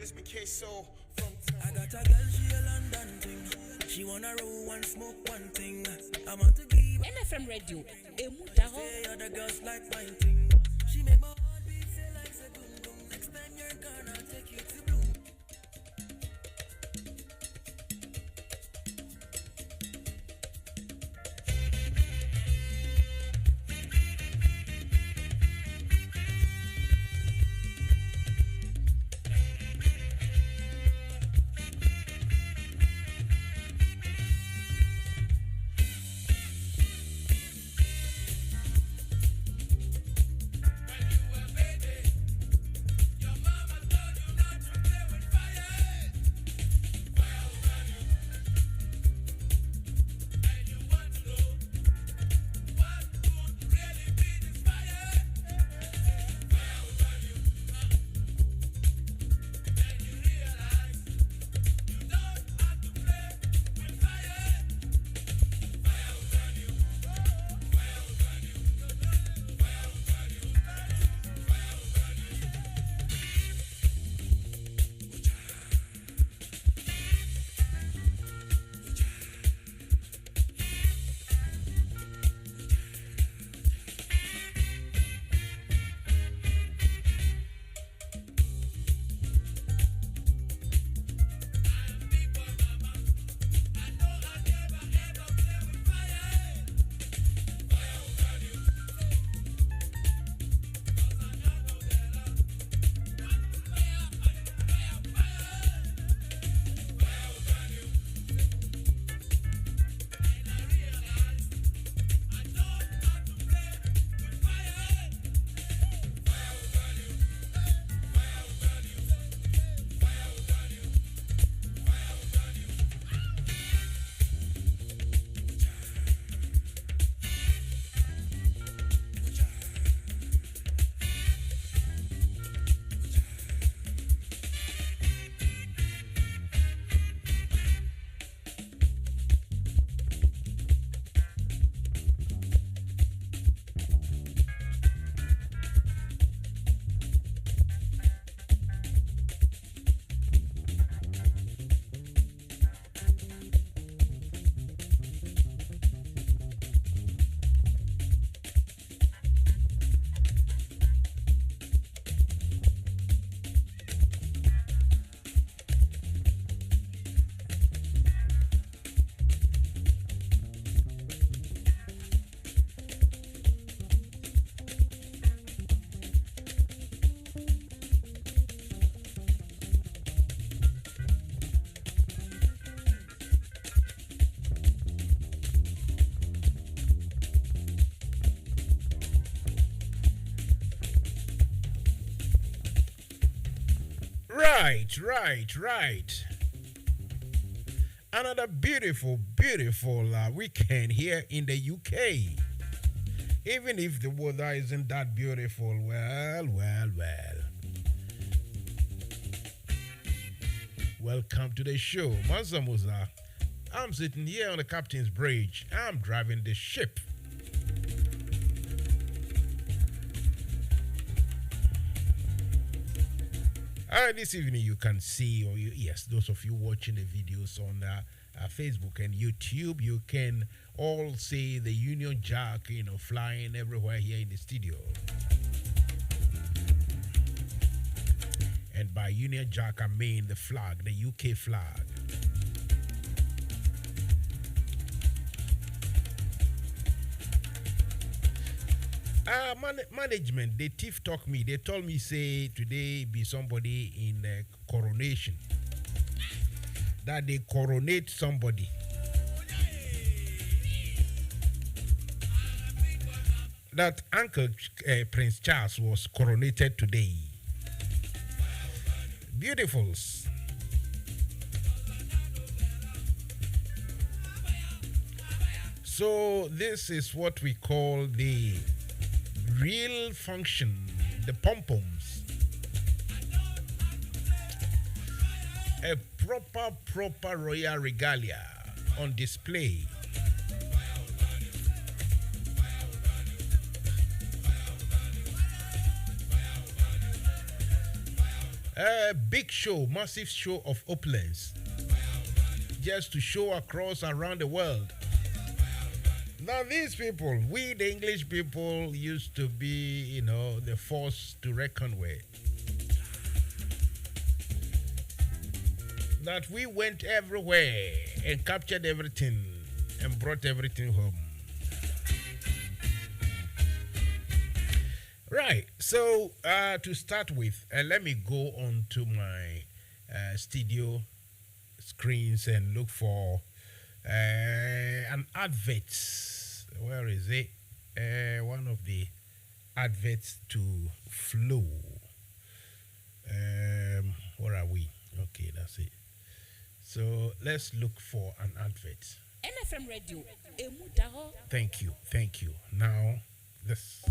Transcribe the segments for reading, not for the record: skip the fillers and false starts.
It's my so from I got a girl, she a London thing. She wanna roll and smoke one thing. I want to give NFM Radio. say other girls like my thing. She make my heart beat say like a boom boom. Next time you're gonna I'll take you to bloom. Right. Another beautiful weekend here in the UK. Even if the weather isn't that beautiful, well. Welcome to the show. Mansa Musa. I'm sitting here on the captain's bridge. I'm driving the ship. This evening you can see, those of you watching the videos on Facebook and YouTube, you can all see the Union Jack, flying everywhere here in the studio. And by Union Jack, I mean the flag, the UK flag. Management, the thief talk me. They told me say today be somebody in coronation. That they coronate somebody. That Uncle Prince Charles was coronated today. Beautifuls. So this is what we call the real function, the pom-poms. A proper royal regalia on display. A big show, massive show of opulence, just to show across around the world. Now these people, we the English people, used to be, the force to reckon with. That we went everywhere and captured everything and brought everything home. Right, so to start with, let me go on to my studio screens and look for an advert. Where is it? One of the adverts to flow. Where are we? Okay, that's it. So let's look for an advert. NFM Radio. Thank you. Now, this.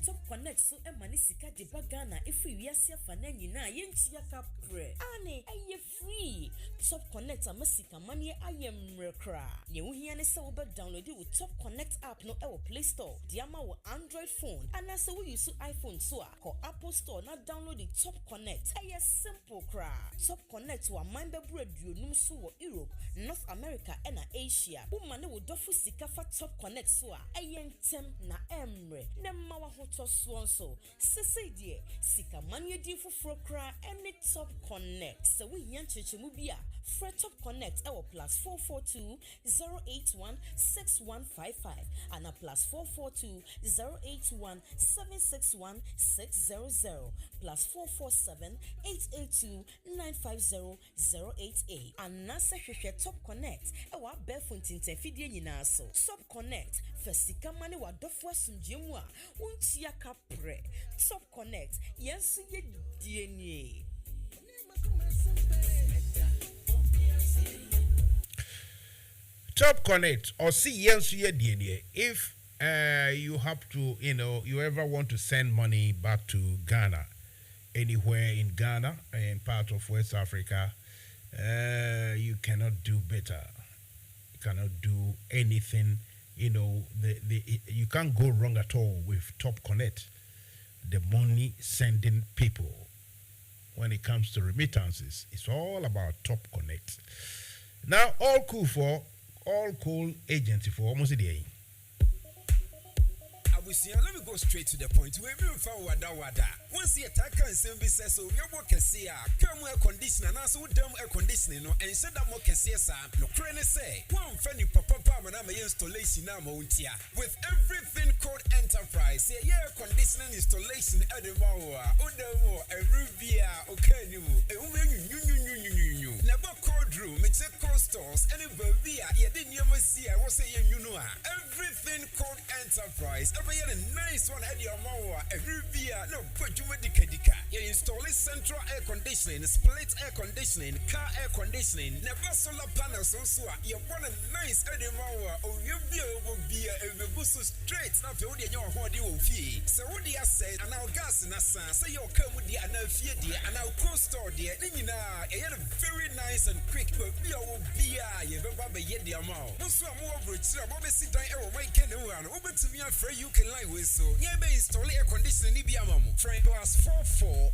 Top connect so emanisika de bagana if we asia fanani na yentia kapre ane aye free top connect amasika mania ayem rekra ye wohia ne se wo download with top connect app no e wo play store diama wo android phone and as we use iphone so ko apple store na download the top connect aye simple cra top connect wa mind be aduonum so wo Europe North America and Asia wo mane wo dofu sika fa top connect so aye ntem na emre na mawa hoto so sese die sika manye di foforo kra any top connect so we yan chechemu bia for top connect our +442 081 6155 and a +442 081 761 600 +447 882 950 088 and nasa hwehwe top connect our befuntin tefidie nyina so top connect fasika mane wa dofo asumjemu a untia kapre top connect yensu ye die. Top connect or see yensu ye die. If you have to, you ever want to send money back to Ghana, anywhere in Ghana and part of West Africa, you cannot do better. You cannot do anything. You can't go wrong at all with Top Connect, the money sending people. When it comes to remittances, it's all about Top Connect. Now, all cool agency for almost a day. Let me go straight to the point. We will find wada. Once you attack and send me says so, your work can see come air conditioner, and also dumb air conditioning, and said that more can see no crane say. One funny papa and I'm installation now, with everything called enterprise. Say, air conditioning installation at the Mawa, Udamo, a Rubia, okay, you, never cold room, it's a cold stores, and a Bavia, you didn't ever see. I was saying, everything called enterprise. A nice one at your Mawa, a Rubia, no, but you would you install central air conditioning, split air conditioning, car air conditioning, never solar panels also. You want a nice Eddie Mawa, or you will be a boost straight, not the only your body will fee. So, what do you say? And our gas in a sense, so you'll come with the another dear, and our cold store dear, a very nice and quick, but we will be a baby yet the amount. Also, more bridge, Bobby sit down, or make anyone, over to me, I'm afraid you can lie with so. Yeah, install air conditioning, Frank plus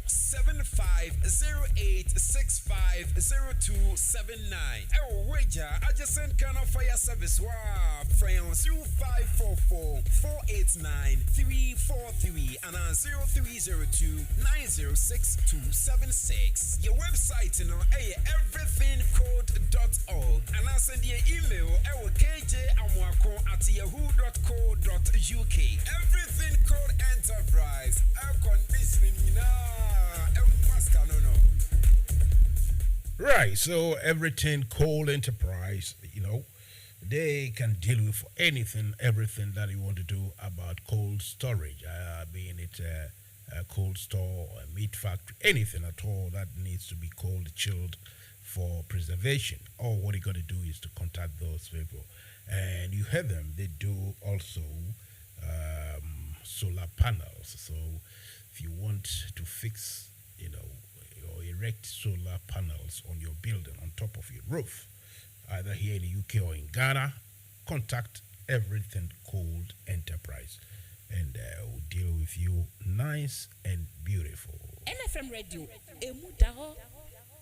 447508650279. Oh, wager, I just sent kind of fire service. Wow, France 0544-489-343 and 0302-906-276. Your website, everythingcode.org. And I send you email, kjamwako@yahoo.co.uk. Everything code enterprise, air conditioning, Right, so everything coal enterprise, they can deal with anything, everything that you want to do about cold storage, being it a cold store, a meat factory, anything at all that needs to be cold, chilled for preservation. All what you got to do is to contact those people. And you heard them, they do also solar panels. So if you want to fix, or erect solar panels on your building, on top of your roof, either here in the UK or in Ghana, contact Everything Cold Enterprise, and we'll deal with you nice and beautiful. NFM Radio, Emudaho.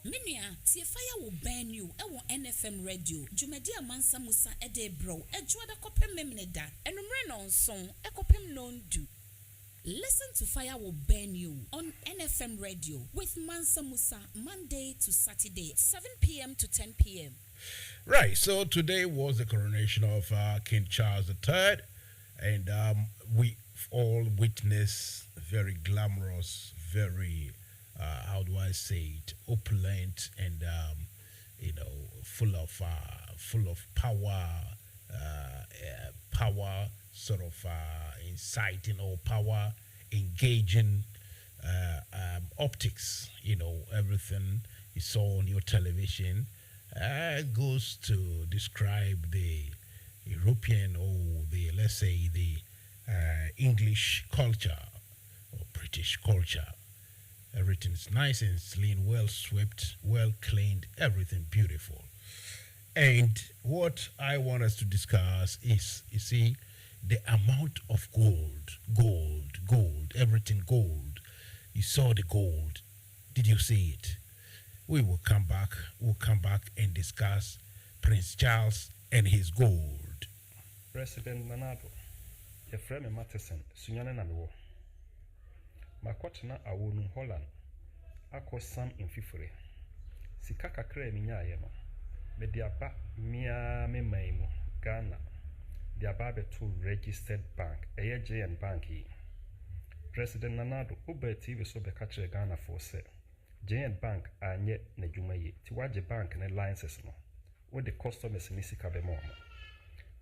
Mania, see fire will burn you. NFM Radio. Jumedia mansa musa ede bro. Ejuada kopem memneda. And on song. Ekopem non do. Listen to Fire Will Burn You on NFM Radio with Mansa Musa Monday to Saturday, 7 p.m. to 10 p.m. Right, so today was the coronation of King Charles III, and we all witnessed very glamorous, very, how do I say it, opulent and, full of power, sort of inciting or power engaging optics. Everything you saw on your television goes to describe the European or the, let's say, the English culture or British culture. Everything's nice and clean, well swept, well cleaned, everything beautiful. And what I want us to discuss is, you see, the amount of gold, everything gold. You saw the gold. Did you see it? We will come back. We'll come back and discuss Prince Charles and his gold. President Nanado, your friend Matheson, Sunyana Namiwo. Makwatna awonu Holland. Ako Sam in Fifure. Sikaka kre minyayeno. Mediaba mia me maimu Ghana. The Ababe to registered bank, AJN Bank. President Nanado, Uber TV so be catch Ghana for say. JN Bank anye nejumaye. Tiwaje bank ne licenses no. With the customers nisika be more.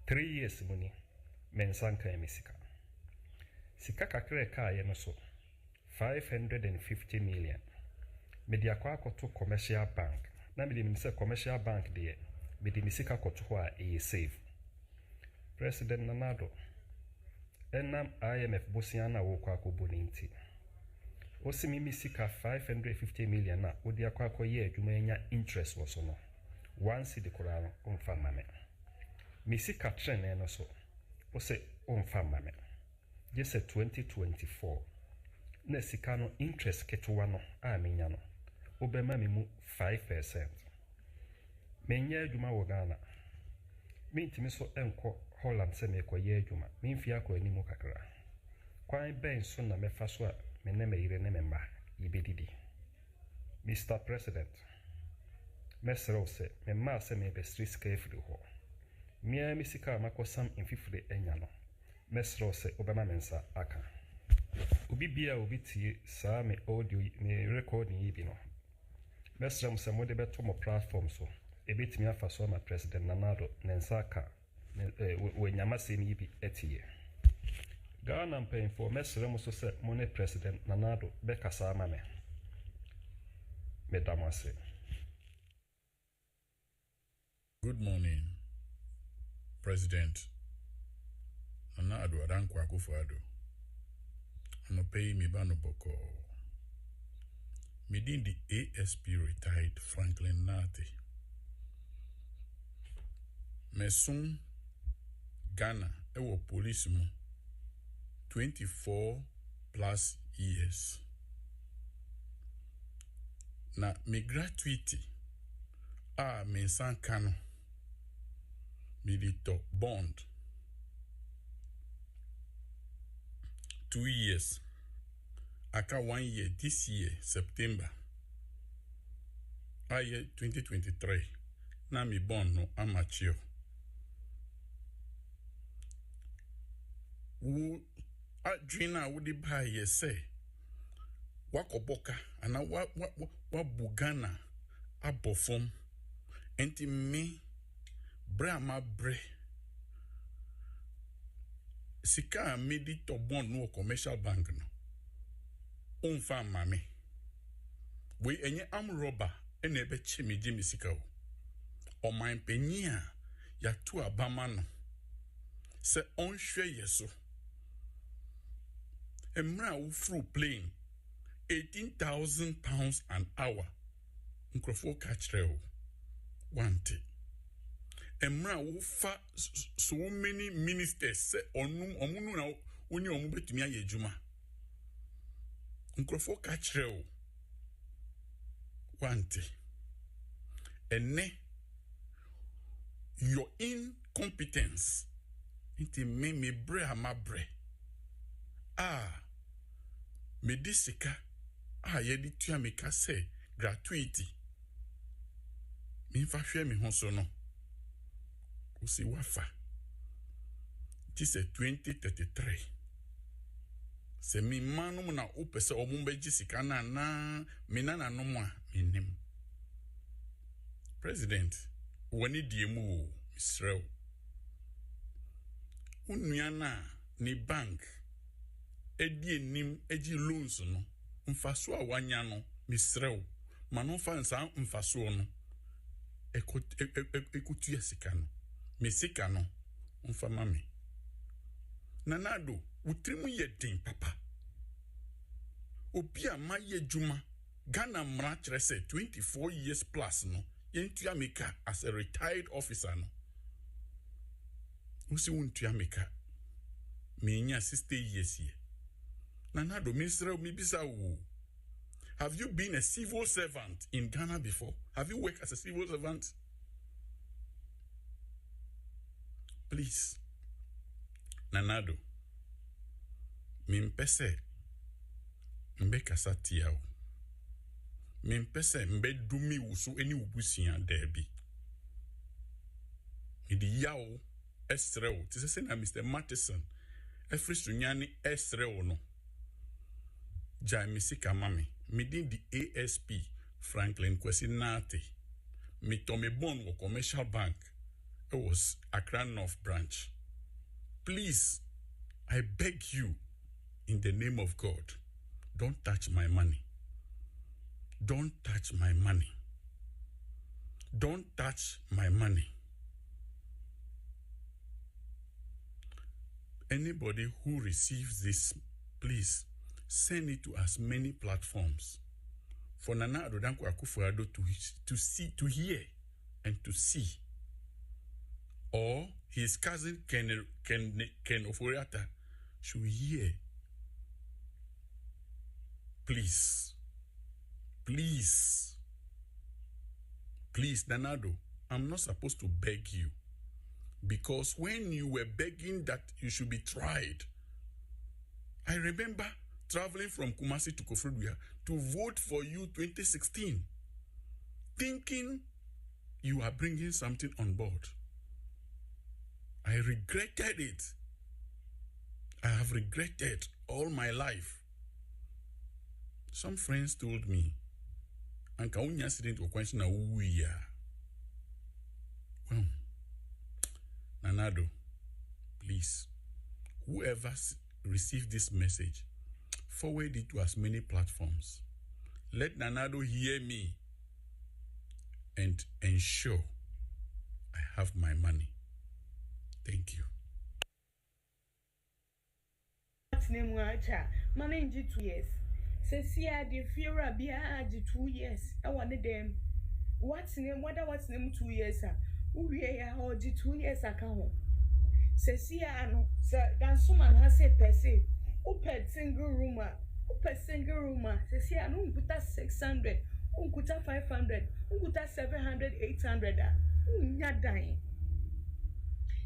3 years money, mensanka emisika. Sikaka kre ka ye no so. 550 million. Media kwa to commercial bank. Na midi minise commercial bank de midi misika koto ho a e save. President Nanado, enam IMF Bosiana woko akobo ninti. Osimi misika 550 million na odi akwako ye adwuma enya interest wo so no. Once the Quran umfa mame. Misika trend no so. Ose umfa mame. Jese 2024. Na sika no interest ketewa no a menya no. Obema me mu 5%. Menya adwuma wo Ghana. Mintimi so enko Holland se me koye adwuma. Mimfi akọ animu kakra. Kwan ben so na mefa so a me ne me yire ne me mba yibedidi. Mr. President, mesero se me ma se me be street carefully ho. Mia misika makosam infifre enya no. Mesero se obama mensa aka. Obi bia obi tie saa me audio me recording yi bi no. Mesero se mo de beto mo platform so. Ebetimi afa so ma President Nanado nensa aka. We nyamase ni bi etie. Ghana mpaying for mesere mo so se mo ne President Nanado be kasa ama me. Medamase. Good morning, President Nanado Adankwa Akufo-Addo. I'm paying me bano boko. Midin the ASP retired Franklin Nati. Mesun Ghana ewo police mu 24 plus years. Na me gratuity mensan kano milito bond 2 years. Aka 1 year this year September. Aye 2023. Na mi bond no amateur. Wu adwina wudi ba ye say wakoboka ana wa bugana abofom enti me brama bre sika medi to bond no commercial bank no onfa mame we enye am robber ene be chimiji misika o oman panyi a ya to abama no se onhwe yeso emra wo fru plane 18,000 pounds an hour. Nkrofo kachre o. Wante. Emra wo fa so many ministers say omunu na oni omu betumi aye adwuma. Nkrofo ka kire o. Wante. Ene your incompetence inti me bre ama bre. Me disika yedi tua me ka say gratuity. Me fa hwe me ho so no. Usi wafa. This is 2033. Se mi manu na upese omumbeji sikana na minana nomwa minim. President, wani diemu Israel. Unyana ni bank edi nim eji loans no. Mfaso a wanya no Israel. Mano fansa mfaso no. Ekutu ya sikano. Mesika no mfa mame nanado utrimu yedin papa obi ama ye juma Ghana mra kire say 24 years plus no yentua meka as a retired officer no usi wuntua meka menya 60 years ye nanado minister mi bisa wo. Have you been a civil servant in Ghana before? Have you worked as a civil servant? Please, Nanado, mimpese mbe kasati yao. Mimpese mbe dumi usu eni ubusiya debi. Midi yao esreo. Tise na Mr. Matheson. Efrisu nyani esreo no. Jai misika mami. Midin di ASP Franklin Kwesi Nate. Mi tome bon wo commercial bank. It was Accra North Branch. Please, I beg you, in the name of God, don't touch my money. Don't touch my money. Don't touch my money. Anybody who receives this, please send it to as many platforms for Nana Adodankwa Akufo-Addo to see, to hear, and to see. Or his cousin Ken Oforiata should hear. Please, Nanado, I'm not supposed to beg you. Because when you were begging that you should be tried, I remember traveling from Kumasi to Kofroduya to vote for you 2016, thinking you are bringing something on board. I regretted it. I have regretted all my life. Some friends told me, Anka unya accident or question na uya. Well, Nanado, please, whoever received this message, forward it to as many platforms. Let Nanado hear me and ensure I have my money. Thank you. What's name wacha? Manage 2 years. Says here the fear be 2 years. I wanted them. What's name? What's name 2 years? We are 2 years account. Says here no. Sir, dan someone has said per se. Open single room. Says here no put 600. Unkuta 500. Unkuta 700, 800. Not dying.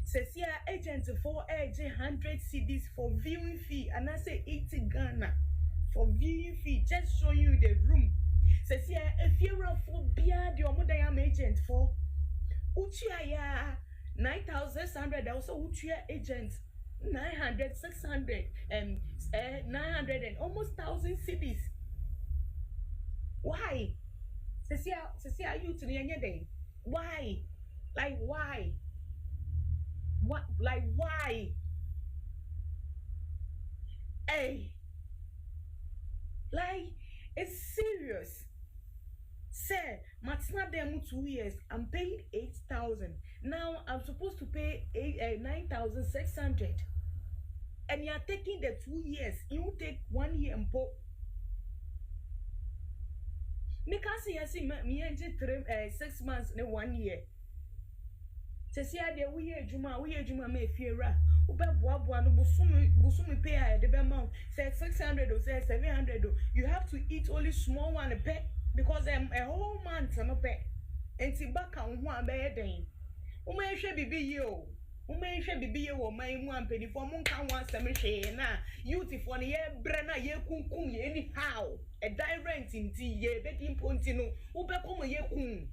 Says here agents for 100 CDs for viewing fee, and I say 80 Ghana for viewing fee. Just show you the room. Says here if you're for beer, the Omodayam agent for Uchia 9,600. Also Uchia agent 900, 600, 900 and almost 1,000 CDs. Why? Says here you to the end day. Why? Like why? What? Like why? Hey, like it's serious. Sir, Matsna demo 2 years. I'm paying 8,000. Now I'm supposed to pay 9,600. And you're taking the 2 years. You take 1 year and put. Me can't see me 6 months in 1 year. Tesia de we juma me fiera. Ube boa no busumi pay a the amount. Say 600 or say 700. You have to eat only small one a pet because a whole month no pet. And tibaka one bed then. Ume she bibi yo. Ume she bibi yo my one penny for monka one semishe na. Youth for the year brenna ye kun ye anyhow. A direct in tea ye begging pontino. Ube come ye kun.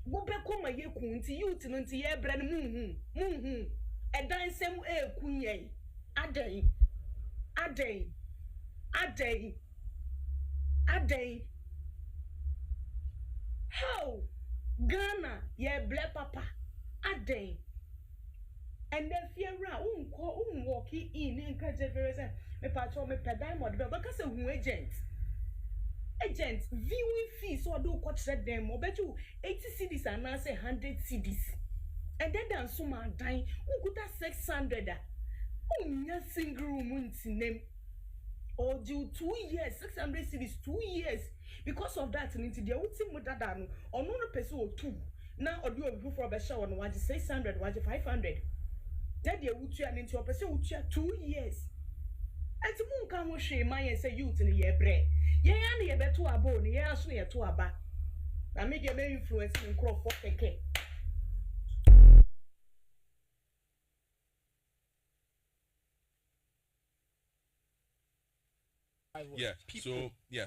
Ube come ye kun ti youth no ti ye brenna a dance kunye. Ade. How Ghana ye ble papa Ade. And then fear walking in and catch a very me patron me pedimod because of who agent viewing fees or do what said them or bet you 80 CDs and now say 100 CDs. And then there's some man dying who could have 600. Oh, nothing room name. Or do 2 years, 600 cities, 2 years. Because of that, into the ultimate data or no person or two. Now, or do a roof for a show on what 600, what 500. That they would turn into a person who chair 2 years. And the moon can share my and say youth in a year bread. Ye only a bet to a bone, ye are soon to a back. I make your main influence in crop for a cake.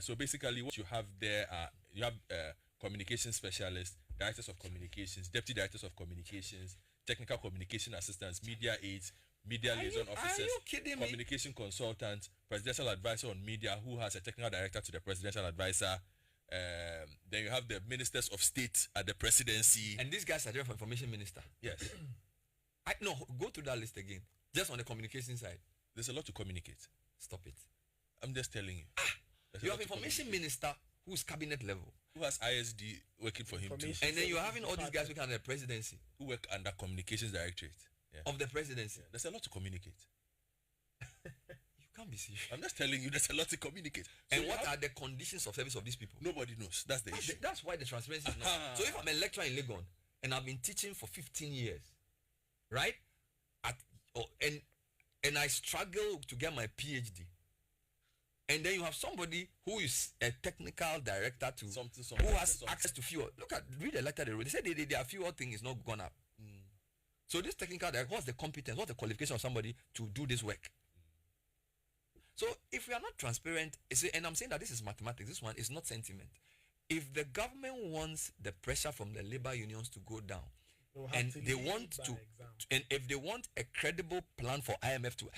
So basically what you have there are you have communication specialists, directors of communications, deputy directors of communications, technical communication assistants, media aides, media liaison officers, communication consultants, presidential advisor on media who has a technical director to the presidential advisor. Then you have the ministers of state at the presidency. And these guys are there for information minister. Yes. No, go through that list again. Just on the communication side. There's a lot to communicate. Stop it. I'm just telling you. You have information minister who's cabinet level. Who has ISD working for him too. And then you're having all these guys working under the presidency. Who work under communications directorate. Yeah. Of the presidency. Yeah. There's a lot to communicate. You can't be serious. I'm just telling you there's a lot to communicate. So and what are the conditions of service of these people? Nobody knows. That's the issue. That's why the transparency is not. So if I'm a lecturer in Legon and I've been teaching for 15 years, right? And I struggle to get my PhD. And then you have somebody who is a technical director to who has access to fuel. Read the letter they wrote. They said their fuel thing is not gone up. So this technical director, what's the competence, what's the qualification of somebody to do this work? So if we are not transparent, and I'm saying that this is mathematics, this one is not sentiment. If the government wants the pressure from the labor unions to go down, and they want to, and if they want a credible plan for IMF to,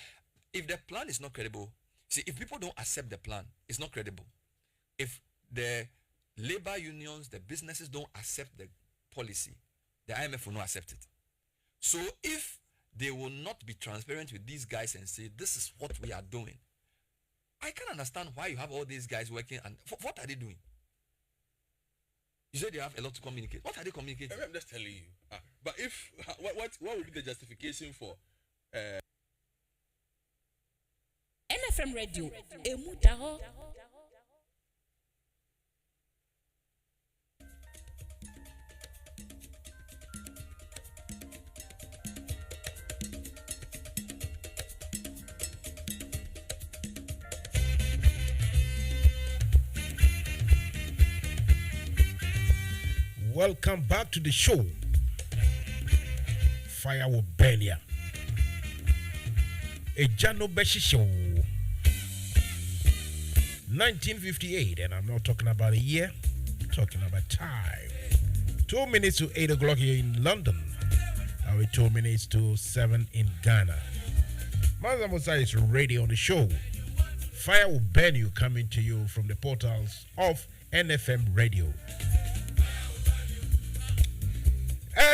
if the plan is not credible, see, if people don't accept the plan, it's not credible. If the labor unions, the businesses don't accept the policy, the IMF will not accept it. So if they will not be transparent with these guys and say, this is what we are doing, I can't understand why you have all these guys working and what are they doing? You said they have a lot to communicate. What are they communicating? I'm just telling you. But if what would be the justification for NFM Radio, Emudaho. Welcome back to the show. Fire will burn ya. A Jano Beshi show. 1958, and I'm not talking about a year, I'm talking about time. 2 minutes to 8 o'clock here in London. Our 2 minutes to 7 in Ghana. Mansa Musa is ready on the show. Fire will burn you, coming to you from the portals of NFM Radio.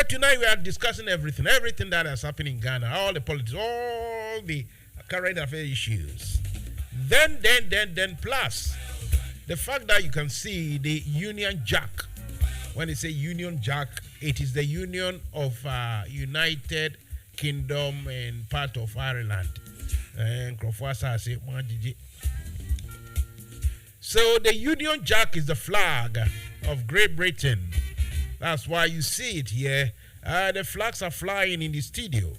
Tonight we are discussing everything that has happened in Ghana, all the politics, all the current affair issues. Then plus the fact that you can see the Union Jack. When they say Union Jack, it is the union of United Kingdom and part of Ireland. And so the Union Jack is the flag of Great Britain. That's why you see it here The flags are flying in the studio.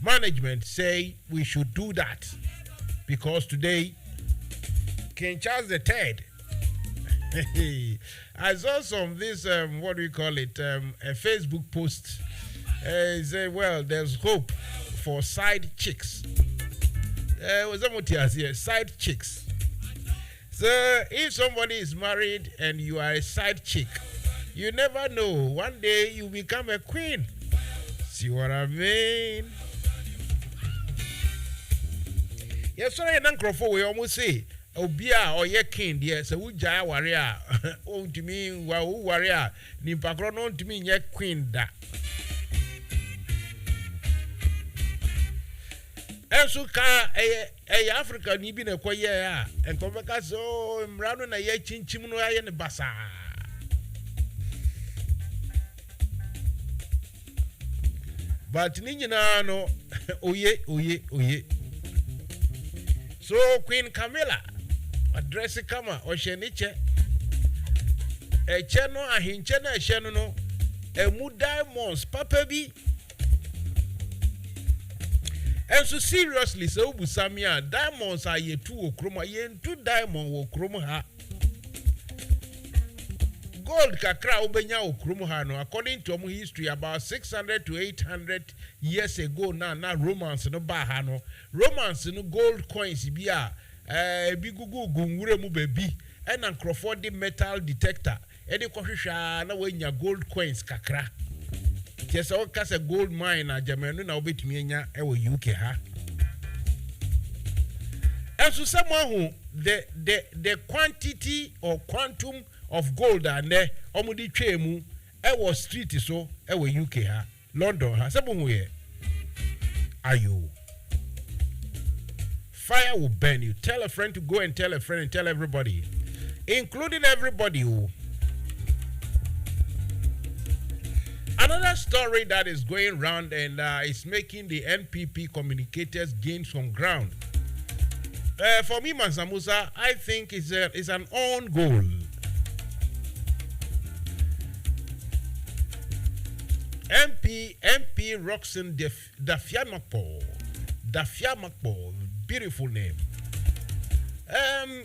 Management say we should do that because today, King Charles III. I saw some this what do you call it? A Facebook post. Say, well, there's hope for side chicks. Was that here? Side chicks. So if somebody is married and you are a side chick, you never know. One day you become a queen. See what I mean? Yes, sorry, an uncle for we almost say, Obia or ye king, dear, so we jaya warrior. Oh, to me, warrior, Nimpacron to me, ye queen da. Esuka a Africa ni bi na kwaye ya enkomeka so mrano na ye chinchim no aye ne basa but ni nyina no oye so Queen Camilla address kama o sheniche eche no ahinche na eche no emu diamonds papa bi. And so seriously, so Busamia, diamonds are ye two okroma, ye two diamond okroma ha. Gold kakra ubenya okroma ha no. According to our history, about 600 to 800 years ago na romance no ba ha no. Romance no gold coins biya, bigugu gungure mu bebi, and Crawford metal detector. Edi kohwisha na wenya gold coins kakra. Yes, all cast a gold mine at Jamaica now between Enya and UK ha. And so someone who the quantity or quantum of gold and there omudi chemu was street so UK ha. London ha. Someone who are you? Fire will burn you. Tell a friend to go and tell a friend and tell everybody, including everybody who. Another story that is going round and is making the NPP communicators gain some ground. For me, Mansa Musa, I think it's an own goal. MP Roxanne Dafiamakpo, beautiful name.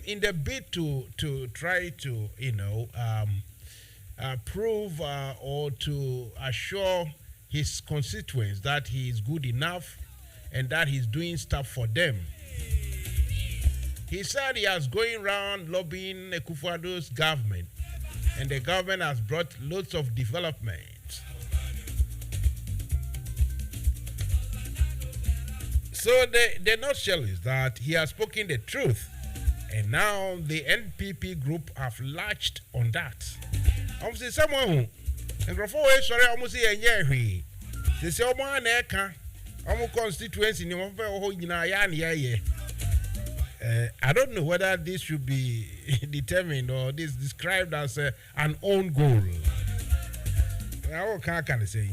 In the bid to try to prove or to assure his constituents that he is good enough and that he's doing stuff for them. He said he has going around lobbying Akufo-Addo's government, and the government has brought loads of development. So the nutshell is that he has spoken the truth, and now the NPP group have latched on that. I'm saying someone who and sorry, I'm saying yeah, they say omo na eka omo constituency ni won fe ho nyina ya na ye. I don't know whether this should be determined or this described as an own goal. What can I say?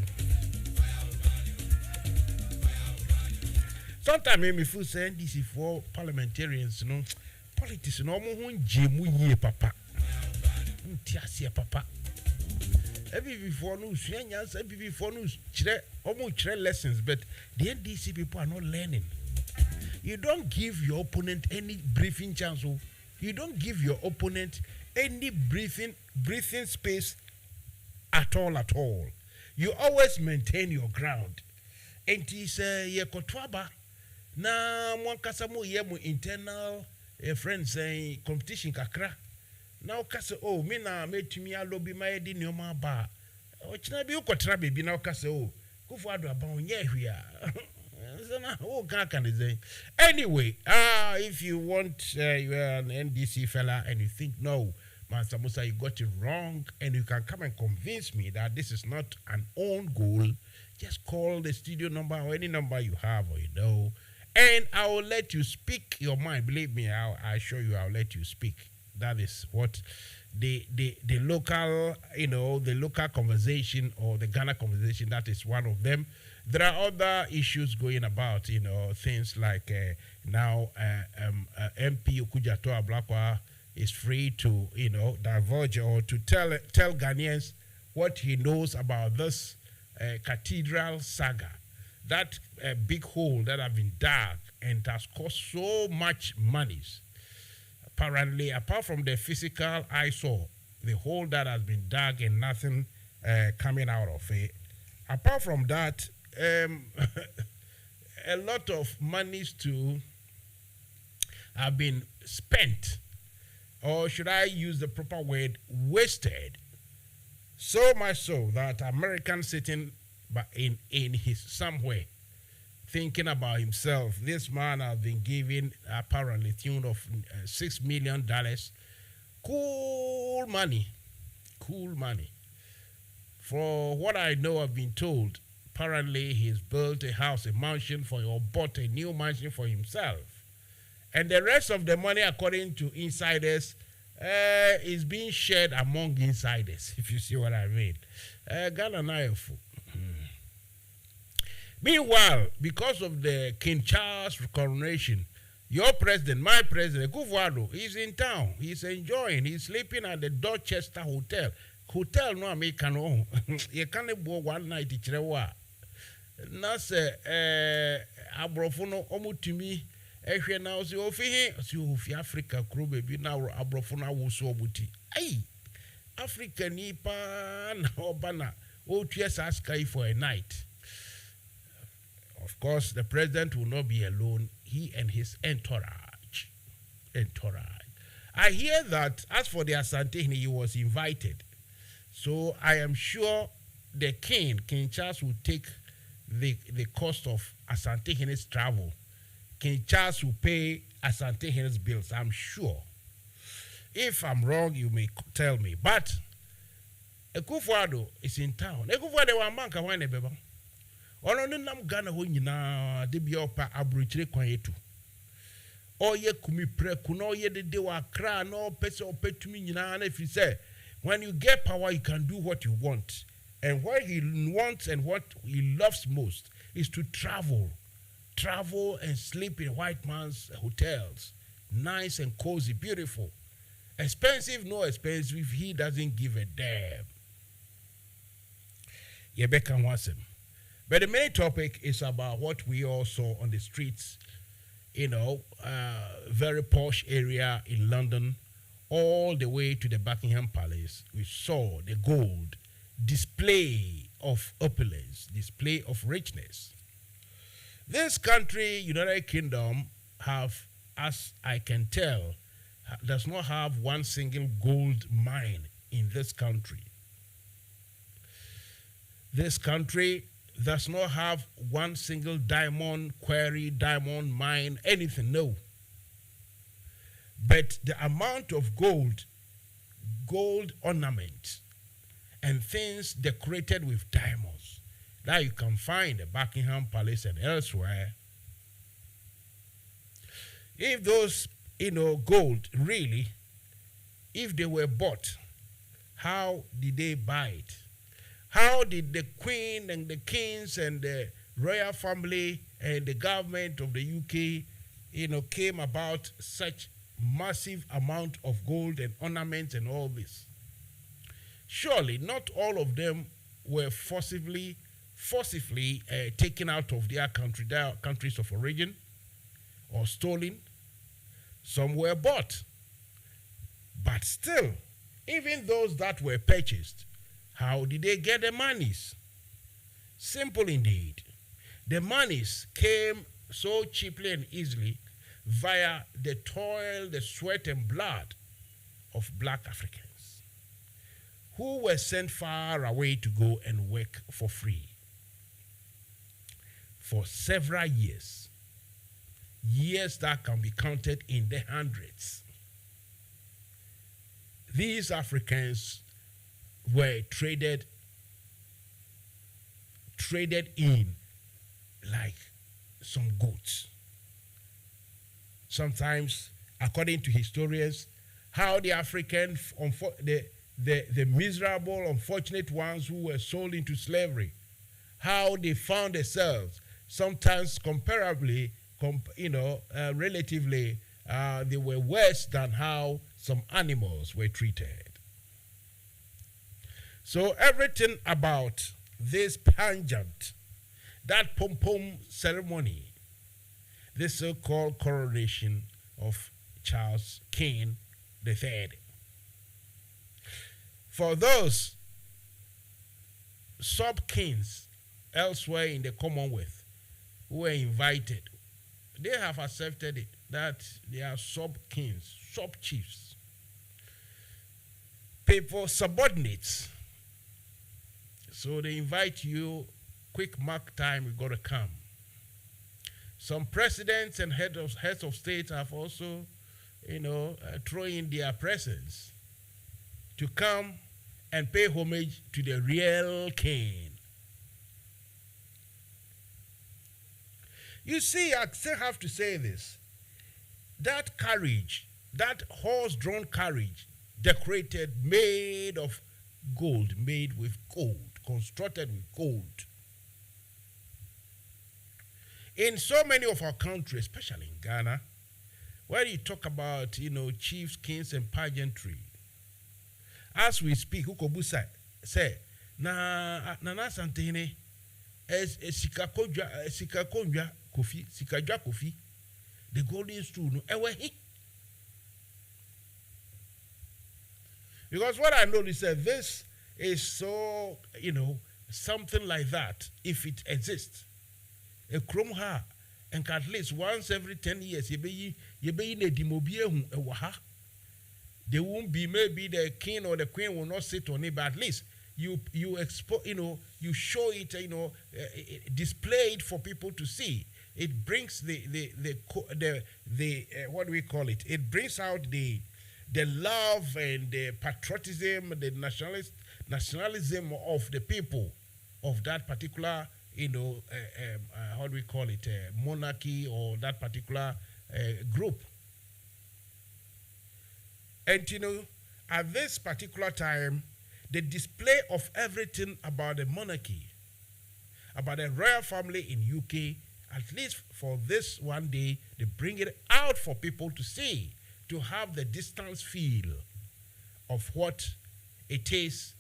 Sometimes me feel say this is for parliamentarians, politics no mo ho njemu yie papa. Ntiasia papa. Every before news, every before news, almost lessons, but the NDC people are not learning. You don't give your opponent any briefing chance. You don't give your opponent any breathing space at all. You always maintain your ground. And it's ye kotwaba na mwankasamo ye mu internal friends competition kakra. Now kase oh me na metumi alobi ma edi nyoma ba. Ochina bi ukotra bebi na kase oh Akufo-Addo aba onye hwia. Anyway, if you want you are an NDC fella and you think no, Mansa Musa, you got it wrong, and you can come and convince me that this is not an own goal, just call the studio number or any number you have or and I will let you speak your mind. Believe me, I assure you I'll let you speak. That is what the local, the local conversation or the Ghana conversation, that is one of them. There are other issues going about, things like now MP Okujato Ablakwa is free to, divulge or to tell Ghanaians what he knows about this cathedral saga, that big hole that have been dug and has cost so much monies. Apparently, apart from the physical eyesore, the hole that has been dug and nothing coming out of it. Apart from that, a lot of monies too have been spent, or should I use the proper word, wasted. So much so that American sitting in his somewhere thinking about himself. This man has been given apparently tune of $6 million. Cool money. For what I know, I've been told, apparently he's built a house, a mansion or bought a new mansion for himself. And the rest of the money, according to insiders, is being shared among insiders, if you see what I mean. Ghana Naifo. Meanwhile, because of the King Charles coronation, your president, my president, Kufuor, is in town. He's enjoying. He's sleeping at the Dorchester Hotel. Hotel no American no. You can't go one night in Chirewa. Nase abrofono omutumi ehwe na osi ofi Africa kro baby na abrofono awuso obuti. Ai Africa ni pa na obana o tuesa sky for a night. Of course, the president will not be alone. He and his entourage. I hear that as for the Asante, he was invited. So I am sure the King Charles, will take the cost of Asante Henne's travel. King Charles will pay Asante Henne's bills, I'm sure. If I'm wrong, you may tell me. But Kufuor is in town. Kufuor wa manka wane beba. Ono nam Ghana ho nyina de bia opa abrochire kwan etu. Oye kumi preku no ye de wa kra no pese opetumi nyina na fi say when you get power you can do what you want. And what he wants and what he loves most is to travel and sleep in white man's hotels. Nice and cozy, beautiful. Expensive, no expensive, he doesn't give a damn. Yebeka wants him. But the main topic is about what we all saw on the streets, very posh area in London, all the way to the Buckingham Palace. We saw the gold, display of opulence, display of richness. This country, United Kingdom, have, as I can tell, does not have one single gold mine in this country. This country does not have one single diamond quarry, diamond mine, anything, no. But the amount of gold ornaments, and things decorated with diamonds that you can find at Buckingham Palace and elsewhere, if those, gold really, if they were bought, how did they buy it? How did the Queen and the Kings and the royal family and the government of the UK, came about such massive amount of gold and ornaments and all this? Surely not all of them were forcibly taken out of their countries of origin or stolen. Some were bought. But still, even those that were purchased, how did they get the monies? Simple indeed. The monies came so cheaply and easily via the toil, the sweat and blood of black Africans who were sent far away to go and work for free for several years that can be counted in the hundreds. These Africans were traded in like some goods. Sometimes, according to historians, how the African, the miserable, unfortunate ones who were sold into slavery, how they found themselves, sometimes comparably, relatively, they were worse than how some animals were treated. So everything about this pageant, that pom-pom ceremony, this so-called coronation of Charles King III. For those sub-kings elsewhere in the Commonwealth who were invited, they have accepted it, that they are sub-kings, sub-chiefs, people, subordinates. So they invite you, quick mark time, you got to come. Some presidents and heads of state have also, thrown in their presence to come and pay homage to the real king. You see, I still have to say this. That carriage, that horse-drawn carriage, decorated, made with gold, constructed with gold. In so many of our countries, especially in Ghana, where you talk about, chiefs, kings, and pageantry, as we speak, Ukobusa say, na santene sikakonja kofi, sikajwa kofi, the golden stool no ewe he. Because what I noticed is that this is so, something like that, if it exists. A chrome ha, and at least once every 10 years, you be in a demobie waha. There won't be, maybe the king or the queen will not sit on it, but at least you expose, you show it, display it for people to see. It brings the what do we call it? It brings out the love and the patriotism, the nationalism of the people of that particular, how do we call it, monarchy or that particular group. And at this particular time, the display of everything about the monarchy, about the royal family in UK, at least for this one day, they bring it out for people to see, to have the distance feel of what it is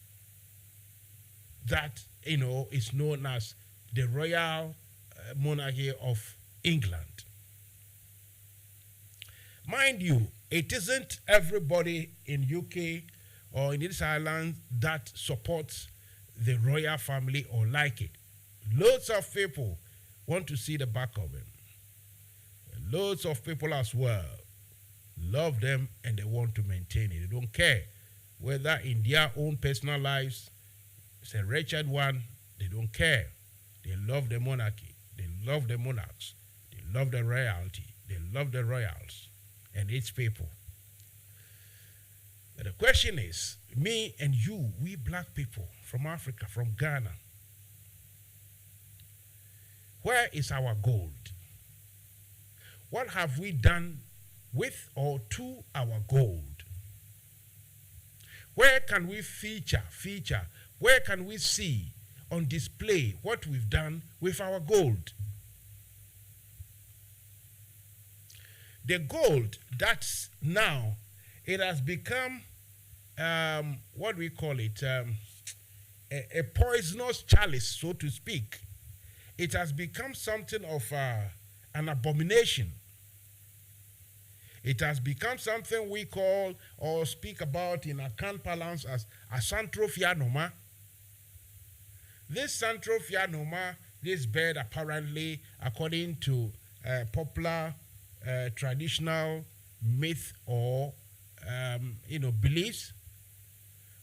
that, is known as the royal monarchy of England. Mind you, it isn't everybody in UK or in this island that supports the royal family or like it. Loads of people want to see the back of him. Loads of people as well love them and they want to maintain it. They don't care whether in their own personal lives it's a wretched one. They don't care. They love the monarchy. They love the monarchs. They love the royalty. They love the royals and its people. But the question is, me and you, we black people from Africa, from Ghana, where is our gold? What have we done with or to our gold? Where can we feature? Where can we see on display what we've done with our gold? The gold, that's now, it has become, what do we call it, a poisonous chalice, so to speak. It has become something of an abomination. It has become something we call or speak about in Akan parlance as Asantrophia noma. This Santrophia noma, this bird apparently, according to popular traditional myth or beliefs,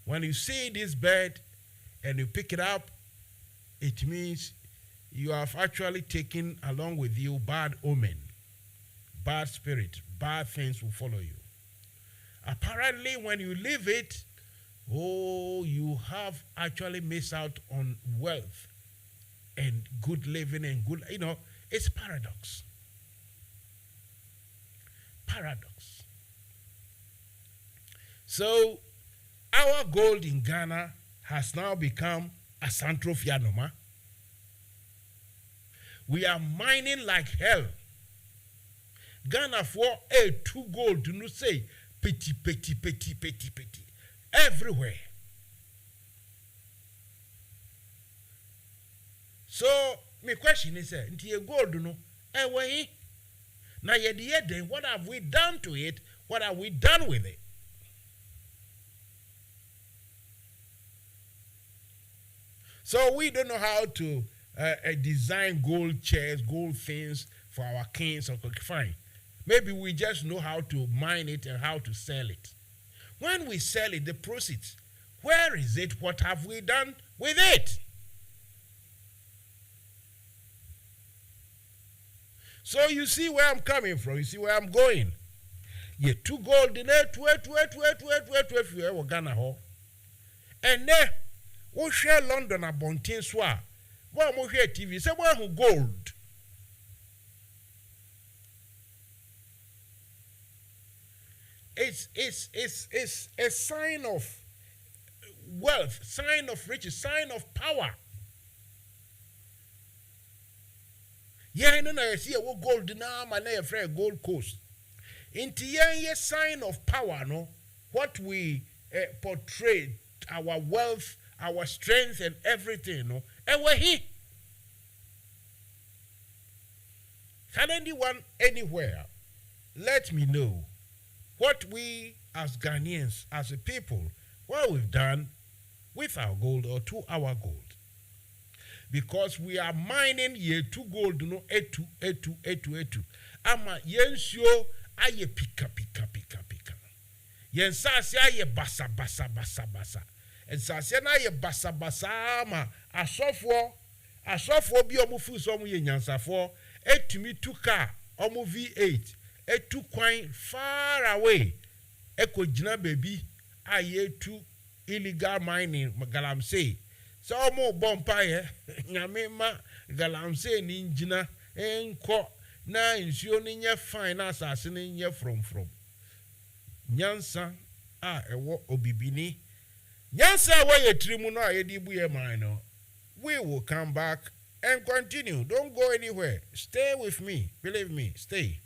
when you see this bird and you pick it up, it means you have actually taken along with you bad omen, bad spirit, bad things will follow you. Apparently, when you leave it, you have actually missed out on wealth and good living and good, it's paradox. Paradox. So, our gold in Ghana has now become a Santrophia noma. We are mining like hell. Ghana for two gold, do not say petty, everywhere. So my question is, nti gold no, we now then what have we done to it? What have we done with it? So we don't know how to design gold chairs, gold things for our kings. Okay, fine. Maybe we just know how to mine it and how to sell it. When we sell it, the proceeds, where is it? What have we done with it? So you see where I'm coming from. You see where I'm going. Yeah, 2 gold in it, Ghana ho. And then we share London abontin swa. One more here TV. Say one who gold. It's a sign of wealth, sign of riches, sign of power. Yeah, I know I see a gold now, my name friend Gold Coast. Into a sign of power, no, what we portray, our wealth, our strength, and everything, no, and we're here. Can anyone anywhere let me know what we as Ghanaians, as a people, what we've done with our gold or to our gold? Because we are mining ye 2 gold, no, etu. Ama yensio aye pika. Yensasi aye basa. And sasi na aye basa ama asofo bi omufu so mu ye nyansafo etumi 2 car omu V8 etu kwan far away ekogina baby aye 2 illegal mining galamsey. So mo bompa ye nyame ma galamsey ni njina enko na nsuo ni nye fine asase ni nye from nyansa a ewo obibini nyansa we ye trimu no aye di bu ye man no. We will come back and continue. Don't go anywhere. Stay with me. Believe me, stay.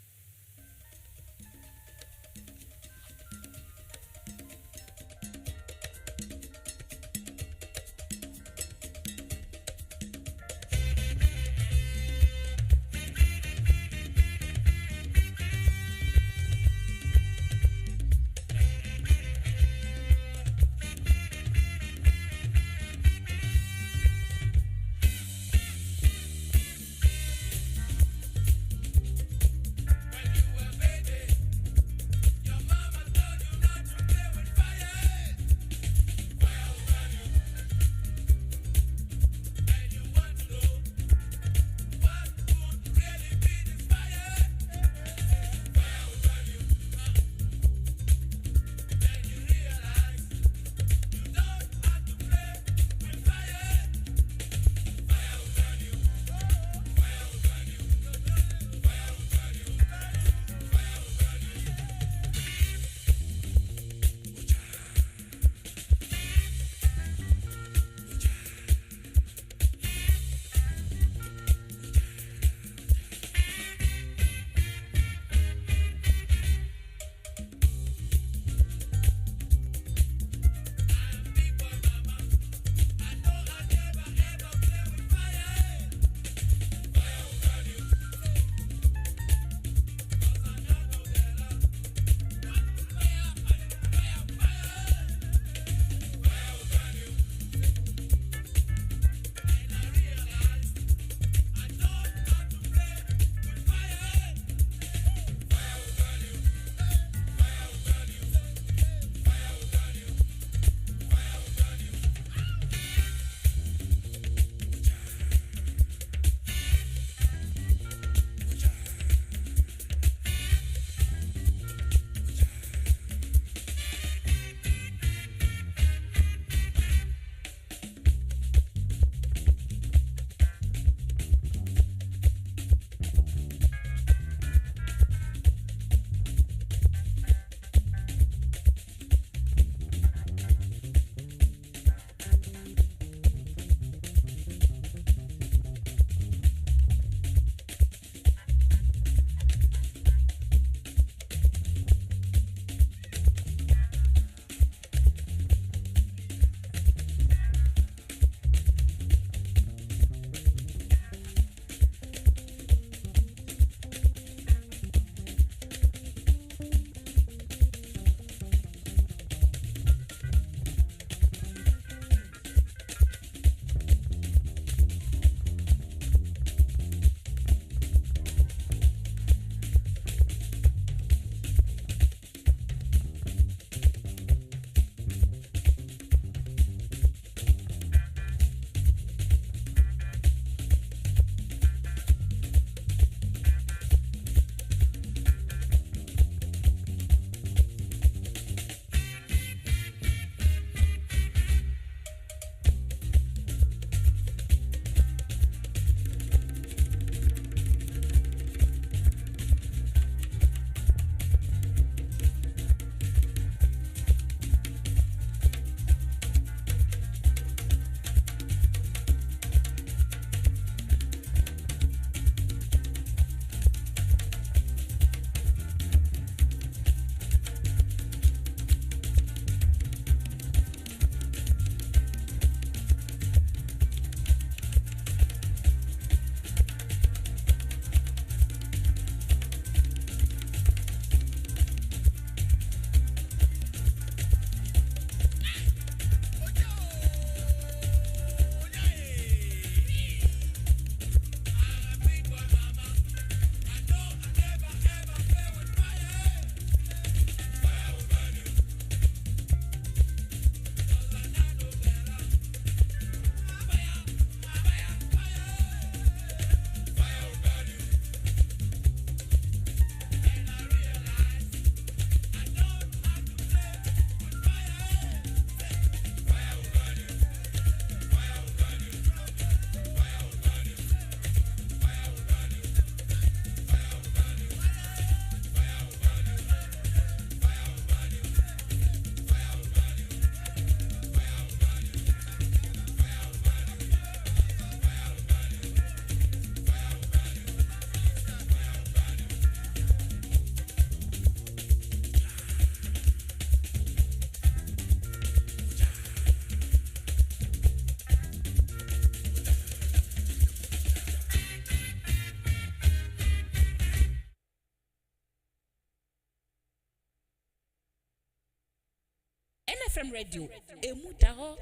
NFM Radio, emu da hɔ.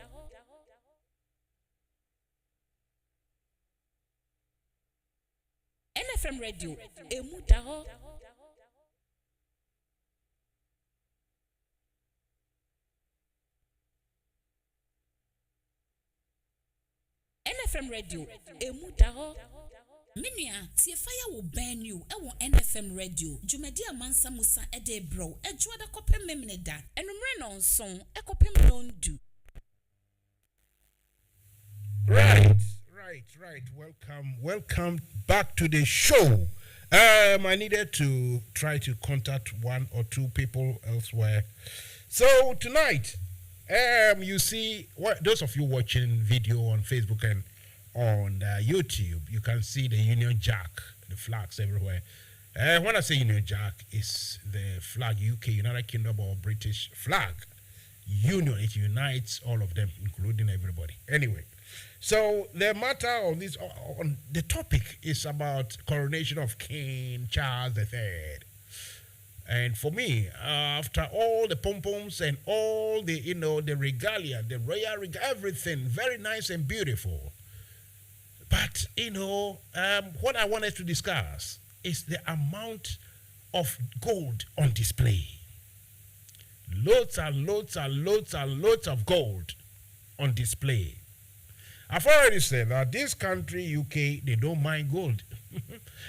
NFM Radio, emu da hɔ. NFM Radio, emu da hɔ. Mania, tie fire will burn you. NFM Radio. Jumedia mansa musa ede bro. Ejuada kope memneda. Enumre non song. Ekope non do. Right. Welcome back to the show. I needed to try to contact one or two people elsewhere. So tonight, you see, those of you watching video on Facebook and on YouTube, you can see the Union Jack, the flags everywhere. When I say Union Jack, it's the flag UK, United Kingdom or British flag. Union, it unites all of them, including everybody. Anyway, so the matter on this, on the topic is about coronation of King Charles III. And for me, after all the pom-poms and all the, the regalia, the royal regalia, everything, very nice and beautiful. But, what I wanted to discuss is the amount of gold on display. Loads and loads and loads and loads of gold on display. I've already said that this country, UK, they don't mind gold.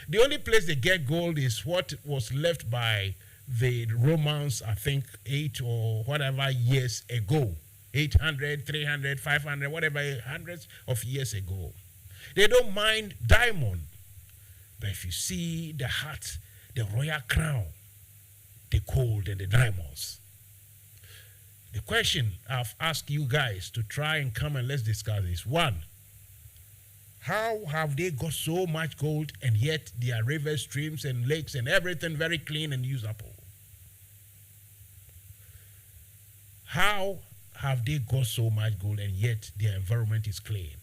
The only place they get gold is what was left by the Romans, I think, 8 or whatever years ago. 800, 300, 500, whatever, hundreds of years ago. They don't mind diamond. But if you see the hat, the royal crown, the gold and the diamonds. The question I've asked you guys to try and come and let's discuss is, one, how have they got so much gold and yet their rivers, streams and lakes and everything very clean and usable? How have they got so much gold and yet their environment is clean?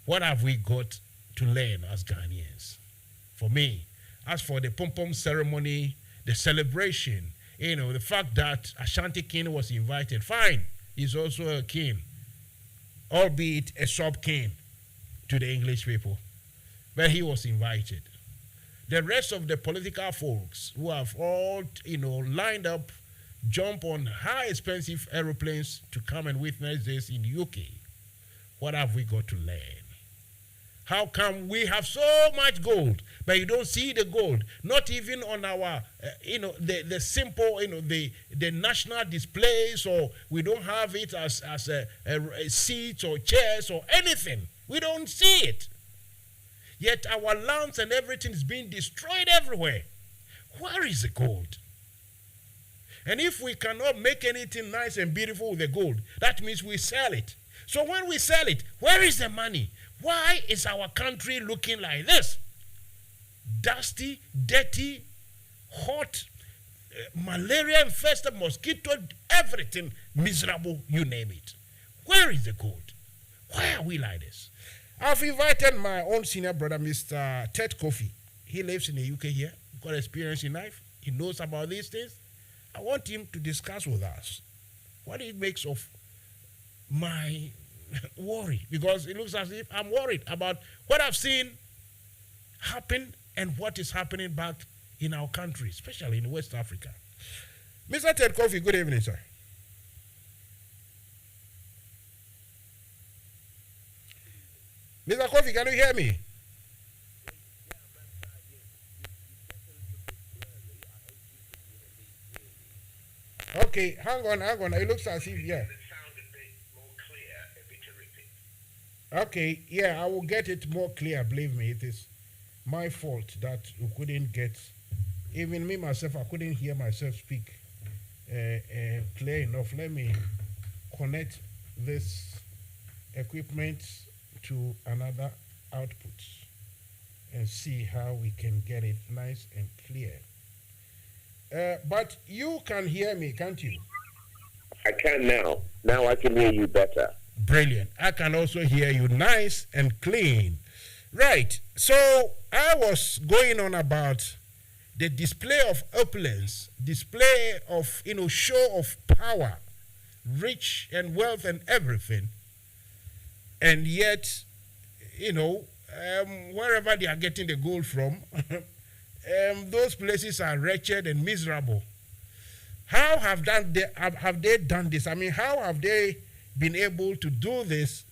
What have we got to learn as Ghanaians? For me, as for the pom-pom ceremony, the celebration, the fact that Ashanti king was invited, fine, he's also a king, albeit a sub-king to the English people, but he was invited. The rest of the political folks who have all, lined up, jump on high expensive aeroplanes to come and witness this in the UK, what have we got to learn? How come we have so much gold, but you don't see the gold? Not even on our, the simple, the national displays, or we don't have it as a seats or chairs or anything. We don't see it. Yet our lands and everything is being destroyed everywhere. Where is the gold? And if we cannot make anything nice and beautiful with the gold, that means we sell it. So when we sell it, where is the money? Why is our country looking like this? Dusty, dirty, hot, malaria-infested, mosquito, everything miserable, you name it. Where is the gold? Why are we like this? I've invited my own senior brother, Mr. Ted Kofi. He lives in the UK here, got experience in life. He knows about these things. I want him to discuss with us what it makes of my worry, because it looks as if I'm worried about what I've seen happen and what is happening back in our country, especially in West Africa. Mr. Ted Kofi, good evening, sir. Mr. Kofi, can you hear me? Okay, hang on. It looks as if, yeah. Okay, yeah, I will get it more clear. Believe me, it is my fault that we couldn't get, even me myself, I couldn't hear myself speak clear enough. Let me connect this equipment to another output and see how we can get it nice and clear. But you can hear me, can't you? I can now. Now I can hear you better. Brilliant. I can also hear you nice and clean. Right. So I was going on about the display of opulence, display of, show of power rich and wealth and everything. And yet, wherever they are getting the gold from, those places are wretched and miserable. How have they done this? I mean, how have they been able to do this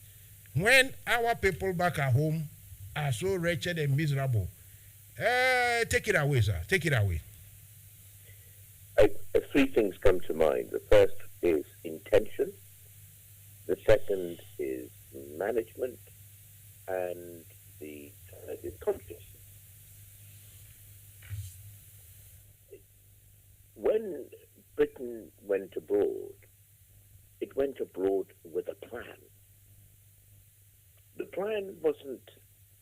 when our people back at home are so wretched and miserable? Take it away, sir. Take it away. Three things come to mind. The first is intention. The second is management. And the third is consciousness. When Britain went abroad, it went abroad with a plan. The plan wasn't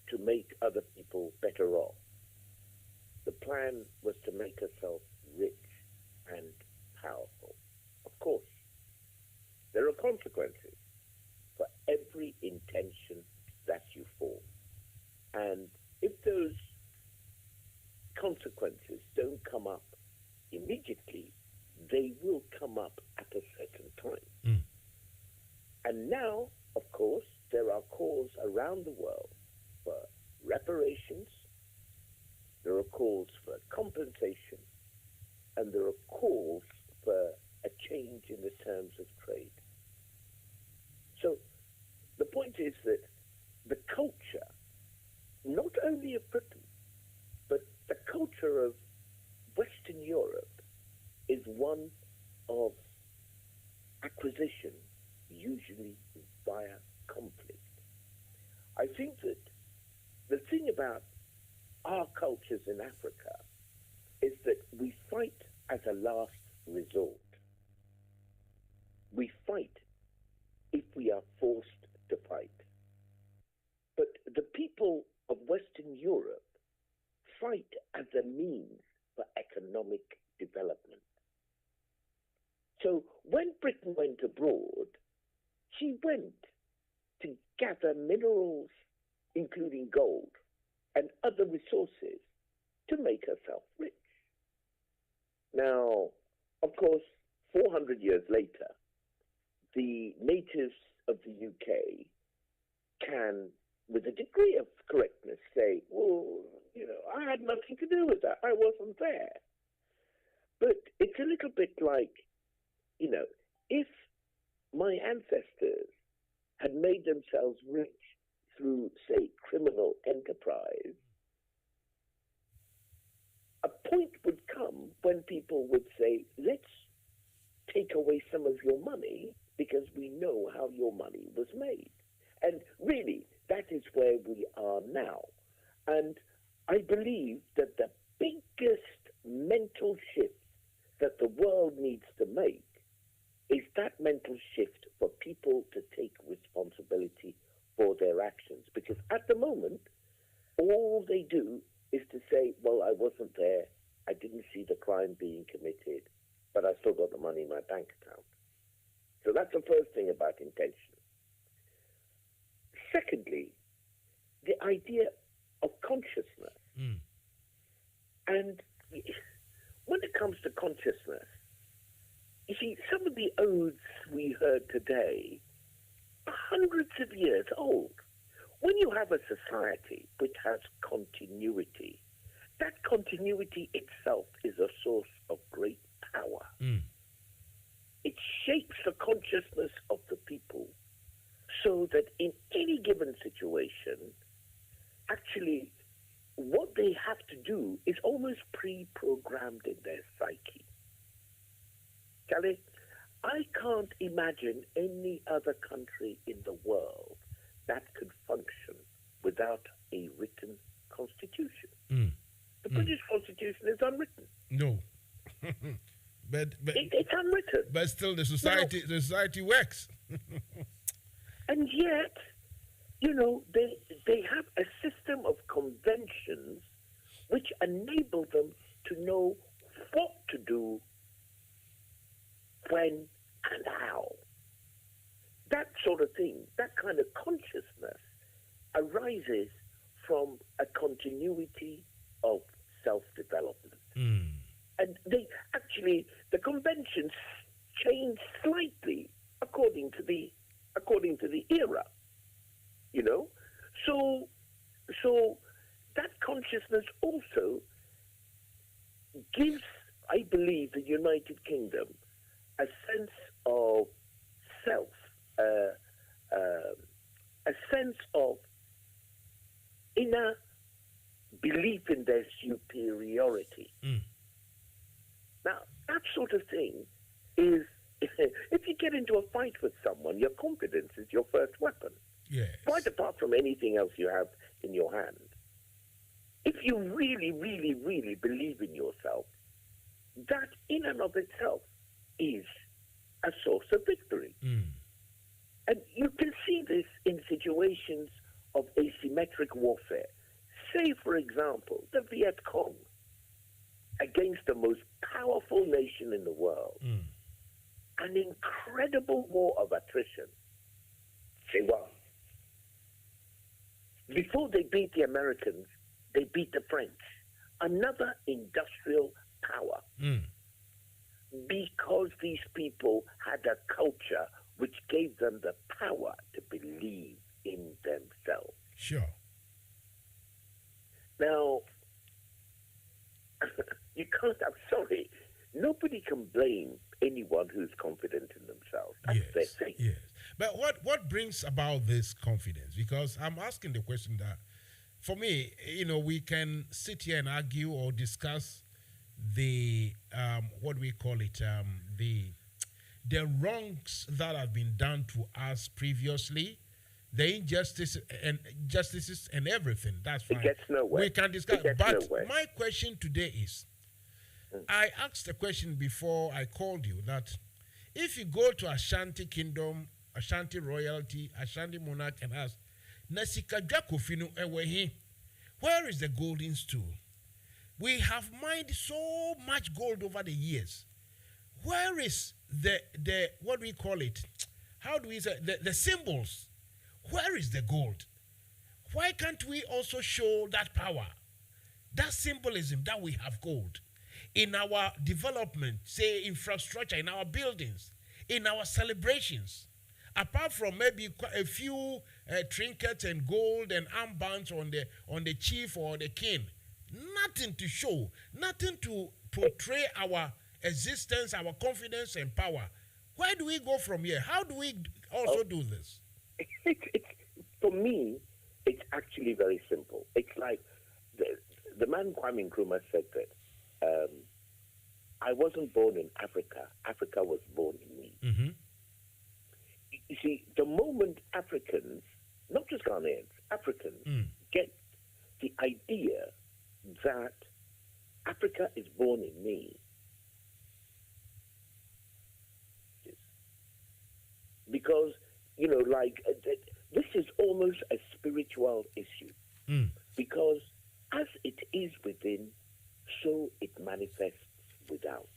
to make other people better off. The plan was to make herself rich and powerful. Of course, there are consequences for every intention that you form. And if those consequences don't come up immediately, they will come up at a certain time. And now, of course, there are calls around the world for reparations, there are calls for compensation, and there are calls for a change in the terms of trade. So the point is that the culture, not only of Britain, but the culture of Western Europe is one of acquisition, usually via conflict. I think that the thing about our cultures in Africa is that we fight as a last resort. We fight if we are forced to fight. But the people of Western Europe fight as a means for economic development. So when Britain went abroad, she went to gather minerals, including gold, and other resources to make herself rich. Now, of course, 400 years later, the natives of the UK can, with a degree of correctness, say, well, I had nothing to do with that. I wasn't there. But it's a little bit like, if my ancestors had made themselves rich through, say, criminal enterprise, a point would come when people would say, let's take away some of your money because we know how your money was made. And really, that is where we are now. And I believe that the biggest mental shift that the world needs to make is that mental shift for people to take responsibility for their actions. Because at the moment, all they do is to say, well, I wasn't there, I didn't see the crime being committed, but I still got the money in my bank account. So that's the first thing about intention. Secondly, the idea of consciousness. And when it comes to consciousness, you see, some of the odes we heard today are hundreds of years old. When you have a society which has continuity, that continuity itself is a source of great power. It shapes the consciousness of the people so that in any given situation, actually, what they have to do is almost pre-programmed in their psyche. Charlie, I can't imagine any other country in the world that could function without a written constitution. The British Constitution is unwritten. No. but it's unwritten. But still, the society works. And yet, they have a system of conventions which enable them to know what to do, when, and how. That sort of thing, that kind of consciousness arises from a continuity of self-development. And the conventions change slightly consciousness also gives, I believe, the United Kingdom a sense of self, a sense of inner belief in their superiority. Now, that sort of thing is, if you get into a fight with someone, your confidence is your first weapon. Yes. Quite apart from anything else you have in your hand. If you really, really, really believe in yourself, that in and of itself is a source of victory. And you can see this in situations of asymmetric warfare. Say, for example, the Viet Cong against the most powerful nation in the world. An incredible war of attrition. Say what? Before they beat the Americans, they beat the French. Another industrial power. Because these people had a culture which gave them the power to believe in themselves. Sure. Now, you can't, I'm sorry, nobody can blame anyone who's confident in themselves. That's their thing. Yes. But what brings about this confidence? Because I'm asking the question that, for me, we can sit here and argue or discuss the what we call it, the wrongs that have been done to us previously, the injustices and everything. That's fine. It gets nowhere. We can discuss. It But gets nowhere. my question today is, I asked a question before I called you that if you go to Ashanti Kingdom, Ashanti royalty, Ashanti monarch, and ask, Nasika Jakofinu Ewehi, where is the golden stool? We have mined so much gold over the years. Where is the what we call it? How do we say the symbols? Where is the gold? Why can't we also show that power, that symbolism that we have gold in our development, say infrastructure, in our buildings, in our celebrations? Apart from maybe a few trinkets and gold and armbands on the chief or the king, nothing to show, nothing to portray our existence, our confidence and power. Where do we go from here? How do we also do this? For me, it's actually very simple. It's like the man Kwame Nkrumah said that I wasn't born in Africa. Africa was born in me. You see, the moment Africans, not just Ghanaians, Africans get the idea that Africa is born in me, because, this is almost a spiritual issue. Because as it is within, so it manifests without.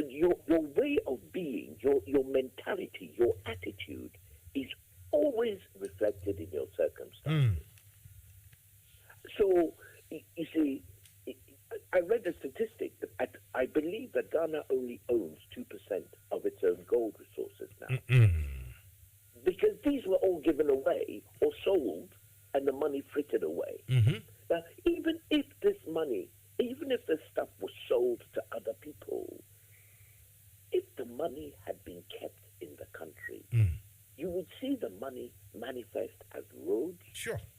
Your way of being, your mentality, your attitude is always reflected in your circumstances. So, you see, I read a statistic that I believe that Ghana only owns 2% of its own gold resources now. Because these were all given away or sold and the money frittered away. Now, even if this money, even if this stuff was sold to other people, if the money had been kept in the country, you would see the money manifest as roads,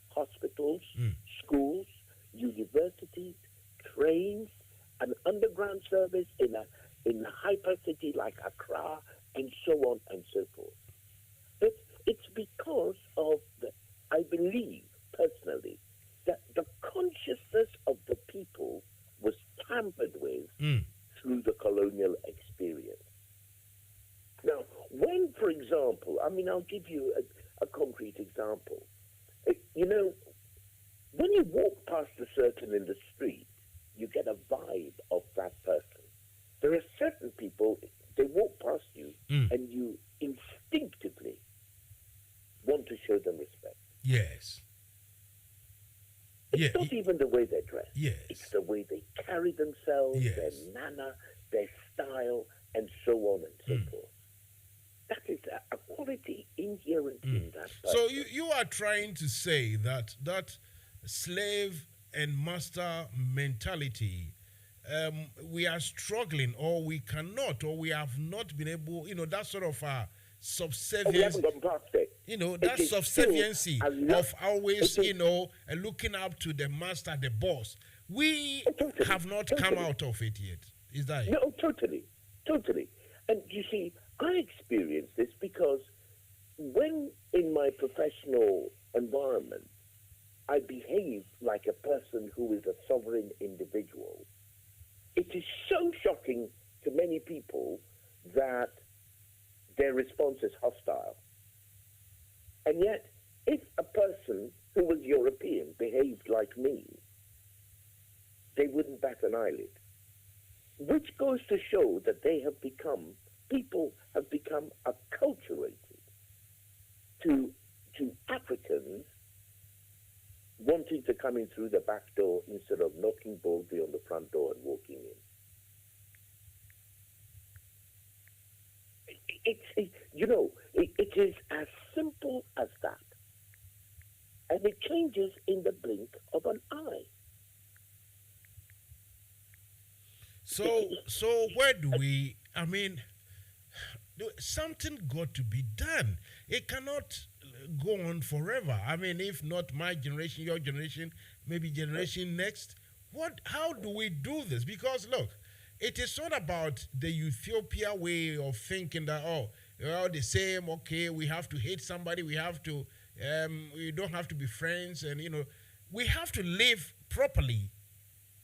hospitals, schools, universities, trains, an underground service in a hyper city like Accra, and so on and so forth. But it's because of I believe personally that the consciousness of the people was tampered with through the colonial experience. Now, when, for example, I'll give you a concrete example. When you walk past a certain in the street, you get a vibe of that person. There are certain people, they walk past you and you instinctively want to show them respect. Yes. It's not even the way they're dressed. Yes. It's the way they carry themselves, their manner, their style, and so on and so forth. That is a quality inherent in that person. So you are trying to say that slave and master mentality, we are struggling, or we cannot, or we have not been able, that sort of subservience. We haven't gone past it. That subserviency of always, looking up to the master, the boss. We have not come out of it yet. Is that it? No, totally. And you see, I experienced this because when in my professional environment, I behave like a person who is a sovereign individual, it is so shocking to many people that their response is hostile. And yet, if a person who was European behaved like me, they wouldn't bat an eyelid. Which goes to show that people have become acculturated to Africans wanting to come in through the back door instead of knocking boldly on the front door and walking in. It is as simple as that. And it changes in the blink of an eye. So where do we, something got to be done. It cannot go on forever. If not my generation, your generation, maybe generation next. How do we do this? Because look, it is not about the Ethiopia way of thinking that, we're all the same, okay, we have to hate somebody, we have to, we don't have to be friends, and, we have to live properly.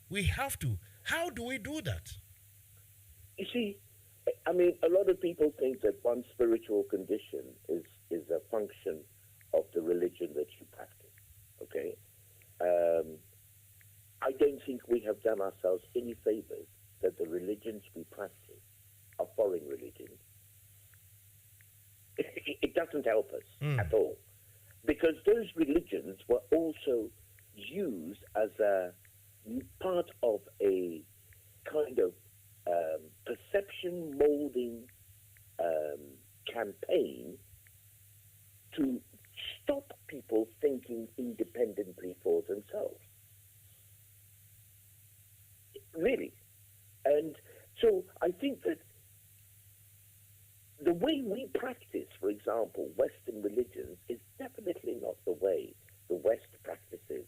We have to. How do we do that? You see, a lot of people think that one's spiritual condition is a function of the religion that you practice, okay? I don't think we have done ourselves any favors that the religions we practice are foreign religions. It doesn't help us at all. Because those religions were also used as a part of a kind of perception molding campaign to stop people thinking independently for themselves. Really. And so I think that the way we practice, for example, Western religions is definitely not the way the West practices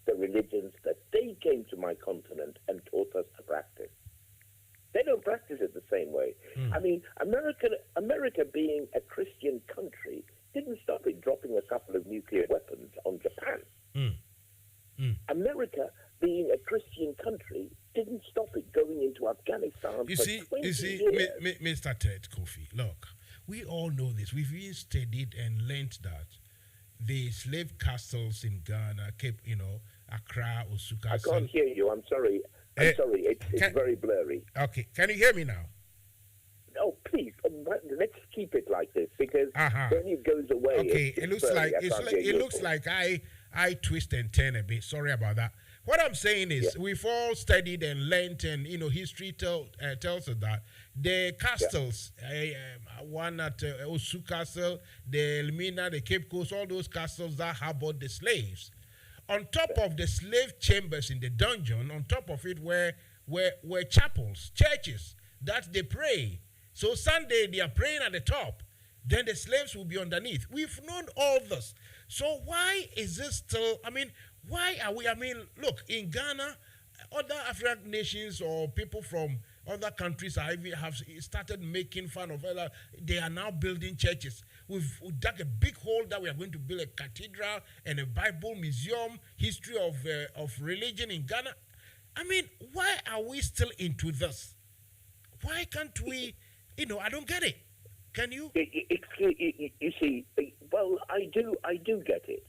the religions that they came to my continent and taught us to practice. They don't practice it the same way. America being a Christian country didn't stop it dropping a couple of nuclear weapons on Japan. America being a Christian country didn't stop it going into Afghanistan for 20 years. Mr. Ted Kofi, look, we all know this. We've even studied and learned that the slave castles in Ghana, Cape, Accra, Osuka. I can't hear you. I'm sorry. It's very blurry. Okay. Can you hear me now? Oh, please. Let's keep it like this because then it goes away. Okay. It looks like I twist and turn a bit. Sorry about that. What I'm saying is we've all studied and learned, and history tells us that the castles, one at Osu Castle, the Elmina, the Cape Coast, all those castles that harbored the slaves. On top of the slave chambers in the dungeon, on top of it were chapels, churches that they pray. So Sunday they are praying at the top, then the slaves will be underneath. We've known all this. So why is this still? Why are we? Look, in Ghana, other African nations or people from other countries have started making fun of other. They are now building churches. We've dug a big hole that we are going to build a cathedral and a Bible museum, history of religion in Ghana. Why are we still into this? Why can't we? I don't get it. Can you? You see, well, I do get it.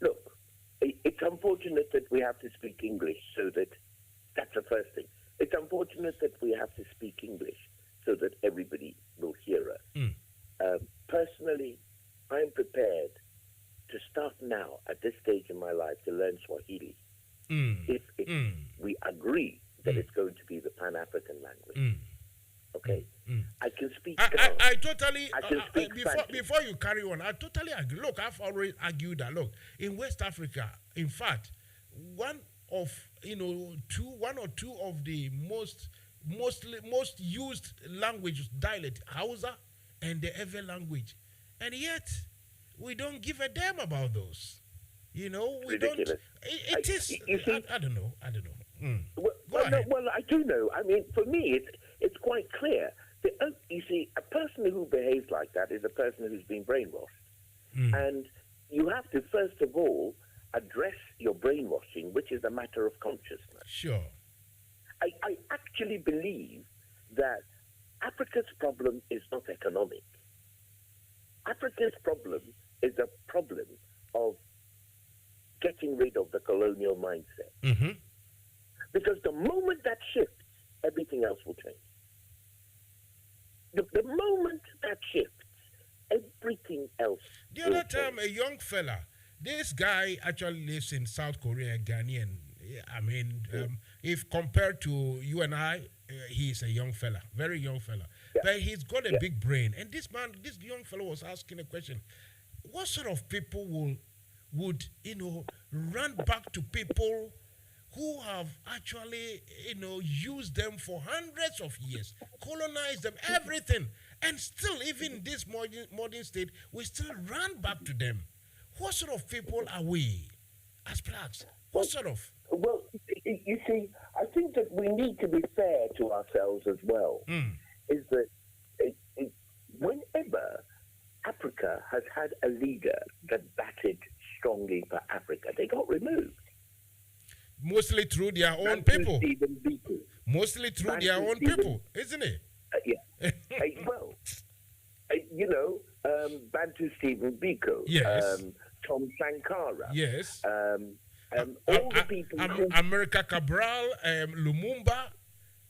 Look, it's unfortunate that we have to speak English, so that's the first thing. It's unfortunate that we have to speak English so that everybody will hear us. Personally, I'm prepared to start now at this stage in my life to learn Swahili if we agree that it's going to be the Pan-African language. Okay, I can speak. I totally. I can speak before you carry on, I totally agree. Look, I've always argued that. Look, in West Africa, in fact, one or two of the most used languages, dialect, Hausa, and the Ewe language, and yet we don't give a damn about those. We Ridiculous. don't. It is. I don't know. Well, I do know. I mean, for me, it's quite clear. You see, a person who behaves like that is a person who's been brainwashed. And you have to, first of all, address your brainwashing, which is a matter of consciousness. Sure. I actually believe that Africa's problem is not economic. Africa's problem is a problem of getting rid of the colonial mindset. Mm-hmm. Because the moment that shifts, everything else will change. The moment that shifts, everything else The other time, a young fella, this guy actually lives in South Korea, Ghanaian. I mean, if compared to you and I, he's a young fella, very young fella. Yeah. But he's got a big brain. And this young fellow was asking a question. What sort of people would run back to people who have actually, used them for hundreds of years, colonized them, everything, and still, even this modern state, we still run back to them. What sort of people are we as blacks? What sort of? Well, you see, I think that we need to be fair to ourselves as well. Is that whenever Africa has had a leader that batted strongly for Africa, they got removed. Mostly through their own people. Mostly through their own people, isn't it? Yeah. Bantu Stephen Biko. Yes. Tom Sankara. Yes. All the people. America Cabral, Lumumba,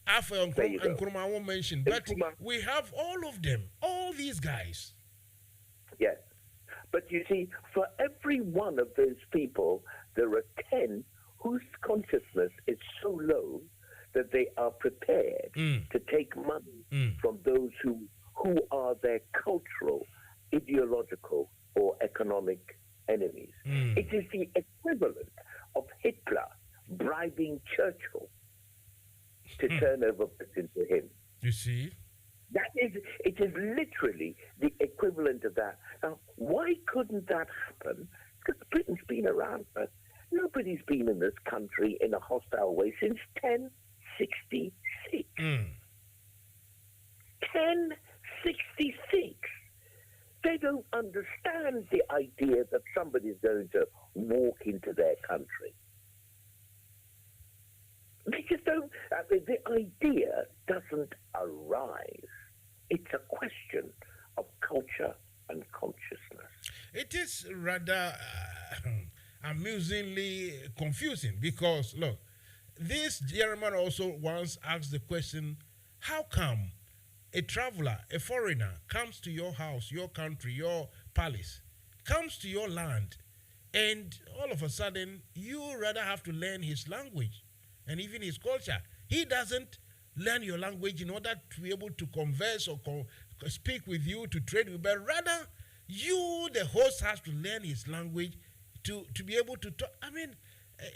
Alpha and Nkrumah I won't mention. But we have all of them, all these guys. Yes. But you see, for every one of those people, there are 10 whose consciousness is so low that they are prepared to take money from those who are their cultural, ideological, or economic enemies. It is the equivalent of Hitler bribing Churchill to turn over Britain to him. You see? It is literally the equivalent of that. Now, why couldn't that happen? Because Britain's been around for... Nobody's been in this country in a hostile way since 1066. 1066. They don't understand the idea that somebody's going to walk into their country. They just don't... the idea doesn't arise. It's a question of culture and consciousness. It is rather amusingly confusing because, look, this gentleman also once asked the question, how come a traveler, a foreigner, comes to your house, your country, your palace, comes to your land, and all of a sudden, you rather have to learn his language and even his culture. He doesn't learn your language in order to be able to converse or speak with you, to trade with, but rather you, the host, has to learn his language to be able to talk. I mean,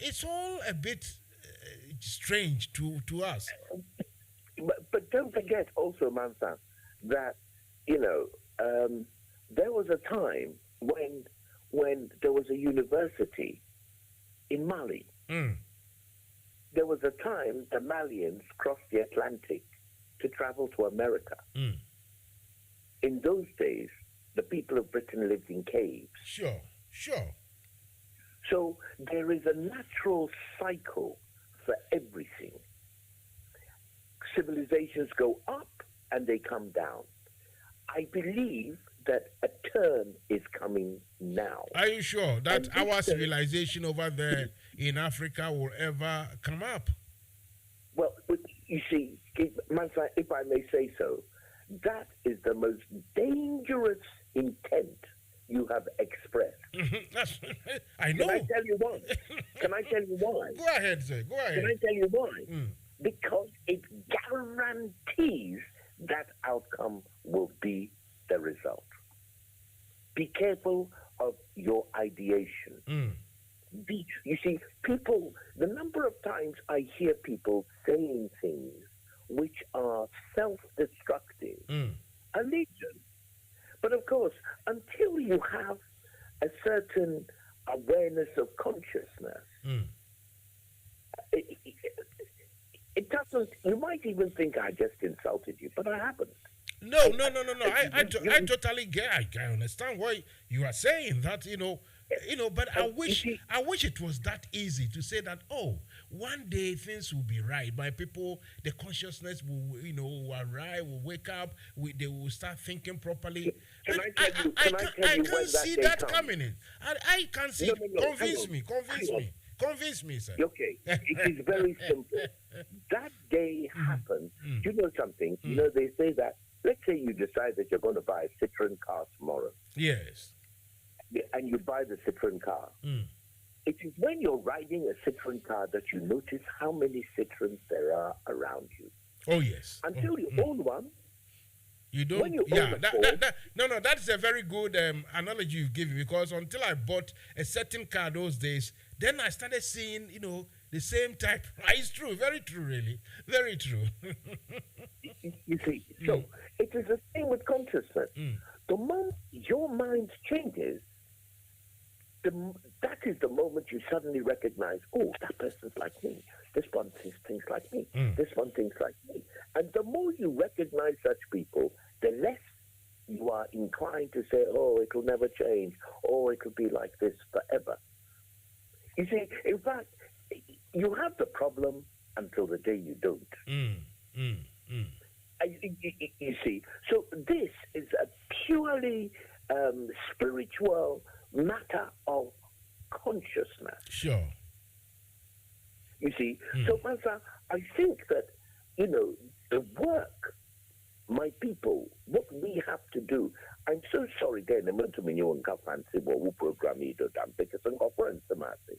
it's all a bit strange to us. But don't forget also, Mansa, that, there was a time when there was a university in Mali. There was a time the Malians crossed the Atlantic to travel to America. In those days, the people of Britain lived in caves. Sure. So there is a natural cycle for everything. Civilizations go up and they come down. I believe that a turn is coming now. Are you sure that our civilization over there in Africa will ever come up? Well, you see, Mansa, if I may say so, that is the most dangerous intent you have expressed. I know. Can I tell you why? Go ahead, sir. Go ahead. Can I tell you why? Because it guarantees careful of your ideation. You see, people, the number of times I hear people saying things which are self-destructive are legion. But of course, until you have a certain awareness of consciousness, it doesn't, you might even think I just insulted you, but I haven't. No. I totally get. I understand why you are saying that. But I wish it was that easy to say that. Oh, one day things will be right. My people, the consciousness will arrive, will wake up. They will start thinking properly. I can't see that coming in. I can't see. Convince me, sir. Okay, it is very simple. That day happens. Do you know something? They say that. Let's say you decide that you're going to buy a Citroen car tomorrow. Yes. And you buy the Citroen car. It is when you're riding a Citroen car that you notice how many Citroens there are around you. Oh, yes. Until you own one. You don't. When you Yeah. own That's a very good analogy you've given, because until I bought a certain car those days, then I started seeing, the same type. It's true. Very true, really. Very true. You see, so it is the same with consciousness. The moment your mind changes, that is the moment you suddenly recognize, oh, that person's like me. This one thinks like me. This one thinks like me. And the more you recognize such people, the less you are inclined to say, oh, it will never change. Oh, it will be like this forever. You see, in fact, you have the problem until the day you don't. You see, so this is a purely spiritual matter of consciousness. Sure. You see, so Mansa, I think that, the work, my people, what we have to do, I'm so sorry, then, I'm going to mean you fancy what program you do, because I'm going to say,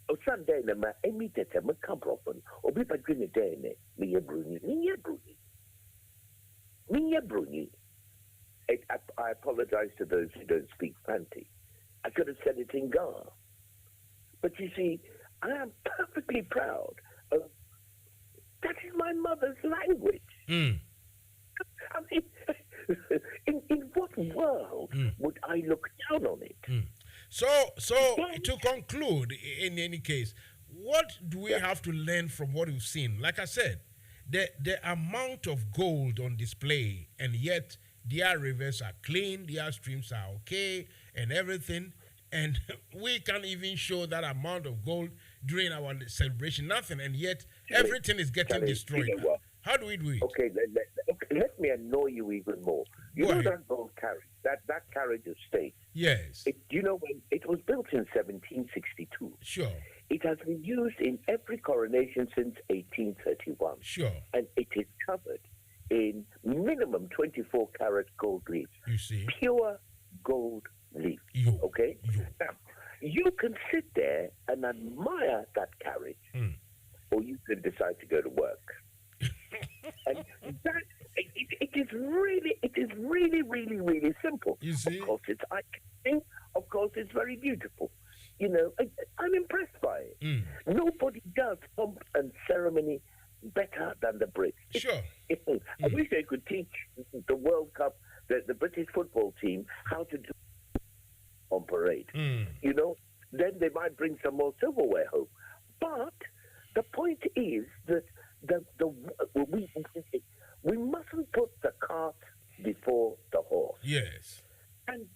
o Sunday, I'm immediately, I'm come open, or be by green day, me a bruni. I apologize to those who don't speak Fanti. I could have said it in Ga. But you see, I am perfectly proud of that is my mother's language. I mean, in what world would I look down on it? So to conclude, in any case, what do we have to learn from what we've seen? Like I said, the amount of gold on display, and yet their rivers are clean, their streams are okay, and everything. And we can't even show that amount of gold during our celebration, nothing, and yet everything is getting destroyed. How do we do it? Okay, let me annoy you even more. You know that gold carriage, that carriage of state. Yes. When it was built in 1762. Sure. It has been used in every coronation since 1831. Sure. And it is covered in minimum 24 karat gold leaf. You see? Pure gold leaf. Okay? Now, you can sit there and admire that carriage, or you can decide to go to work. And that it is really, really, really simple. You see? Of course, it's eye-catching. Of course, it's very beautiful. I'm impressed by it. Nobody does pomp and ceremony better than the Brits. Sure. I wish they could teach the World Cup, the British football team, how to do on parade. Then they might bring some more silverware home. But the point is that we mustn't put the cart before the horse. Yes. And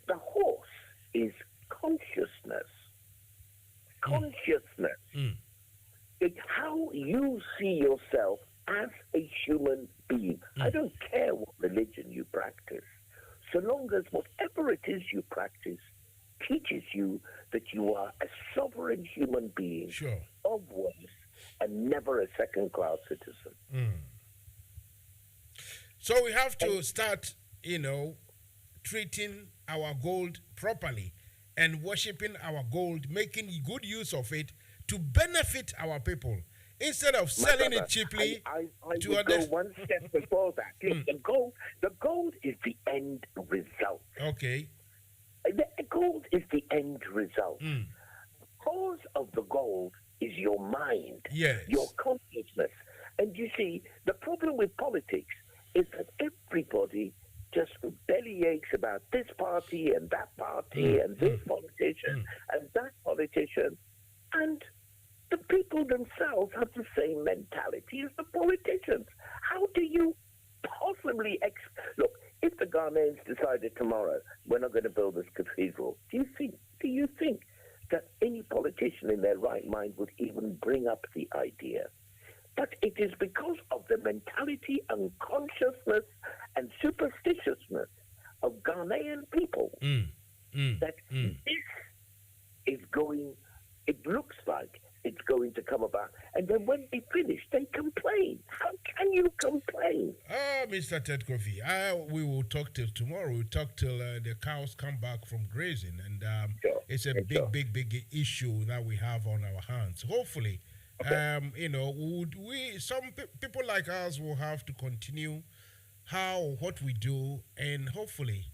the horse is consciousness. Consciousness. It's how you see yourself as a human being. I don't care what religion you practice, so long as whatever it is you practice teaches you that you are a sovereign human being of worth and never a second-class citizen. So we have to start, treating our gold properly and worshiping our gold, making good use of it to benefit our people. Instead of selling it cheaply I to would go others. one step before that. Look, the gold is the end result. Okay. The gold is the end result. Cause of the gold is your mind, Yes. your consciousness. And you see, the problem with politics is that everybody just bellyaches about this party and that party and this politician and that politician. And the people themselves have the same mentality as the politicians. How do you possibly... Look, if the Ghanaians decided tomorrow, we're not going to build this cathedral, do you think that any politician in their right mind would even bring up the idea? But it is because of the mentality and consciousness and superstitiousness of Ghanaian people that this is going, it looks like it's going to come about. And then when they finish, they complain. How can you complain? Mr. Ted Kofi, we will talk till tomorrow. We'll talk till the cows come back from grazing. And it's a big issue that we have on our hands. Hopefully, some people like us will have to continue what we do, and hopefully,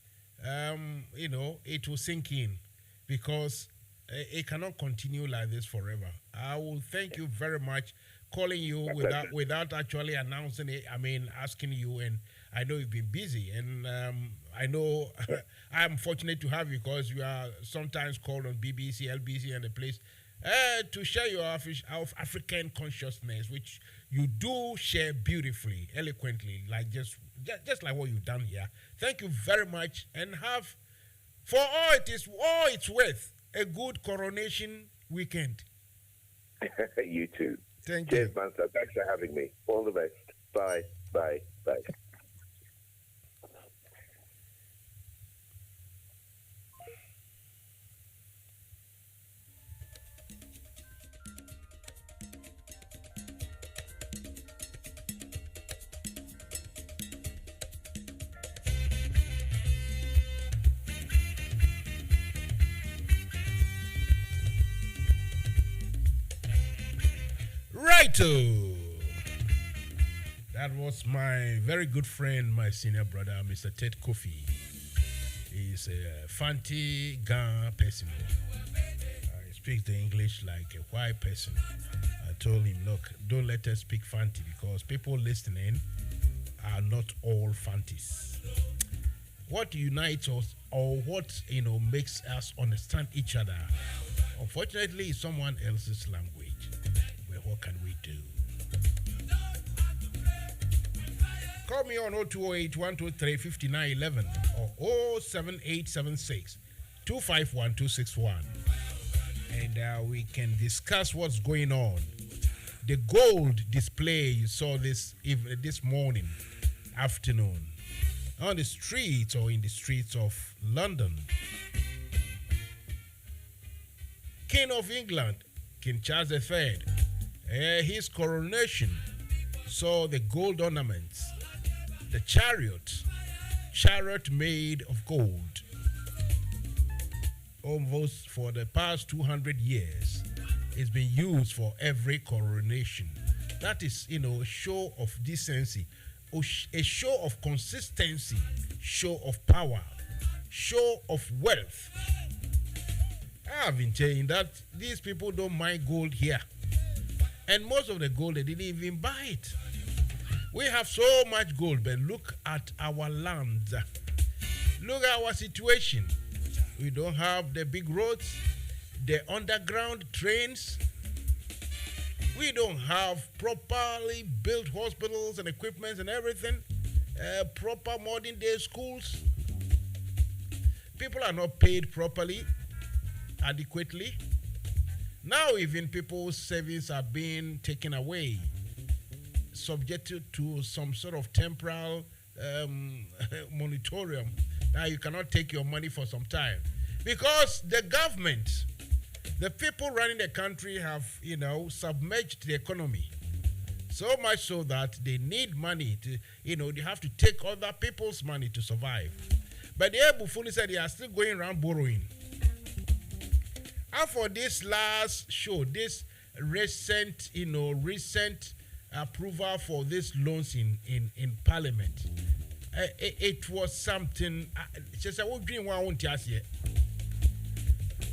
it will sink in, because it cannot continue like this forever. I will thank you very much, calling you without actually announcing it. I mean, asking you, and I know you've been busy, and I know I'm fortunate to have you, because you are sometimes called on BBC, LBC, and the place to share your African consciousness, which you do share beautifully, eloquently, like just like what you've done here. Thank you very much, and have, for all it's worth, a good coronation weekend. You too. Thank you. Cheers, Mansa. Thanks for having me. All the best. Bye. Bye. Bye. That was my very good friend, my senior brother, Mr. Ted Kofi. He's a Fanti Gan person. He speaks the English like a white person. I told him, look, don't let us speak Fanti, because people listening are not all Fantis. What unites us, or what makes us understand each other, unfortunately, is someone else's language. What can we do? Call me on 0208 123 5911 or 07876 251 261, and we can discuss what's going on. The gold display you saw this afternoon on the streets, or in the streets of London. King of England, King Charles III, his coronation saw the gold ornaments, the chariot made of gold, almost for the past 200 years. It's been used for every coronation. That is, a show of decency, a show of consistency, show of power, show of wealth. I have been saying that these people don't mind gold here. And most of the gold, they didn't even buy it. We have so much gold, but look at our land. Look at our situation. We don't have the big roads, the underground trains. We don't have properly built hospitals and equipment and everything. Proper modern day schools. People are not paid properly, adequately. Now even people's savings are being taken away, subjected to some sort of temporal moratorium. Now you cannot take your money for some time, because the government, the people running the country have, submerged the economy. So much so that they need money to, they have to take other people's money to survive. But the Ebufuni said they are still going around borrowing. And for this last show, this recent approval for these loans in Parliament. It was something. Just I would dream one here.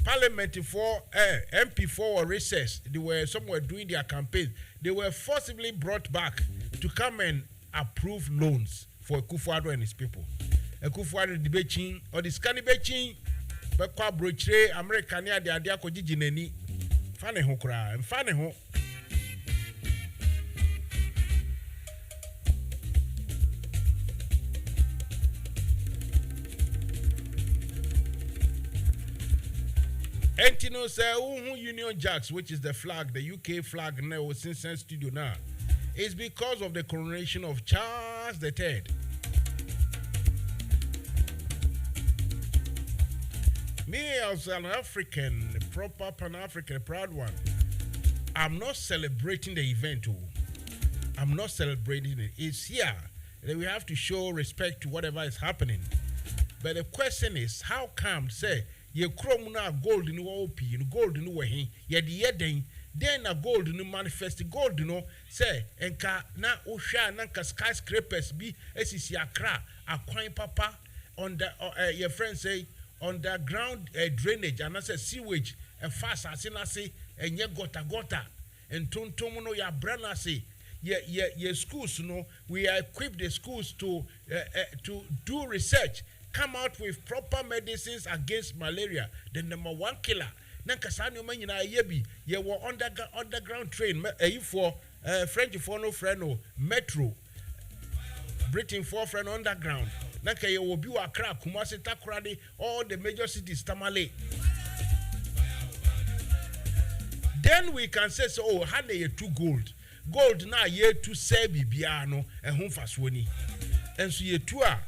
Parliament for MP4 or recess. They were somewhere doing their campaign. They were forcibly brought back to come and approve loans for Akufo-Addo and his people. Akufo-Addo debating or the scanning betting, but kwa brochure American ya de adia ko jijinani. Fane ho kra, mfane ho. Entino say Union Jacks, which is the flag, the UK flag now since studio now, is because of the coronation of Charles III. Me as an African, proper Pan-African, proud one, I'm not celebrating the event. I'm not celebrating it. It's here that we have to show respect to whatever is happening. But the question is, how come, say, ye chrome na gold in OP, gold in way, ye the yeding, then a gold in manifest gold, say, and ka na osha nanka skyscrapers be SCC Accra, a coin papa on the your friend say underground drainage and I say sewage and fast as in I say and ye gota and tontomono ya brana say ye schools we equip the schools to do research. Come out with proper medicines against malaria. The number one killer. Nankasani man yina yebi ye were underground train. For French for no friend metro. Britain for friend underground. Nanka ye will be Accra, Kumasi, Takoradi, all the major cities Tamale. Then we can say so. Oh, had ye two gold. Gold na ye to say bibiano and home faswoni. And so ye two are.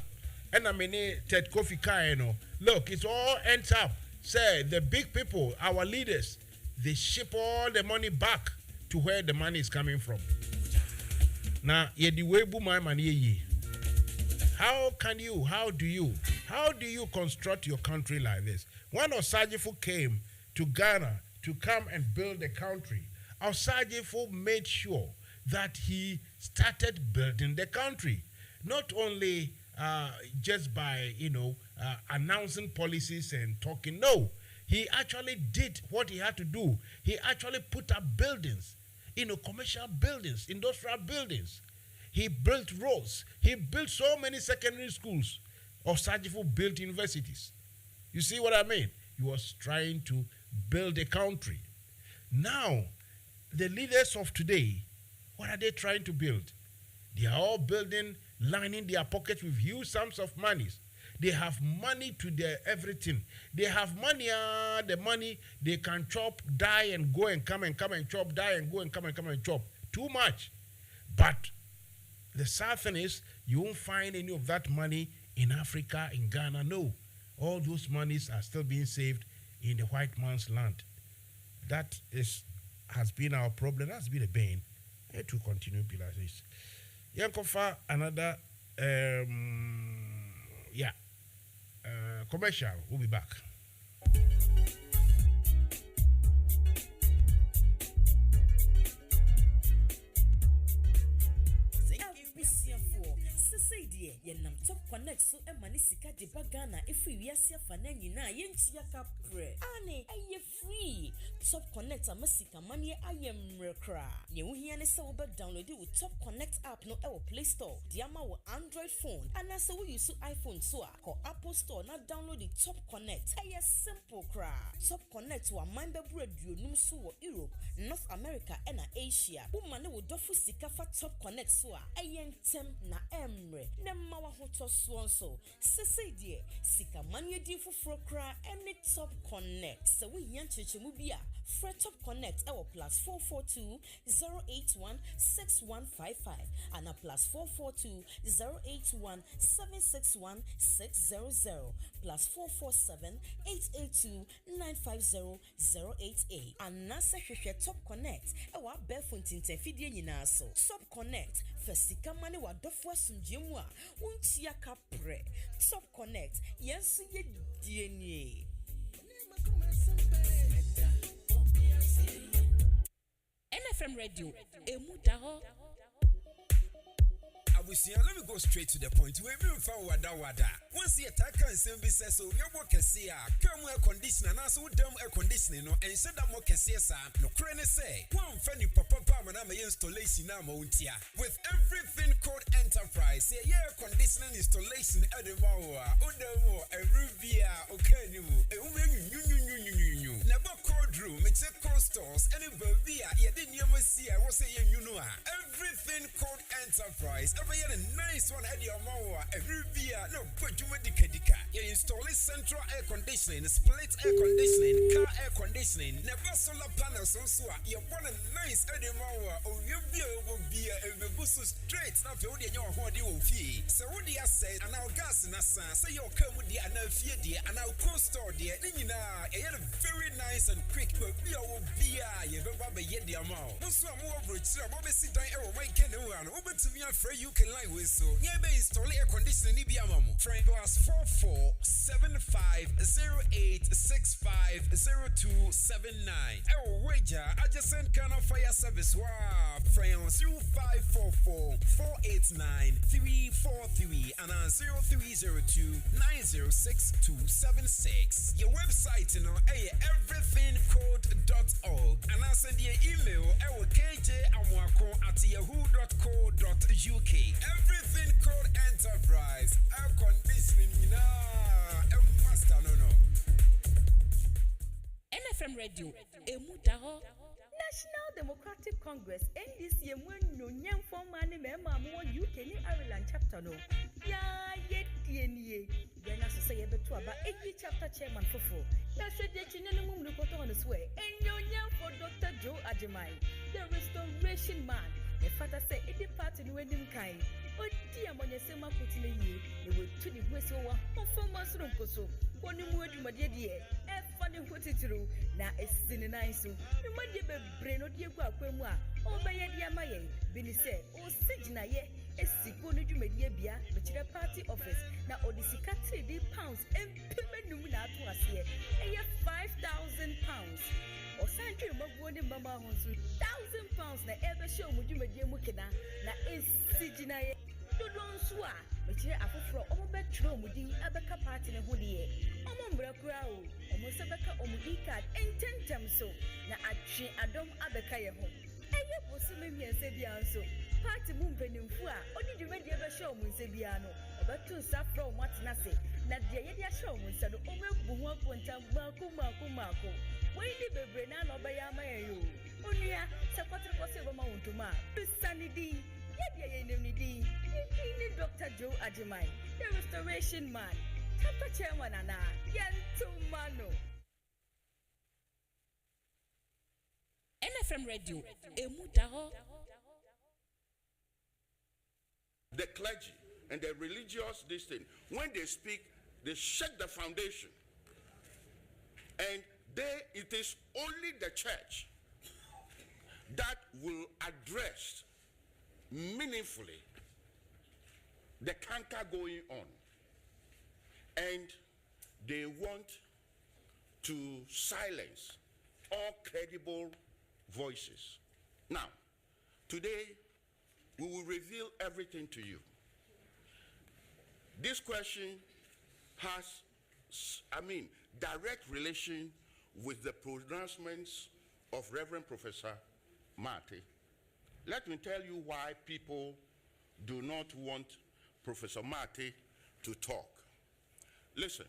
And I mean, Ted Kofi Kaino. Look, it all ends up. Say, the big people, our leaders, they ship all the money back to where the money is coming from. Now, how do you construct your country like this? When Osagyefo came to Ghana to come and build the country, Osagyefo made sure that he started building the country. Not only just by announcing policies and talking. No, he actually did what he had to do. He actually put up buildings, commercial buildings, industrial buildings. He built roads. He built so many secondary schools. Osagyefo built universities. You see what I mean? He was trying to build a country. Now, the leaders of today, what are they trying to build? They are all building, lining their pockets with huge sums of money. They have money to their everything. They have money, the money they can chop, die and go and come and chop, die and go and come and chop. Too much. But the sad thing is, you won't find any of that money in Africa, in Ghana. No. All those monies are still being saved in the white man's land. That has been our problem. That's been a bane. It will continue to be like this. Yankofa, another commercial. We'll be back. Yenam top connect so e mani sika de bagana if we asia fa na nyina ye ntia ka pre ane aye free top connect amasika mani aye mrekra ye wo hia ne se wo be download the top connect app no e wo Play Store di ama wo Android phone ana se wo use iPhone so a ko Apple Store na download the top connect aye simple kra top connect wa man be bro aduonum so wo Europe North America and Asia wo mane wo dofu sika fa top connect so a aye ntem na emre mawa hoto swonso sese die sika manye di foforo kra any top connect so we yan chechemu bia fre top connect e wo +442 081 6155 and a +442 081 761 600 +447 882 950 088 and nasa hwehwe top connect e wa befontin tafidie nyina so top connect fasika mane wa dofo asumjemu a untia kapre top connect yes ye die NFM Radio. Emu daho. Let me go straight to the point. We will find wada. Once you attack and send me says so, your work is here. Come air conditioner, and also dumb air conditioning, and send up more cassier. No crane say. One funny papa, and I'm installation now, Mountia. With everything called enterprise, say air conditioning installation at the Mawa, Odamo, a Rubia, okay, you. Never called room, it's a cold stores, any Bavia, you didn't ever see. I was saying, you know, everything called enterprise. Every year, a nice one at your Mawa, a Rubia, no, but you dika. You install central air conditioning, split air conditioning, car air conditioning, never solar panels, also, you want a nice at your Mawa, or you be a bus straight, not the only your body will fee. So, what do you say? And our gas in a sense, say you'll come with the another dear, and our cold store dear, you know, very nice and quick, but we will be a yet the amount. Most of more bridge, Bobby sit down, my can one, open to me and free you can lie with so. Yeah, be install air conditioning, Ibiamo. Frank was 447508650279. Oh, wager, I just sent kind of fire service. Wow, Frank 0544489343 and 0302906276. Your website, you know, everythingcode.org. And I send you an email, kjamwako@yahoo.co.uk. Everything called enterprise, air conditioning, master, no. NFM Radio. Emu daho. National Democratic Congress NDC no nyam for money member mo UK ni Ireland chapter no. Ya yetienie. Then as say e beto aba eji chapter chairman fofo. Na se de chinene mum no koto on the way. Enyo nyam for Dr. Joe Ajimai, the restoration man. The father say e dey part in wedding kind. Odi amonye se makuti na yie. E we to the west wa performance ro koso. Oni mu adwumade de e fa ne hotitiru na esini nice. E ma de bebre no de egu akwemu a obeye de amaye bi ni se o sigina ye esiko no dwumade bia be kire party office na odisika £3 empemenu na ato ase e 5,000 pounds. O santre mabuo ni mama honsu £1,000 na ebe show mu dwumade mu kina na esigina ye dodon so a be kire afoforo omo betro omudin abeka party ne ho de omo mbrakura o omo sebeka omudi card ententem so na atwe adom abeka ye ho eye bosu memiense bia nso party mu mpenimfu a odi dwumade ebe show mu nse bia no obetu safro matna se na de ye dia show mu nse no omo ebu ho aponta mako we ni bebre na no be ya mayo onua sekwatere ko se be ma wontuma bisanidi ye Dr. Joe Ajimai, the restoration man, chapter chairman ana yentumano. NFM Radio. Emu daho. The clergy and the religious this thing, when they speak, they shake the foundation. And it is only the church that will address meaningfully the canker going on, and they want to silence all credible voices. Now, today we will reveal everything to you. This question has, direct relation with the pronouncements of Reverend Professor Marty. Let me tell you why people do not want Professor Marty to talk. Listen,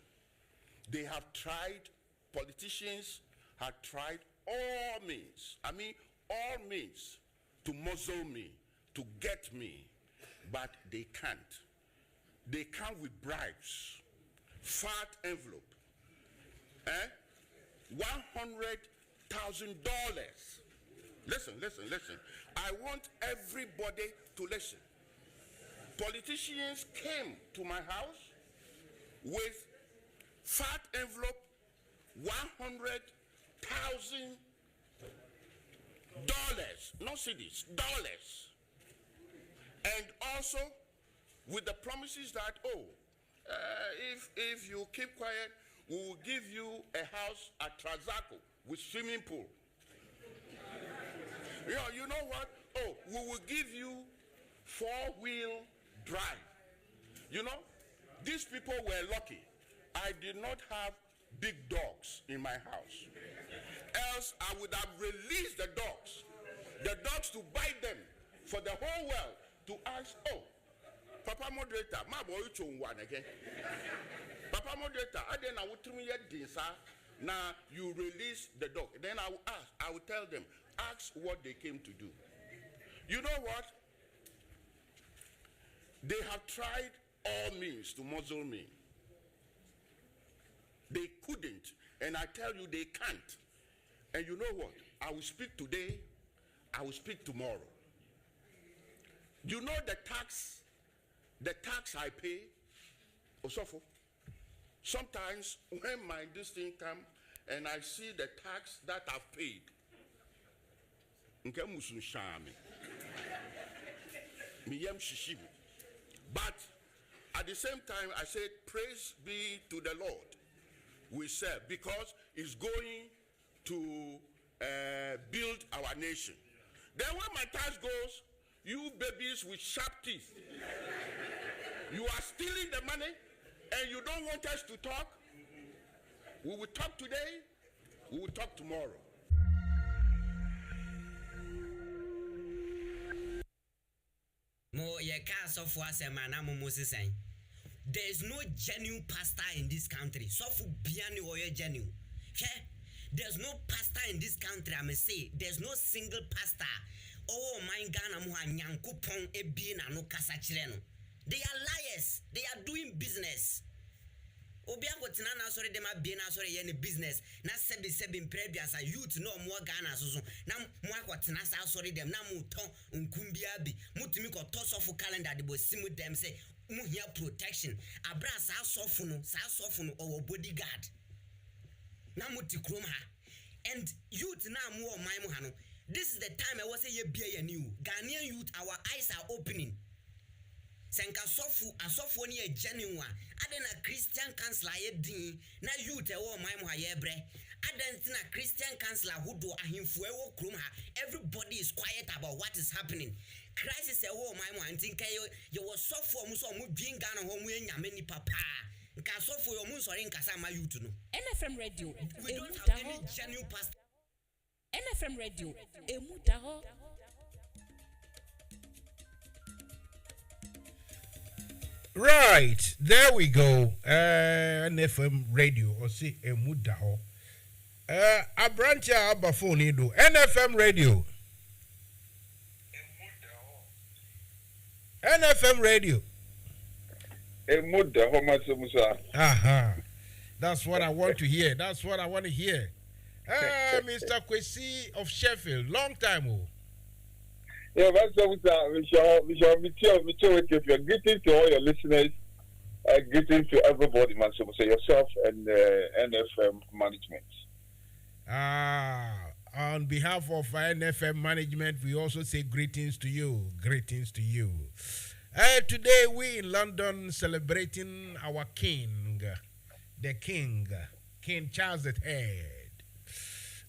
they have tried, politicians have tried all means, all means to muzzle me, to get me, but they can't. They come with bribes, fat envelope, $100,000. Listen. I want everybody to listen. Politicians came to my house with fat envelope, $100,000, not cedis, dollars, and also with the promises that if you keep quiet, we will give you a house at Trazaco with swimming pool. You know what? Oh, we will give you 4-wheel drive. You know, these people were lucky. I did not have big dogs in my house. Else I would have released the dogs to bite them for the whole world to ask, oh, Papa Moderator, my boy, you one again. Papa Moderator, I then I would tell me now you release the dog. Then I will tell them, ask what they came to do. You know what? They have tried all means to muzzle me. They couldn't, and I tell you they can't. And you know what? I will speak today, I will speak tomorrow. You know the tax I pay, Osofo. Sometimes when this thing come and I see the tax that I've paid, but at the same time I said, praise be to the Lord we serve, because it's going to build our nation. Then when my tax goes, you babies with sharp teeth, you are stealing the money and you don't want us to talk. We will talk today, we will talk tomorrow. Mo ye cast of was a man Moses saying. There is no genuine pastor in this country. So for biani or genuine. There's no pastor in this country. I may say there's no single pastor. Oh my Ghana Nyankupon Ebina no Kasachireno. They are liars. They are doing business. Obia wotina sorry dem abina sorry ye business. Na sebi previous a youth no more Ghana so. Na mo akwotina sorry dem na mo ton nkumbia bi. Mutimi ko toss off calendar de bo simu dem say mu here protection. Abra sa sofuno or bodyguard. Na muti krom ha. And youth na mo my hano. This is the time I was say ye be new. Ghanaian youth, our eyes are opening. Senka sofu ni a genuine. Adena Christian counselor ye din na youth e wo my mo ha ye bre. Adentina Christian counselor who do ahimfu e wo krom ha. Everybody is quiet about what is happening. Crisis e wo my mo antinka ye was sofu mu so mu dwin Ghana ho mu enyame ni papa. Nka sofu yo mu sori nkasa ma youth no. NFM Radio. We don't have any genuine pastor. NFM Radio. Emudaho. Right, there we go. NFM Radio, or see Emudaho. Abrantia Abafonido. NFM Radio. NFM Radio. Emudaho, Musa. Aha. That's what I want to hear. That's what I want to hear. Mr. Kwesi of Sheffield, long time. Yeah, that's what we shall meet you. Greetings to all your listeners. Greetings to everybody, man. So yourself and NFM management. On behalf of NFM management, we also say greetings to you. Greetings to you. Today we in London celebrating our king, the king, King Charles III.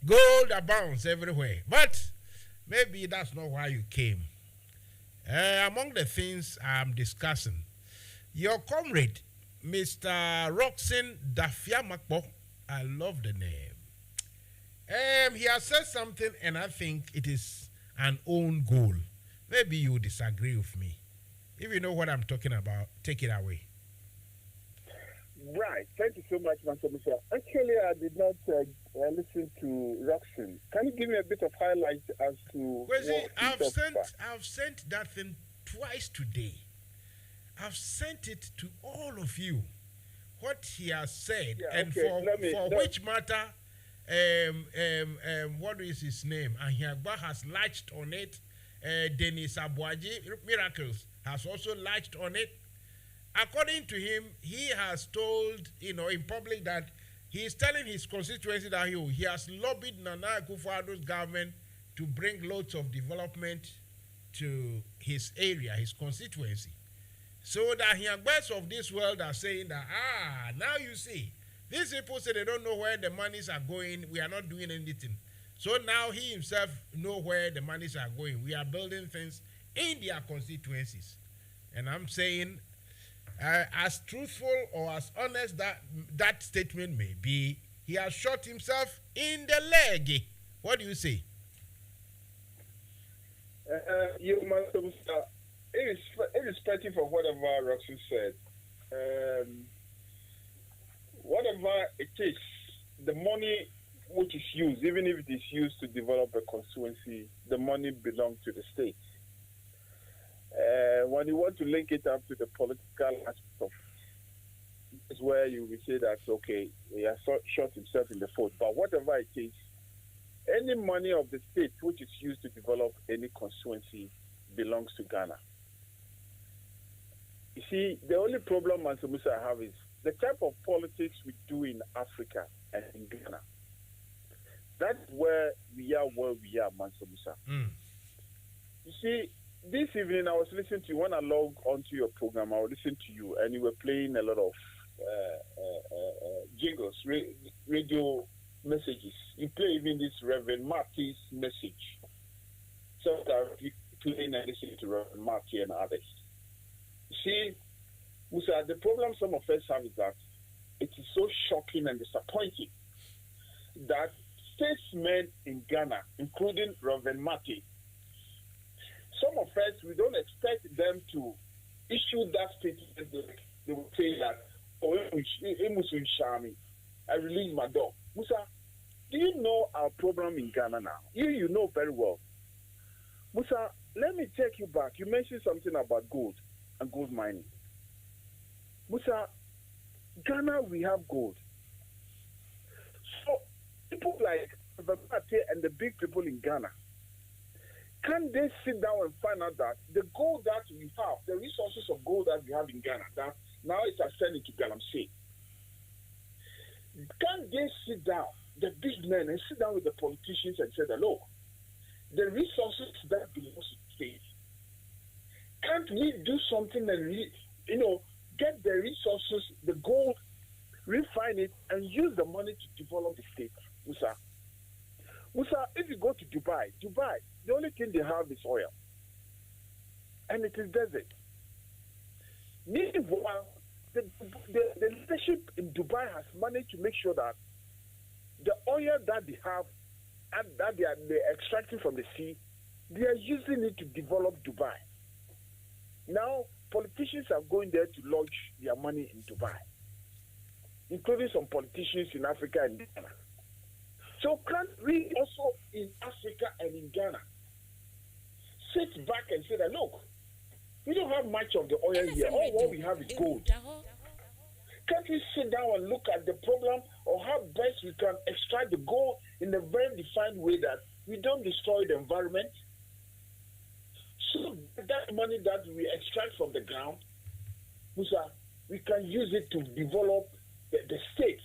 Gold abounds everywhere. But maybe that's not why you came. Among the things I'm discussing, your comrade, Mr. Roxin Dafiamakpo, I love the name. He has said something and I think it is an own goal. Maybe you disagree with me. If you know what I'm talking about, take it away. Right. Thank you so much, Mr. Musa. Actually, I did not listen to Roxin. Can you give me a bit of highlight as to I've sent that thing twice today. I've sent it to all of you. What he has said, yeah, and okay. for which matter, what is his name? Ahiagba has latched on it. Dennis Abuaji Miracles has also latched on it. According to him, he has told, in public that he is telling his constituency that he has lobbied Nana Akufo-Addo's government to bring loads of development to his area, his constituency. So that Hiagbes of this world are saying that, now you see, these people say they don't know where the monies are going, we are not doing anything. So now he himself know where the monies are going. We are building things in their constituencies. And I'm saying, as truthful or as honest that statement may be, he has shot himself in the leg. What do you say? You must irrespective of whatever Roxy said, whatever it is, the money which is used, even if it is used to develop a constituency, the money belongs to the state. When you want to link it up to the political aspect of it, is where you will say that, okay, he has shot himself in the foot. But whatever it is, any money of the state which is used to develop any constituency belongs to Ghana. You see, the only problem, Mansa Musa, I have is the type of politics we do in Africa and in Ghana. That's where we are, Mansa Musa. You see, this evening I was listening to you. When I logged onto your program, I was listening to you, and you were playing a lot of jingles, radio messages. You play even this Reverend Marty's message. So that you playing and listening to Reverend Marty and others. You see, Musa, the problem some of us have is that it is so shocking and disappointing that statesmen in Ghana, including Reverend Marty, some of us, we don't expect them to issue that statement. They will say that, I release my dog. Musa, do you know our problem in Ghana now? You know very well. Musa, let me take you back. You mentioned something about gold and gold mining. Musa, Ghana, we have gold. So people like Vabate and the big people in Ghana, can they sit down and find out that the gold that we have, the resources of gold that we have in Ghana, that now it's ascending to Galamsey? Can they sit down, the big men, and sit down with the politicians and say that, look, the resources that belong to the state, can't we do something and, get the resources, the gold, refine it, and use the money to develop the state, Musa? Musa, if you go to Dubai, the only thing they have is oil. And it is desert. Meanwhile, the leadership in Dubai has managed to make sure that the oil that they have and that they're extracting from the sea, they are using it to develop Dubai. Now, politicians are going there to lodge their money in Dubai, including some politicians in Africa and Ghana. So can't we also in Africa and in Ghana sit back and say that, look, we don't have much of the oil here. All what we have is gold. Can't we sit down and look at the problem or how best we can extract the gold in a very defined way that we don't destroy the environment? So that money that we extract from the ground, Musa, we can use it to develop the states,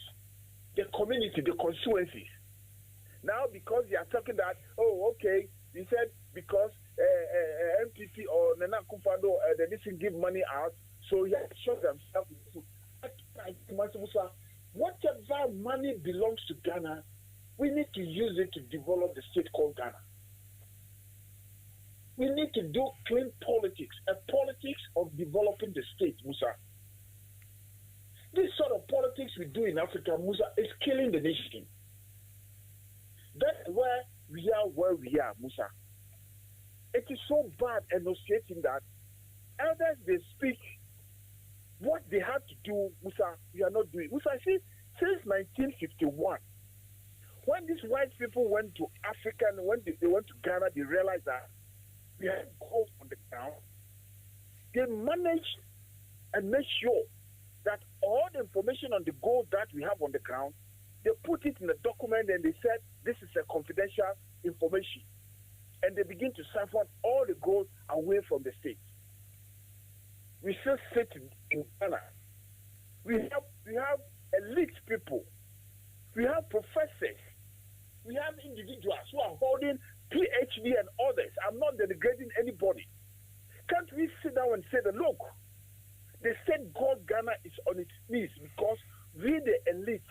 the community, the constituencies. Now, because you are talking that, okay, you said because MPP or Nana Kufado, they didn't give money out, so he has shot themselves. Whatever money belongs to Ghana, we need to use it to develop the state called Ghana. We need to do clean politics, a politics of developing the state, Musa. This sort of politics we do in Africa, Musa, is killing the nation. That's where we are, Musa. It is so bad enunciating that elders, they speak what they have to do, Musa, we are not doing. Musa, see, since 1951, when these white people went to Africa and when they went to Ghana, they realized that we had gold on the ground. They managed and made sure that all the information on the gold that we have on the ground, they put it in a document and they said, this is a confidential information. And they begin to siphon all the gold away from the state. We still sit in Ghana. We have elite people. We have professors. We have individuals who are holding PhD and others. I'm not denigrating anybody. Can't we sit down and say that, look, the state called Ghana is on its knees because we, the elites,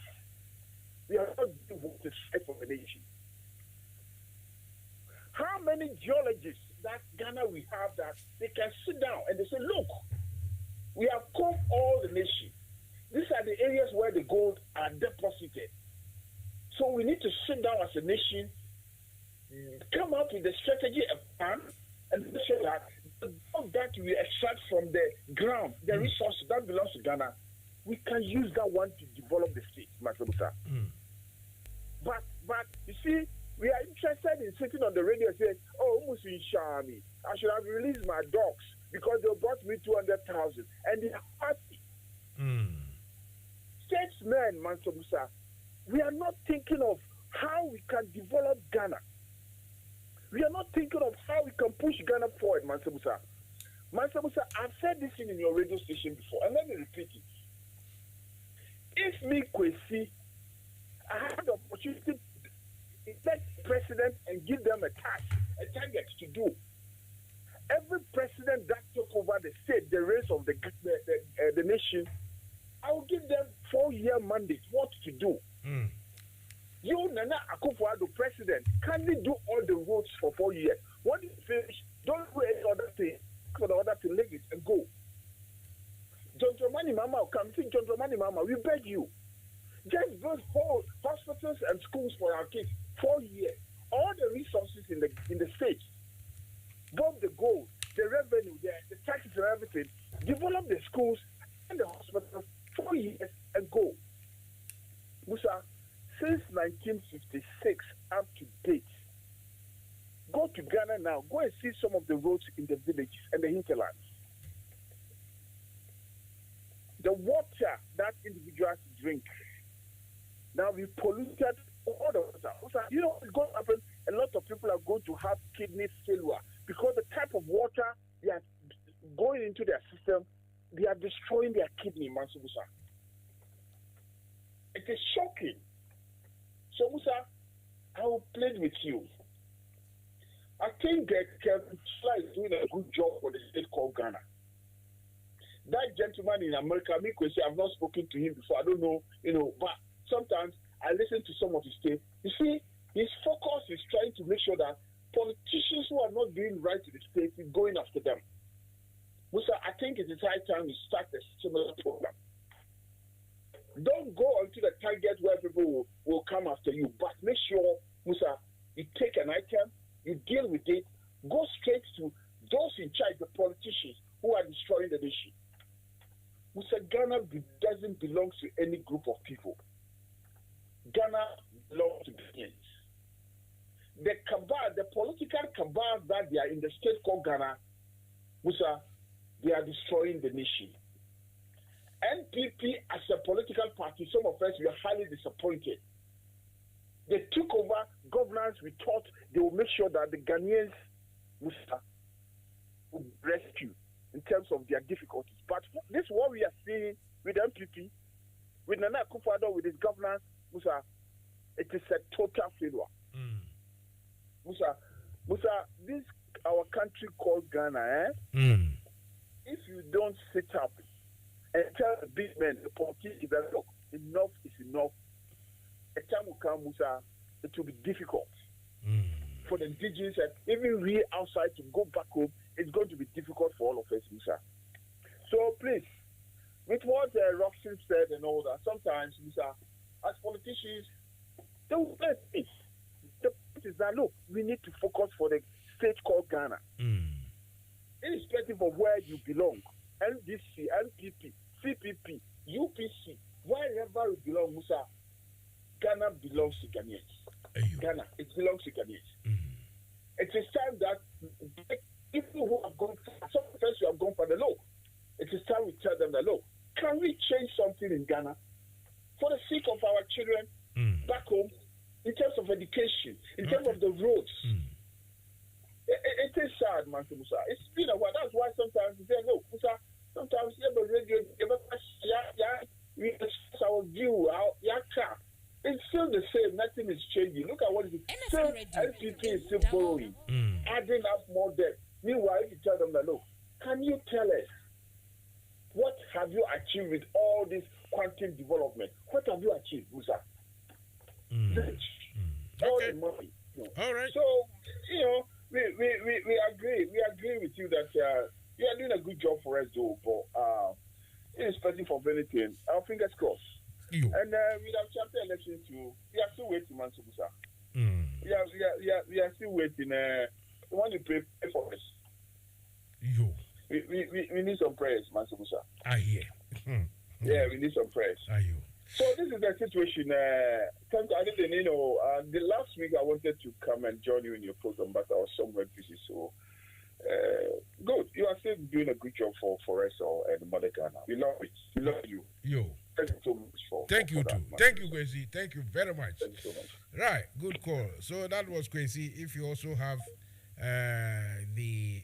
we are not doing what is right for the nation. many geologists that Ghana we have that they can sit down and they say, look, we have combed all the nation. These are the areas where the gold are deposited. So we need to sit down as a nation, come up with a strategy, a plan, and make sure that the gold that we extract from the ground, the resources that belongs to Ghana, we can use that one to develop the state, Masabusa. But you see, we are interested in sitting on the radio and saying, oh, Musi Shami, I should have released my dogs because they brought me 200,000. And they are happy. Statesmen, Mansobusa, we are not thinking of how we can develop Ghana. We are not thinking of how we can push Ghana forward, Mansobusa. Mansobusa, I've said this in your radio station before, and let me repeat it. If me, Kwesi, I had the opportunity to elect president and give them a target to do. Every president that took over the state, the reins of the nation, I will give them 4-year mandate, what to do. You, Nana Akufo-Addo, president, kindly do all the roads for 4 years. When you finish, don't do any other thing. For the order to leg it and go. John Dramani Mama, come see John Dramani Mama, we beg you. Just build whole hospitals and schools for our kids. 4 years. All the resources in the state, both the gold, the revenue, the taxes and everything, develop the schools and the hospitals 4 years and go. Musa, since 1956 up to date, go to Ghana now. Go and see some of the roads in the villages and the hinterlands. The water that individuals drink, now we polluted all the water. You know what's going to happen? A lot of people are going to have kidney failure because the type of water they are going into their system, they are destroying their kidney, Mansubusa. It is shocking. So, Musa, I will plead with you. I think that Kevin Chila is doing a good job for the state called Ghana. That gentleman in America, I've not spoken to him before. I don't know, but sometimes I listen to some of his tape. You see, his focus is trying to make sure that politicians who are not doing right to the state is going after them. Musa, I think it is high time you start a similar program. Don't go onto the target where people will come after you, but make sure, Musa, you take an item, you deal with it, go straight to those in charge, the politicians who are destroying the nation. Musa, Ghana doesn't belong to any group of people. Ghana belongs to Ghanaians. The cabal, the political cabal that they are in the state called Ghana, Musa, they are destroying the nation. NPP as a political party, some of us were highly disappointed. They took over governance. We thought they would make sure that the Ghanaians would rescue in terms of their difficulties. But this is what we are seeing with NPP, with Nana Akufo-Addo, with his governance, Musa, it is a total failure. Musa, this our country called Ghana, if you don't sit up and tell the big men, the politicians that look, enough is enough, a time will come, Musa, it will be difficult for the indigenous and even we outside to go back home. It's going to be difficult for all of us, Musa. So please, with what Roxanne said and all that, sometimes, Musa, as politicians, they will play this. The point is that, look, we need to focus for the state called Ghana. Irrespective of where you belong, NDC, NPP, CPP, UPC, wherever you belong, Musa, Ghana belongs to Ghanaians. Ghana, it belongs to Ghanaians. It is time that people who have gone, some of us who have gone for the law, it is time we tell them the law. Can we change something in Ghana for the sake of our children back home, in terms of education, in terms of the roads? It is sad, man, Musa. It's been a while. That's why sometimes we say, no, Musa, sometimes you have a radio, our view, our car. It's still the same. Nothing is changing. Look at what it is. Still, LPP is still borrowing, adding up more debt. Meanwhile, you tell them that, look, can you tell us what have you achieved with all this quantum development? What have you achieved, Musa? All the money. All right. So, we agree. We agree with you that you are doing a good job for us, though. But irrespective of anything, our fingers crossed. And we have chapter election too. We are still waiting, Mansubusa. We are still waiting. We want to pray for us. We need some prayers, Mansubusa. I hear. Yeah, we need some prayers. So this is the situation. I didn't, the last week I wanted to come and join you in your program, but I was somewhere busy. So good. You are still doing a good job for us all and Mother Ghana. We love it. We love you. Thank you so much for Thank you for too. that, Thank you, Kwesi. Thank you very much. Thank you so much. Right, good call. So that was Kwesi. If you also have the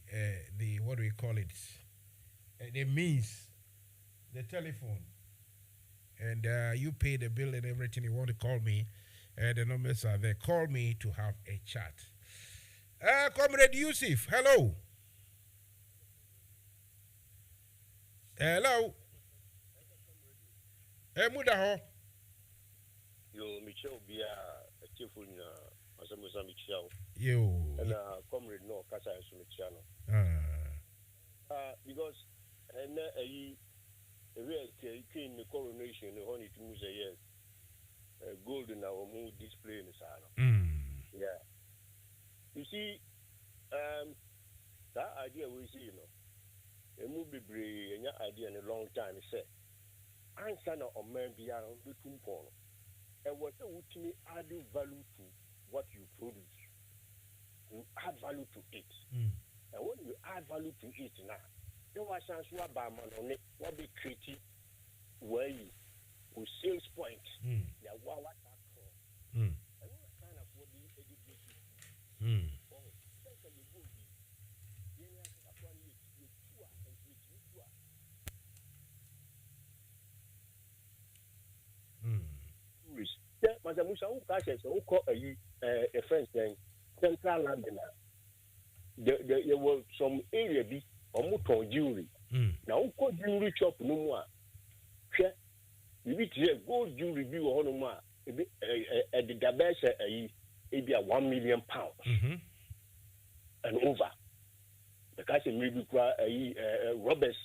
what do we call it? The means, the telephone, and you pay the bill and everything. You want to call me, the numbers are there. Call me to have a chat. Comrade Yusuf, hello. Hello. Mudaho. Yo, Michel Bia, a cheerful Masamusa Michel. Yo. And comrade no Casa Sumichano. Because a real king, the coronation, the honey to Musa, yes, gold in our mood display in the Sano. Yeah. You see, that idea we see, a movie brave and your idea in a long time, say. Answer or man beyond the Tumpon. And what would me add value to what you produce? You add value to it. And when you add value to it now, there was a chance to buy man on it, what be creative where you with sales point. Yeah, what that for? And what kind of what the education? Mazamusa, who catches who call a friend saying Central London. There was some area be almost jewelry. Now, who called jewelry shop no more? You gold jewelry be on no more. At the Dabesa, maybe a £1 million and over. The cash maybe Roberts.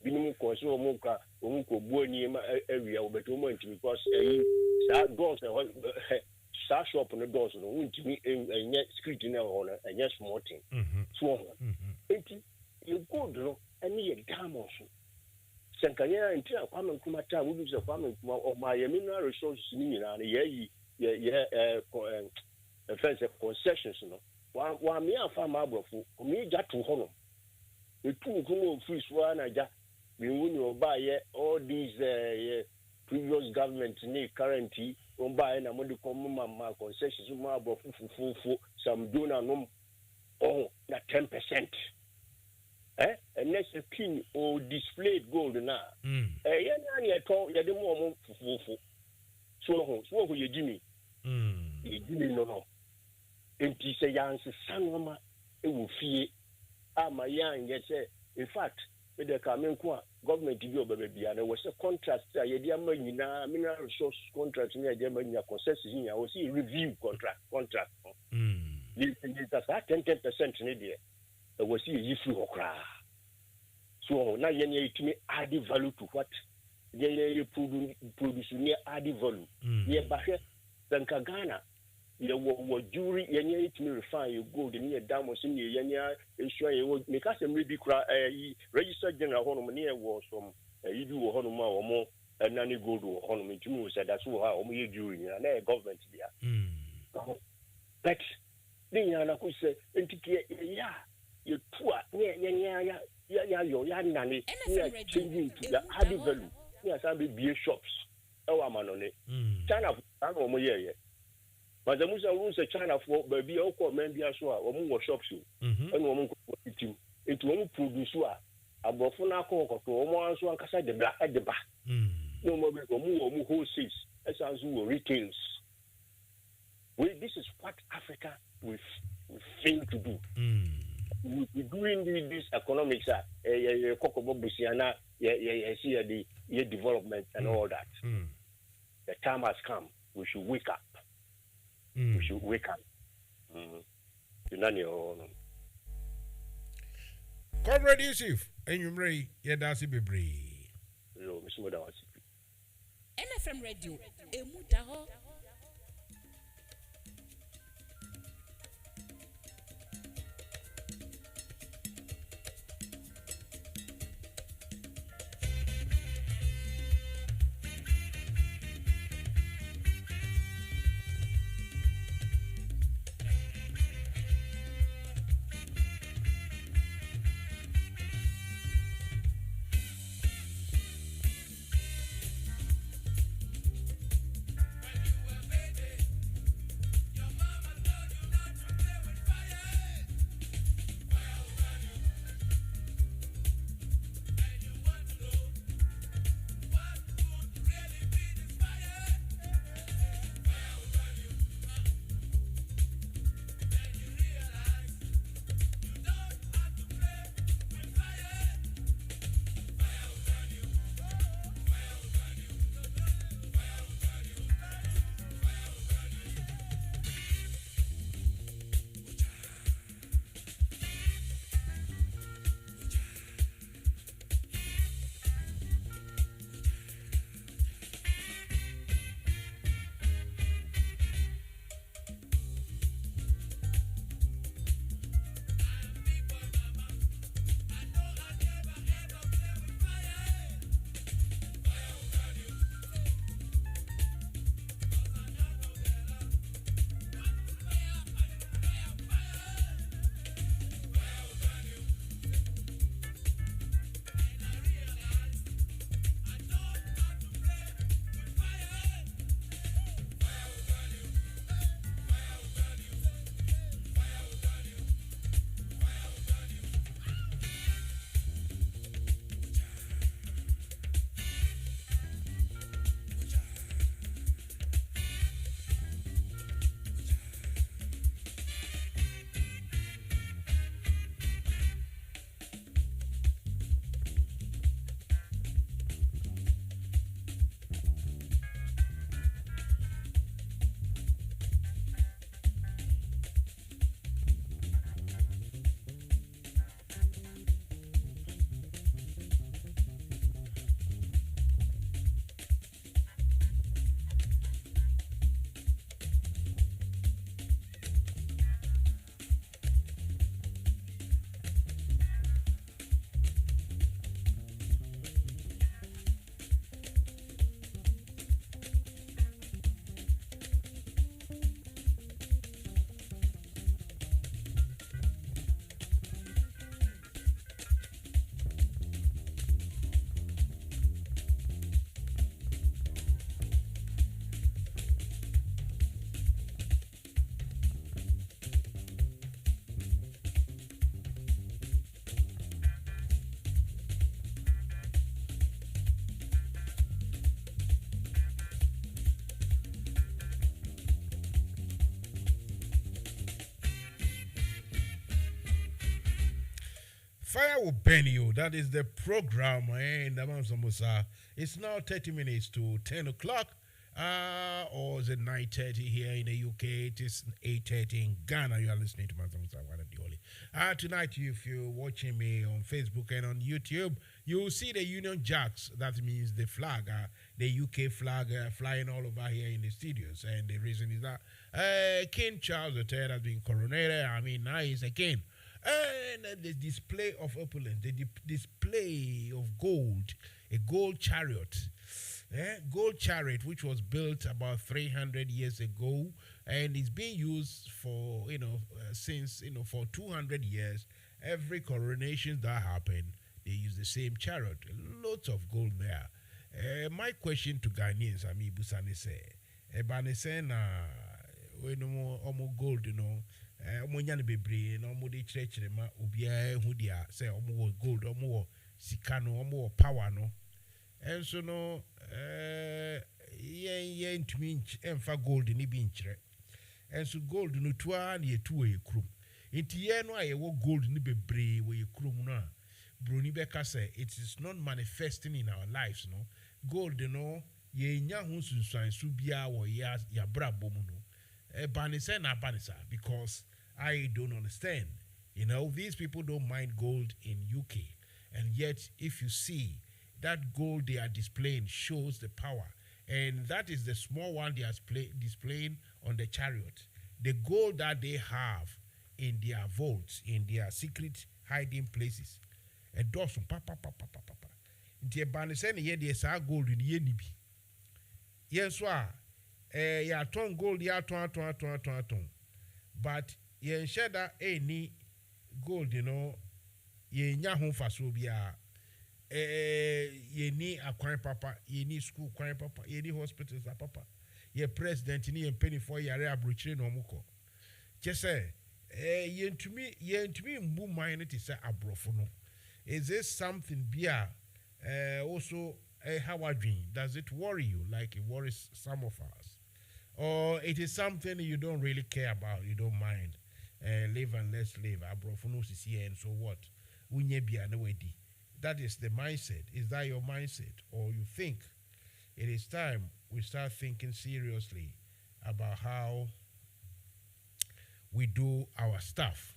Minimum consumer moka, Unco Buoni area, but because that doors and shop on the doors and won't be a net street in our honor and yes, more thing. So, you go and need a damn also. Sankaya and Tia Kwame Kumata will use a Kwame of my mineral resources in a fence of concessions. While me a farm abro for me, that to honor. The two who free swan, I just. We will buy all these previous governments need currently on buying a money common concessions some donor no that 10%. And next king or displayed gold now. So you Jimmy. You no. And he say answer Sanoma it will fear. My young yet say in fact the government give you baby and there was a contract mineral resource contract in the concessions in our see review contract. That's 10% in there was see you through so now you to me add value to what you produce near add value near Bahia than Ghana. You were jury, you to refine your gold in your damos in your yanya, ensure you would make us a maybe cry registered general honour was from you do a honor or more and nanny gold or honor to move, said that's how we jury and a government there. But then you could say, yeah, you poor, yeah, nanny, changing to the added value. Yes, I'll be beer shops. Oh, I'm on it. China, I'm on yeah. But the Musa rules a China for baby or men be as well, or more shops you, and woman could it won't produce a bofuna cocoa, or more so and the black at the back. No more more wholesales, as who retails. This is what Africa we fail to do. We're doing this economics, cocoa busiana, see the development and all that. The time has come, we should wake up. We should wake up. Comrade Yusuf, and you may yet that's it be brave. Yo, Miss Moda was. NFM Radio, Emudaho. Fire will burn you. That is the program. And Musa. It's now 30 minutes to 10 o'clock. Or is it 9:30 here in the UK? It is 8:30 in Ghana. You are listening to Mansa Musa tonight, if you're watching me on Facebook and on YouTube, you will see the Union Jacks. That means the flag, the UK flag flying all over here in the studios. And the reason is that King Charles III has been coronated. I mean, now he's a king. And the display of opulence, the display of gold, a gold chariot. Gold chariot, which was built about 300 years ago, and it's being used for since for 200 years. Every coronation that happened, they use the same chariot. Lots of gold there. My question to Ghanaians, Ami Busane say, Ebane say na we no more gold, omo nyane bebre na omo de chire ma obia hu dia say omo gold, omo sika no, omo power no. And so no ntumi emfa gold ni bi nkyere. And so gold no toa na yetu e krum. Enti ye no ayewo gold ni bebre we krum no a broni beka say it is not manifesting in our lives no. Gold no ye nya hu sunsuan su bia wo ya brabo mu no. Banisa na banisa because I don't understand. You know, these people don't mine gold in UK. And yet, if you see, that gold they are displaying shows the power. And that is the small one they are displaying on the chariot. The gold that they have in their vaults, in their secret hiding places. A dozen, papa. Nti ebane se ne ye de sa gold ni ye ni bi. Yes, ya ton gold ya ton. But ye sheda ni gold, you know, ye nya ho faso bia. Ye ni akwan papa, ye ni school kwan papa, ye ni hospitals papa. Ye president ni ye penny for yare abrochire no muko. Chese ye ntumi mbu mine it is abrofo no. Is this something bia also how I dream? Does it worry you like it worries some of us? Or it is something you don't really care about, you don't mind? Live and let's live. Abrofo no sisi and so what? Unye bia no wedi. That is the mindset. Is that your mindset? Or you think it is time we start thinking seriously about how we do our stuff?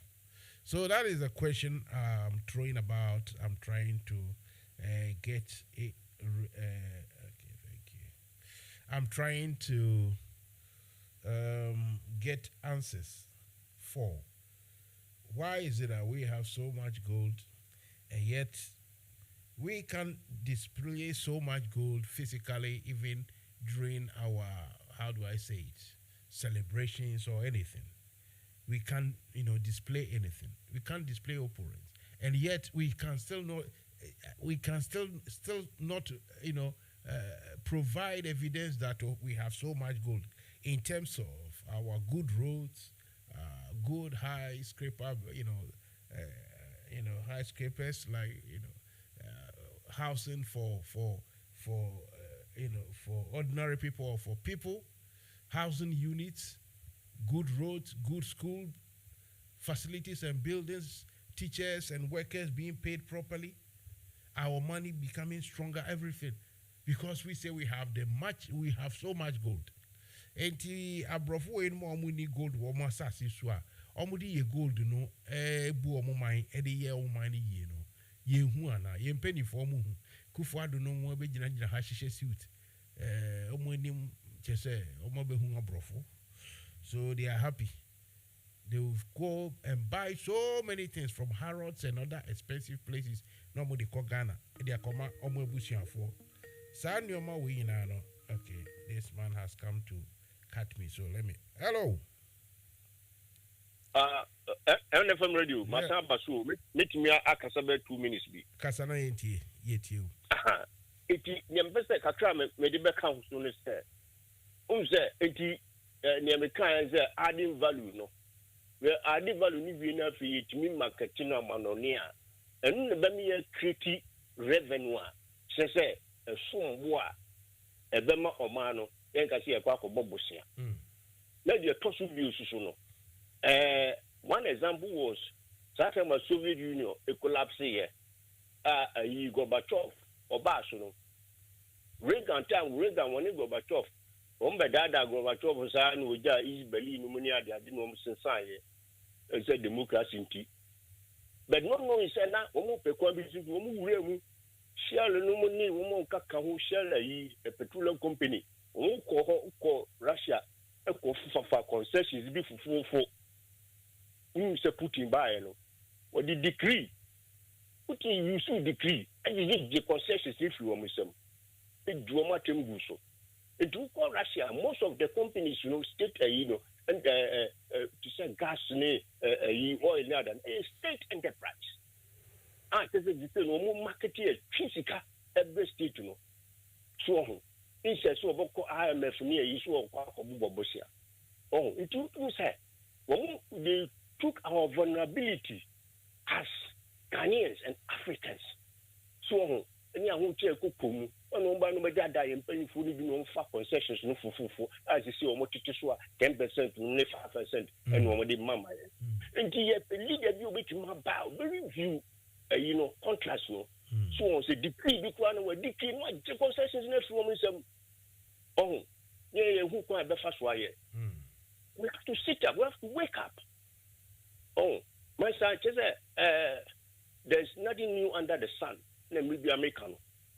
So that is a question I'm throwing about. I'm trying to get it. Okay, thank you. I'm trying to get answers for. Why is it that we have so much gold and yet we can display so much gold physically even during our, how do I say it, celebrations or anything? We can't, display anything. We can't display opulence, and yet we can still not. We can still not, provide evidence that we have so much gold in terms of our good roads, good high scraper, high scrapers like housing for ordinary people or for people, housing units, good roads, good school facilities and buildings, teachers and workers being paid properly, our money becoming stronger, everything, because we say we have so much gold. Enti abrofo en mo amuni gold wo mo asase so a omudi ye gold no bu omo man e de ye o man ye no ye hu ana ye mpani fo mo hu kufu ado no mo be gina ha hihye suit omo enim chese omo be hu abrofo. So they are happy. They will go and buy so many things from Harrods and other expensive places. Nobody call Ghana. They are come omo ebusian for. Sa nyoma we na no. Okay, this man has come to cut me. So let me. Hello. NFM Radio. Masa basu. Meet me akasa be 2 minutes bi. Kasa na yenti. Eti nyempese kakra me de be ka so ne se. Umse eti nyemeka say adding value no. We adding value ni bi na fi etimi marketing na manone a. Enu ne be me create revenue a. Se sombo a ebema omano yenka si ekwa kobobosia. Na the tosu bi osusu no. One example was that time Soviet Union a collapse here. Gorbachev obaso no. Reagan when Gorbachev dada Gorbachev sa no ja East Berlin no muni ade no sensan ye. Say democracy nti. But no say na omo pekwa bi su omo wure mu. Share no money woman kaka ho share yi a petroleum company. Ko Russia e ko fufa concessions bi fufu. Se Putin buy no. What the decree? Putin use decree and you get the concessions if you want some. It dramatic guso. It do call Russia most of the companies state and to say gas oil and state enterprise. This is the no market here, physical every state So in says so about IMF near issue of Bobosia. It took say they took our vulnerability as Ghanaians and Africans. So any who take kukum, no by no dada and paying for the concessions no for as you see almost 10%, 5% and one the mama. And yet the leader you which my bow very view contrast no. So on say decree because no decree no concessions next from some who can be fast wire. We have to sit up, we have to wake up. My son, there's nothing new under the sun. Let me be American.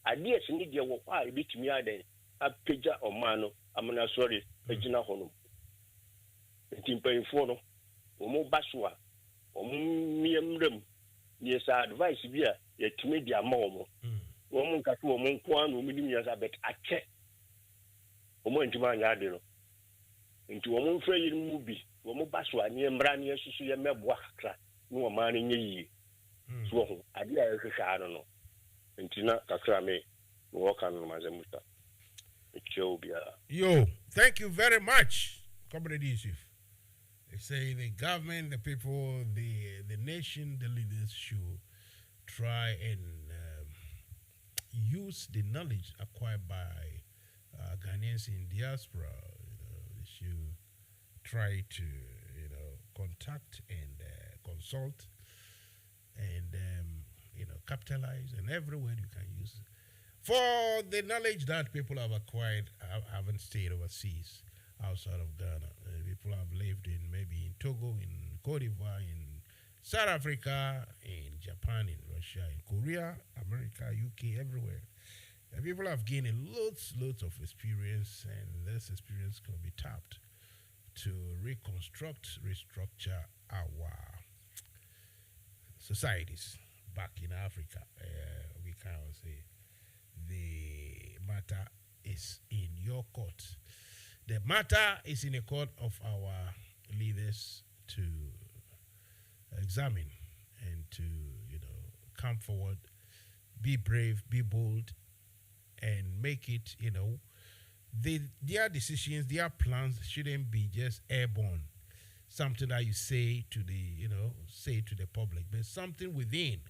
Ideas need your work. I beat me then. A picture or mano. I'm not sorry. Regina Honum. Timpay Fono. Omo Baswa. Omo yes, I advise you. Yet media momo. Woman Katu, Mon Kwan, Mumias, I bet I check. Omo into my yard. Into a moon free movie. Womo Baswa, near Brania, Susia Mebwaka. No man in ye. So I did I don't know. Until Kakrame, walk on Mazamuta. Yo, thank you very much, Comrade Yusuf. They say the government, the people, the nation, the leaders should try and use the knowledge acquired by Ghanaians in diaspora. They should try to, contact and consult and capitalize, and every word you can use for the knowledge that people have acquired haven't stayed overseas outside of Ghana. People have lived in maybe in Togo, in Cote d'Ivoire, in South Africa, in Japan, in Russia, in Korea, America, UK, everywhere. And people have gained loads of experience, and this experience can be tapped to restructure our societies back in Africa. We can say the matter is in your court. The matter is in the court of our leaders to examine and to, come forward, be brave, be bold, and make it, their decisions, their plans shouldn't be just airborne. Something that you say to the public, but something within,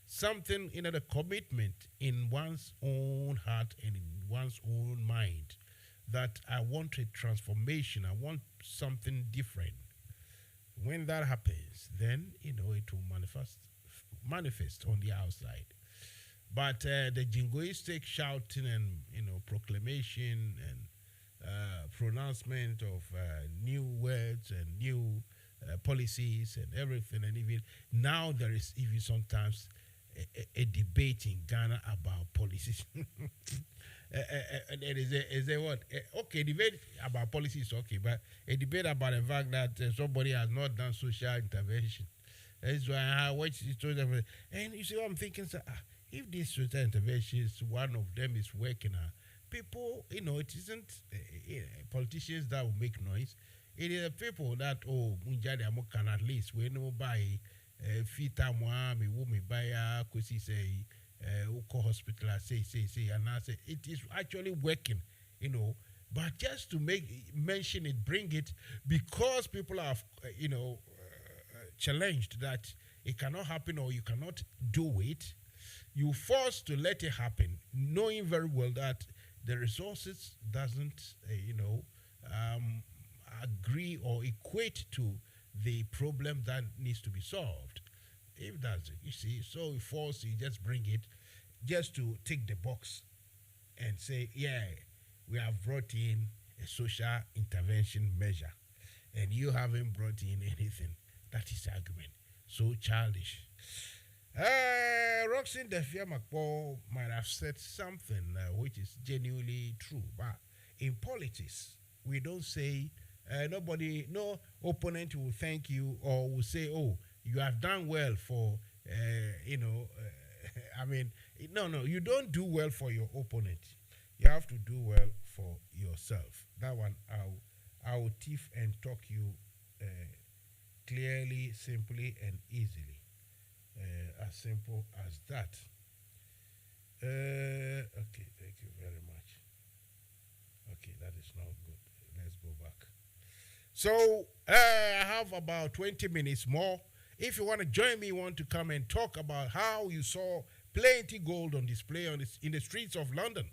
something, the commitment in one's own heart and in one's own mind that I want a transformation, I want something different. When that happens, then, it will manifest on the outside. But the jingoistic shouting and, proclamation and pronouncement of new words and new policies and everything, and even now there is even sometimes a debate in Ghana about policies. And is a what? Okay, debate about policy is okay, but a debate about the fact that somebody has not done social intervention. That's why I watch this, and you see what I'm thinking, sir, if this social intervention, one of them is working, people, it isn't politicians that will make noise. It is the people that, can at least, we know by fita me woman buy a kusi say, hospital, say, and I say, it is actually working, but just to mention it, bring it, because people have, challenged that it cannot happen or you cannot do it, you forced to let it happen, knowing very well that the resources doesn't, agree or equate to the problem that needs to be solved. If that's it, you see, so you force, you just bring it just to tick the box and say, yeah, we have brought in a social intervention measure, and you haven't brought in anything. That is argument. So childish. Roxanne Defia McPaul might have said something which is genuinely true, but in politics, we don't say, no opponent will thank you or will say, oh, you have done well for, no, you don't do well for your opponent. You have to do well for yourself. That one, I will tiff and talk you clearly, simply, and easily. As simple as that. Okay, thank you very much. Okay, that is not good. Let's go back. So, I have about 20 minutes more. If you want to join me, want to come and talk about how you saw plenty gold on display in the streets of London,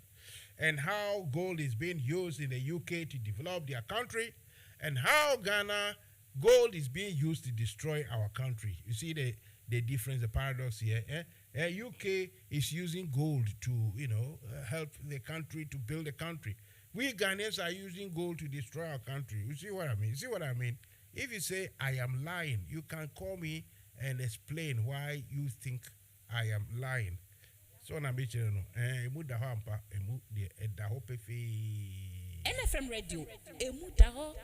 and how gold is being used in the UK to develop their country, and how Ghana gold is being used to destroy our country. You see the difference, the paradox here. UK is using gold to, help the country, to build the country. We Ghanaians are using gold to destroy our country. You see what I mean? If you say I am lying, you can call me and explain why you think I am lying. So na be chere no emu da ho ampa emu de da ho pefe. NFM Radio emu da ho.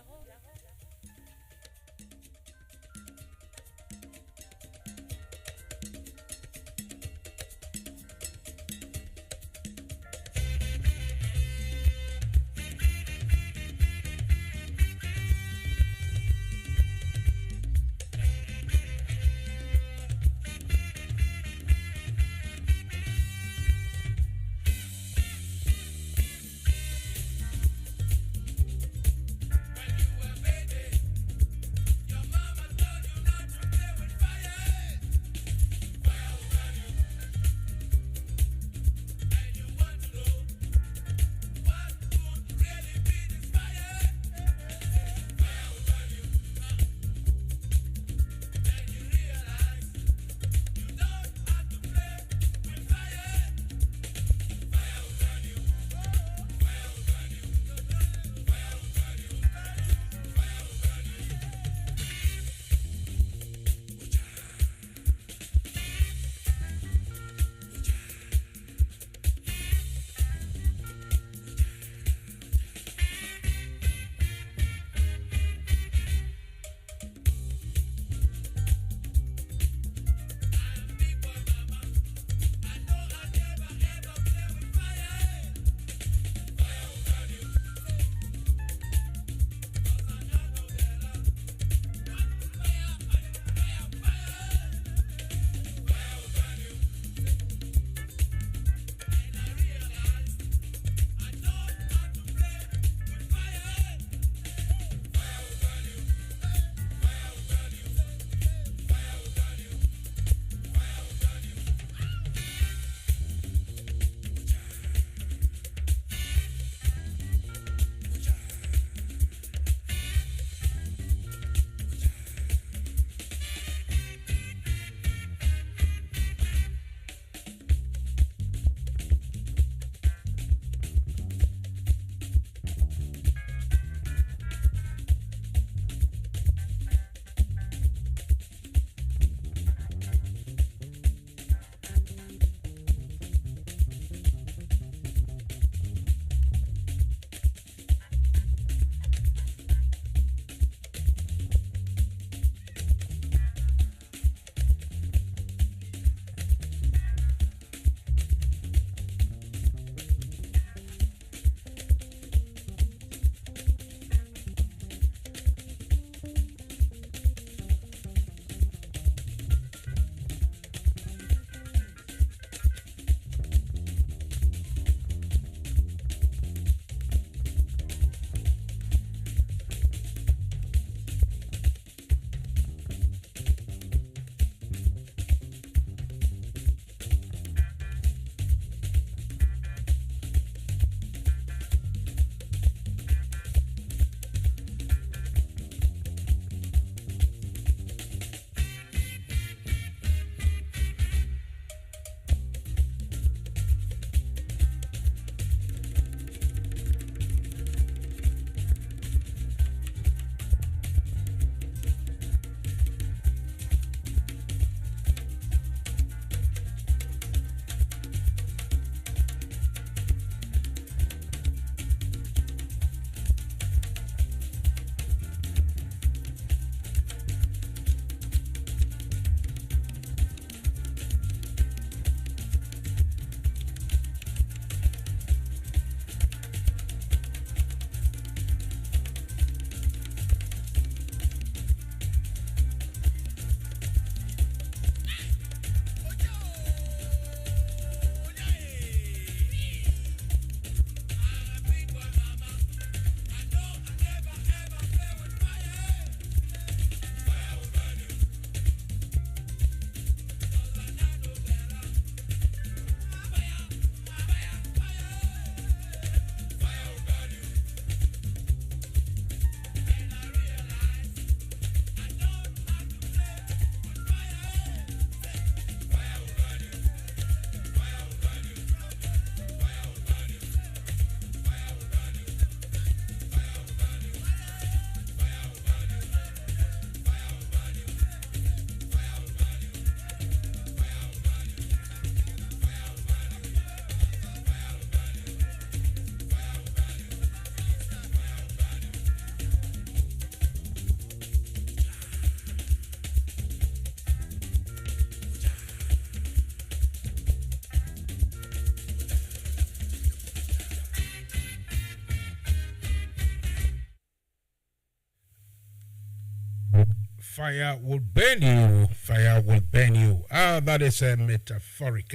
fire will burn you. Fire will burn you. That is a metaphoric.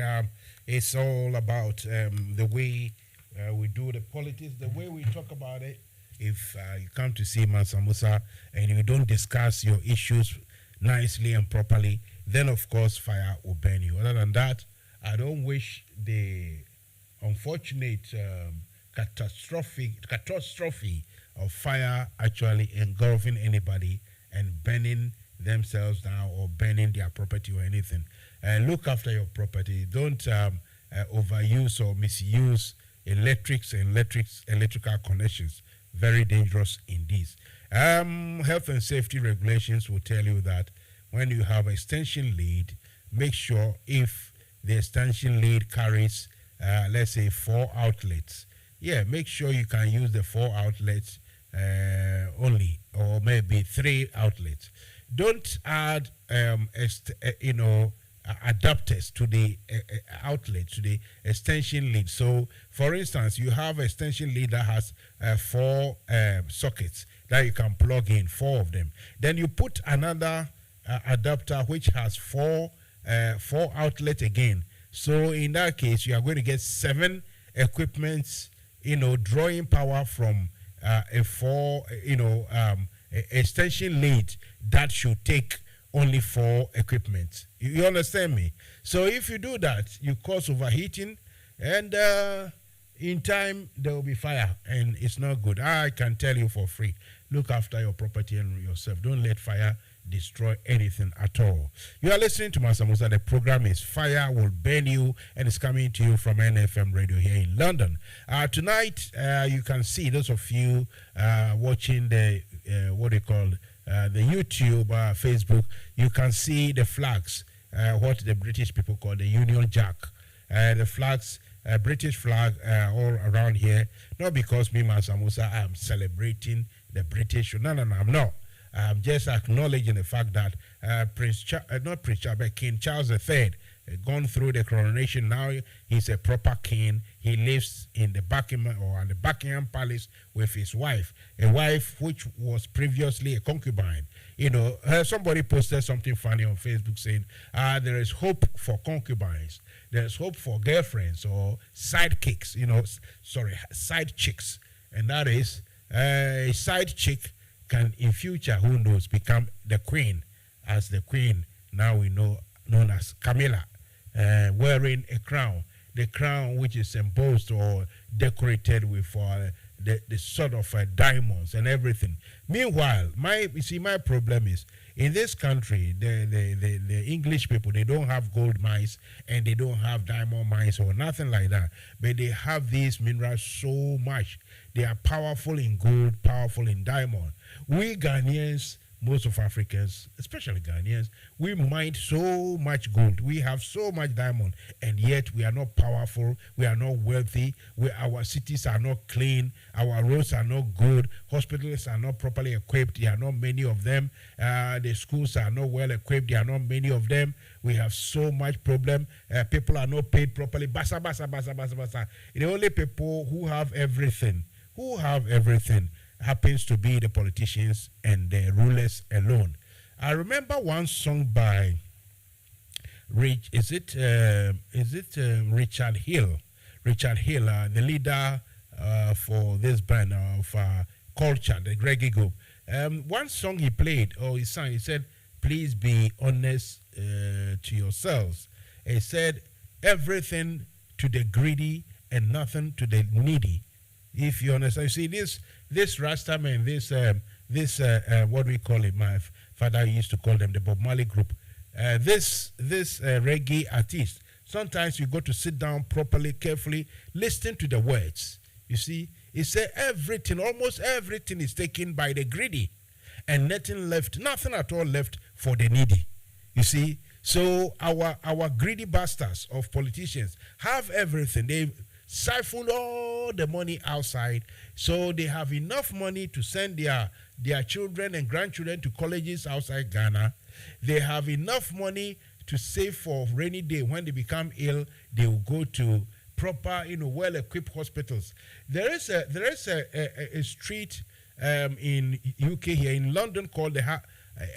It's all about the way we do the politics, the way we talk about it. If you come to see Mansa Musa and you don't discuss your issues nicely and properly, then of course fire will burn you. Other than that, I don't wish the unfortunate catastrophe of fire actually engulfing anybody and burning themselves down or burning their property or anything. Look after your property. Don't overuse or misuse electrical connections. Very dangerous indeed. Health and safety regulations will tell you that when you have extension lead, make sure if the extension lead carries, let's say, 4 outlets, make sure you can use the 4 outlets only, or maybe 3 outlets. Don't add, adapters to the outlet, to the extension lead. So, for instance, you have extension lead that has 4 sockets that you can plug in, 4 of them. Then you put another adapter which has 4 outlets again. So in that case, you are going to get 7 equipments, drawing power from a 4, extension lead that should take only 4 equipment. You understand me? So if you do that, you cause overheating, and in time there will be fire, and it's not good. I can tell you for free, look after your property and yourself. Don't let fire destroy anything at all. You are listening to Mansa Musa. The program is Fire Will Burn You, and it's coming to you from NFM Radio here in London. Tonight, you can see, those of you watching the the YouTube, Facebook, you can see the flags, what the British people call the Union Jack. The flags, British flag all around here. Not because me, Mansa Musa, I am celebrating the British. No, I'm not. I'm just acknowledging the fact that King Charles III gone through the coronation. Now he's a proper king. He lives in the Buckingham Palace with his wife, a wife which was previously a concubine. Somebody posted something funny on Facebook saying, there is hope for concubines. There's hope for girlfriends or sidekicks, side chicks. And that is a side chick can in future, who knows, become the queen, as the queen now we know, known as Camilla, wearing a crown, the crown which is embossed or decorated with the sort of diamonds and everything. Meanwhile, my problem is, in this country, the English people, they don't have gold mines and they don't have diamond mines or nothing like that, but they have these minerals so much. They are powerful in gold, powerful in diamond. We Ghanaians, most of Africans, especially Ghanaians, we mine so much gold. We have so much diamond, and yet we are not powerful. We are not wealthy. Our cities are not clean. Our roads are not good. Hospitals are not properly equipped. There are not many of them. The schools are not well equipped. There are not many of them. We have so much problem. People are not paid properly. Basa. The only people who have everything happens to be the politicians and the rulers alone. I remember one song by Richard Hill? Richard Hill, the leader for this band of culture, the reggae group. One song he played, or he sang, he said, "Please be honest to yourselves." He said, "Everything to the greedy and nothing to the needy." If you understand, you see this Rastaman, this what we call it, my father used to call them the Bob Marley group. This reggae artist, sometimes you got to sit down properly, carefully, listen to the words. You see, he said almost everything is taken by the greedy, and nothing at all left for the needy. You see, so our greedy bastards of politicians have everything. They siphon all the money outside, so they have enough money to send their children and grandchildren to colleges outside Ghana. They have enough money to save for rainy day. When they become ill, they will go to proper, well-equipped hospitals. There is a street in UK here in London called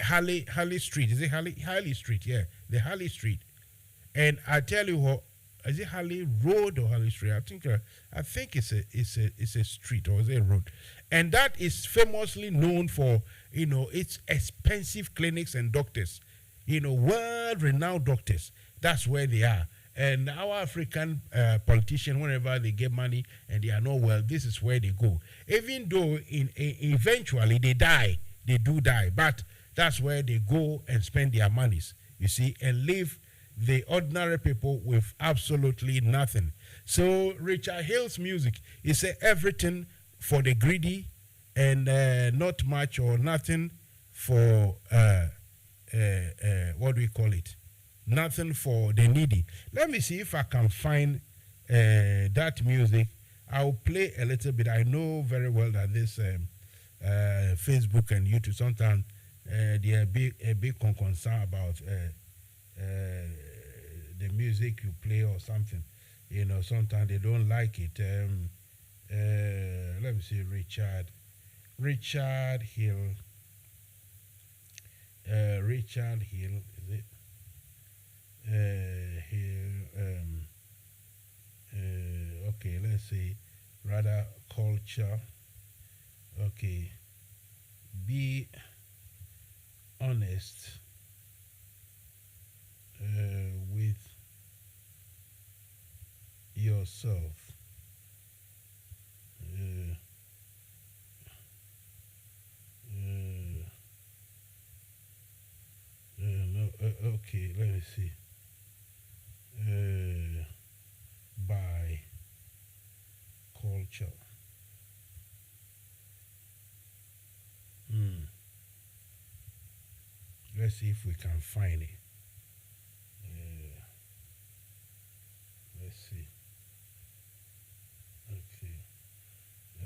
Harley Street. Is it Harley Street? Yeah, the Harley Street. And I tell you what, is it Harley Road or Harley Street? I think it's a street or is it a road, and that is famously known for its expensive clinics and doctors, world-renowned doctors. That's where they are. And our African politicians, whenever they get money and they are not well, this is where they go. Even though eventually they die, they do die, but that's where they go and spend their monies, you see, and leave the ordinary people with absolutely nothing. So Richard Hill's music is everything for the greedy and not much or nothing for what do we call it? Nothing for the needy. Let me see if I can find that music. I'll play a little bit. I know very well that this Facebook and YouTube sometimes they are a big concern about the music you play or something. Sometimes they don't like it. Let me see, Richard Hill. Richard Hill, is it? Okay, let's see. Rather culture. Okay. Be honest with yourself. Okay, let me see. By culture. Let's see if we can find it. Let's see. Okay.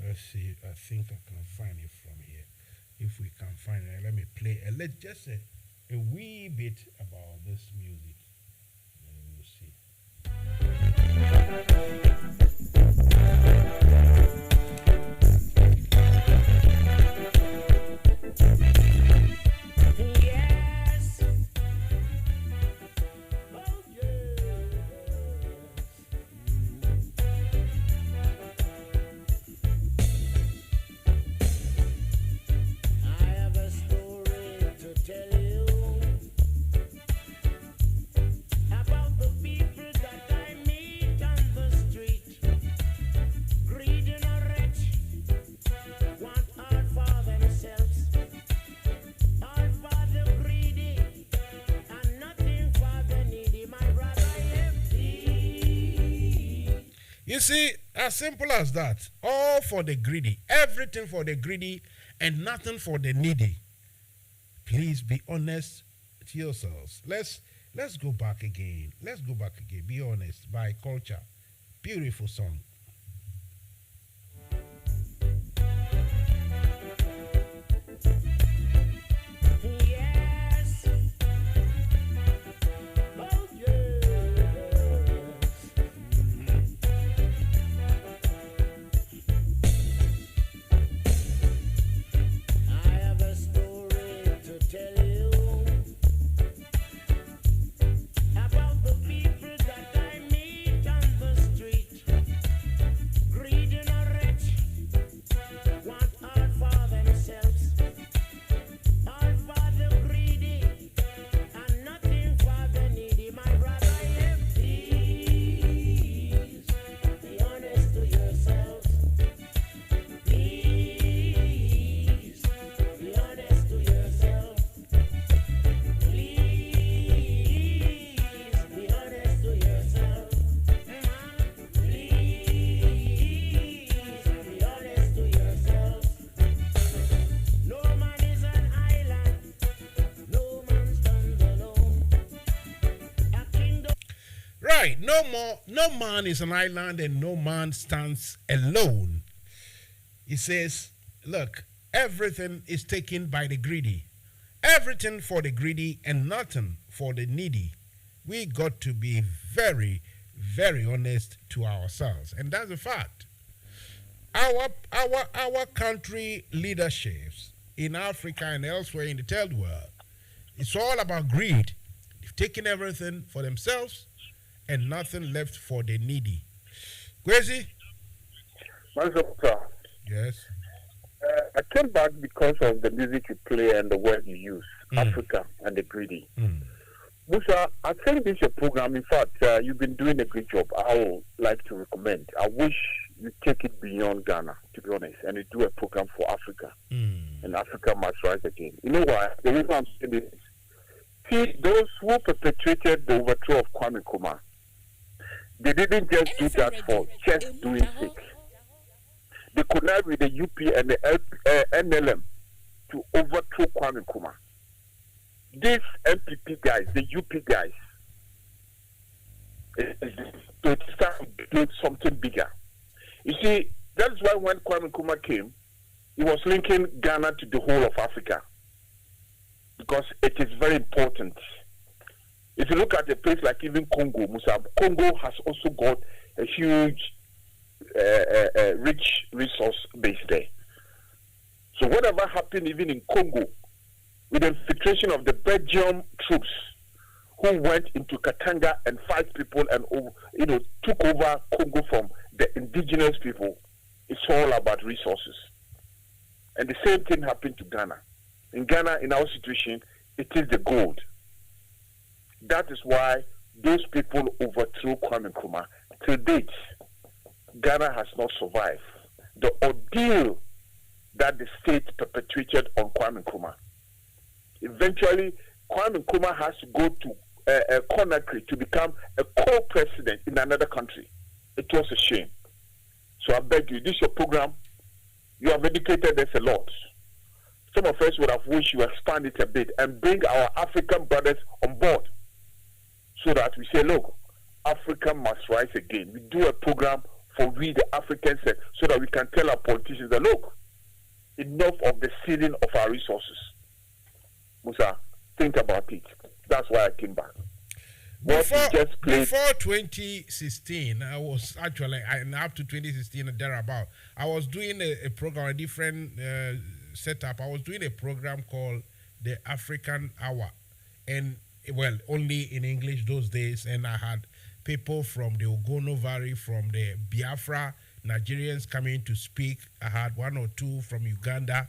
Let's see. I think I can find it from here. If we can find it, let me play just a wee bit about this music. We'll see. Yes. Oh, I have a story to tell you about the people that I meet on the street. Greed and rich, want all for themselves. All for the greedy, and nothing for the needy. My brother, You see, as simple as that. All for the greedy. Everything for the greedy and nothing for the needy. Please be honest to yourselves. Let's go back again. Let's go back again. Be honest. By culture. Beautiful song. yes. Oh, I have a story to tell you about the people that I meet on the street. Greed and rich, want all for themselves. All for the greedy, and nothing for the needy. My brother, please be honest to yourselves. Please be honest to yourself. Please be honest to yourself. Please be honest to yourself. No man is an island. No man stands alone. A kingdom. Right. No man is an island and no man stands alone. He says, look, everything is taken by the greedy. Everything for the greedy and nothing for the needy. We got to be very, very honest to ourselves. And that's a fact. Our country leaderships in Africa and elsewhere in the third world. It's all about greed. They've taken everything for themselves and nothing left for the needy. Kwesi? Yes. I came back because of the music you play and the word you use, Africa and the greedy. Musa, I think this is a program. In fact, you've been doing a great job. I would like to recommend. I wish you take it beyond Ghana, to be honest, and you do a program for Africa. And Africa must rise again. You know why? The reason I'm saying this. See, those who perpetrated the overthrow of Kwame Nkrumah, they didn't just do that for just doing sake. They connived with the UP and the NLM to overthrow Kwame Nkrumah. These MPP guys, the UP guys, to start doing something bigger. You see, that's why when Kwame Nkrumah came, he was linking Ghana to the whole of Africa. Because it is very important. If you look at a place like even Congo, Musa, Congo has also got a huge rich resource base there. So whatever happened even in Congo, with the infiltration of the Belgium troops who went into Katanga and fight people and took over Congo from the indigenous people, it's all about resources. And the same thing happened to Ghana. In Ghana, in our situation, it is the gold. That is why those people overthrew Kwame Nkrumah. To date, Ghana has not survived the ordeal that the state perpetrated on Kwame Nkrumah. Eventually, Kwame Nkrumah has to go to Conakry to become a co-president in another country. It was a shame. So I beg you, this is your program. You have educated us a lot. Some of us would have wished you expand it a bit and bring our African brothers on board so that we say, look, Africa must rise again. We do a program for we, the Africans, so that we can tell our politicians that, look, enough of the stealing of our resources. Musa, think about it. That's why I came back. Before 2016, I was actually, and up to 2016 and thereabout, I was doing a program, a different setup. I was doing a program called the African Hour, and well, only in English those days, and I had people from the Ogono Valley, from the Biafra, Nigerians coming to speak. I had one or two from Uganda.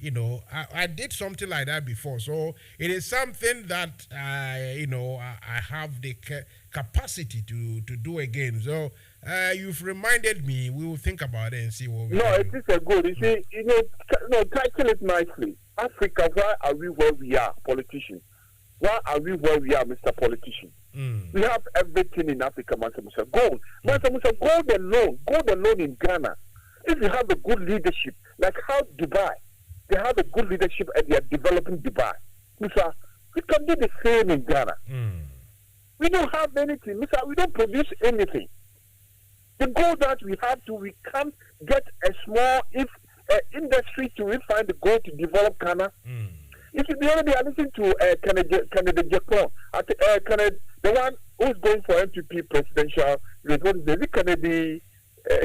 You know, I did something like that before, so it is something that I have the capacity to do again. So you've reminded me. We will think about it and see what we No, can it is a good. You see, title it nicely. Africa, why are we where we are, politicians? Why are we where we are, Mr. Politician? We have everything in Africa, Mansa Musa. Gold. Mansa Musa, gold alone in Ghana. If you have a good leadership, like how Dubai, they have a good leadership and they are developing Dubai. Musa, we can do the same in Ghana. We don't have anything. Musa, we don't produce anything. The gold that we have we can't get a small industry to refine the gold to develop Ghana. If you the other day I listened to Kennedy Japan, the one who's going for MPP presidential, what is it, Kennedy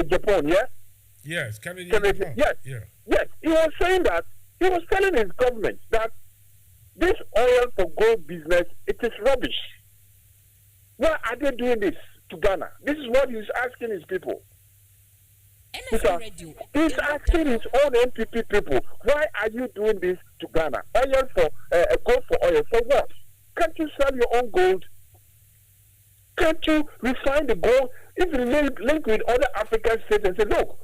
Japan, yeah? Yes, Kennedy Japan. Yes, yeah. Yes, he was saying that, he was telling his government that this oil for gold business, it is rubbish. Why are they doing this to Ghana? This is what he's asking his people. NFM Radio. He's asking his own MPP people, why are you doing this to Ghana? Oil for gold for oil, for what? Can't you sell your own gold? Can't you refine the gold? If you link with other African states and say, look,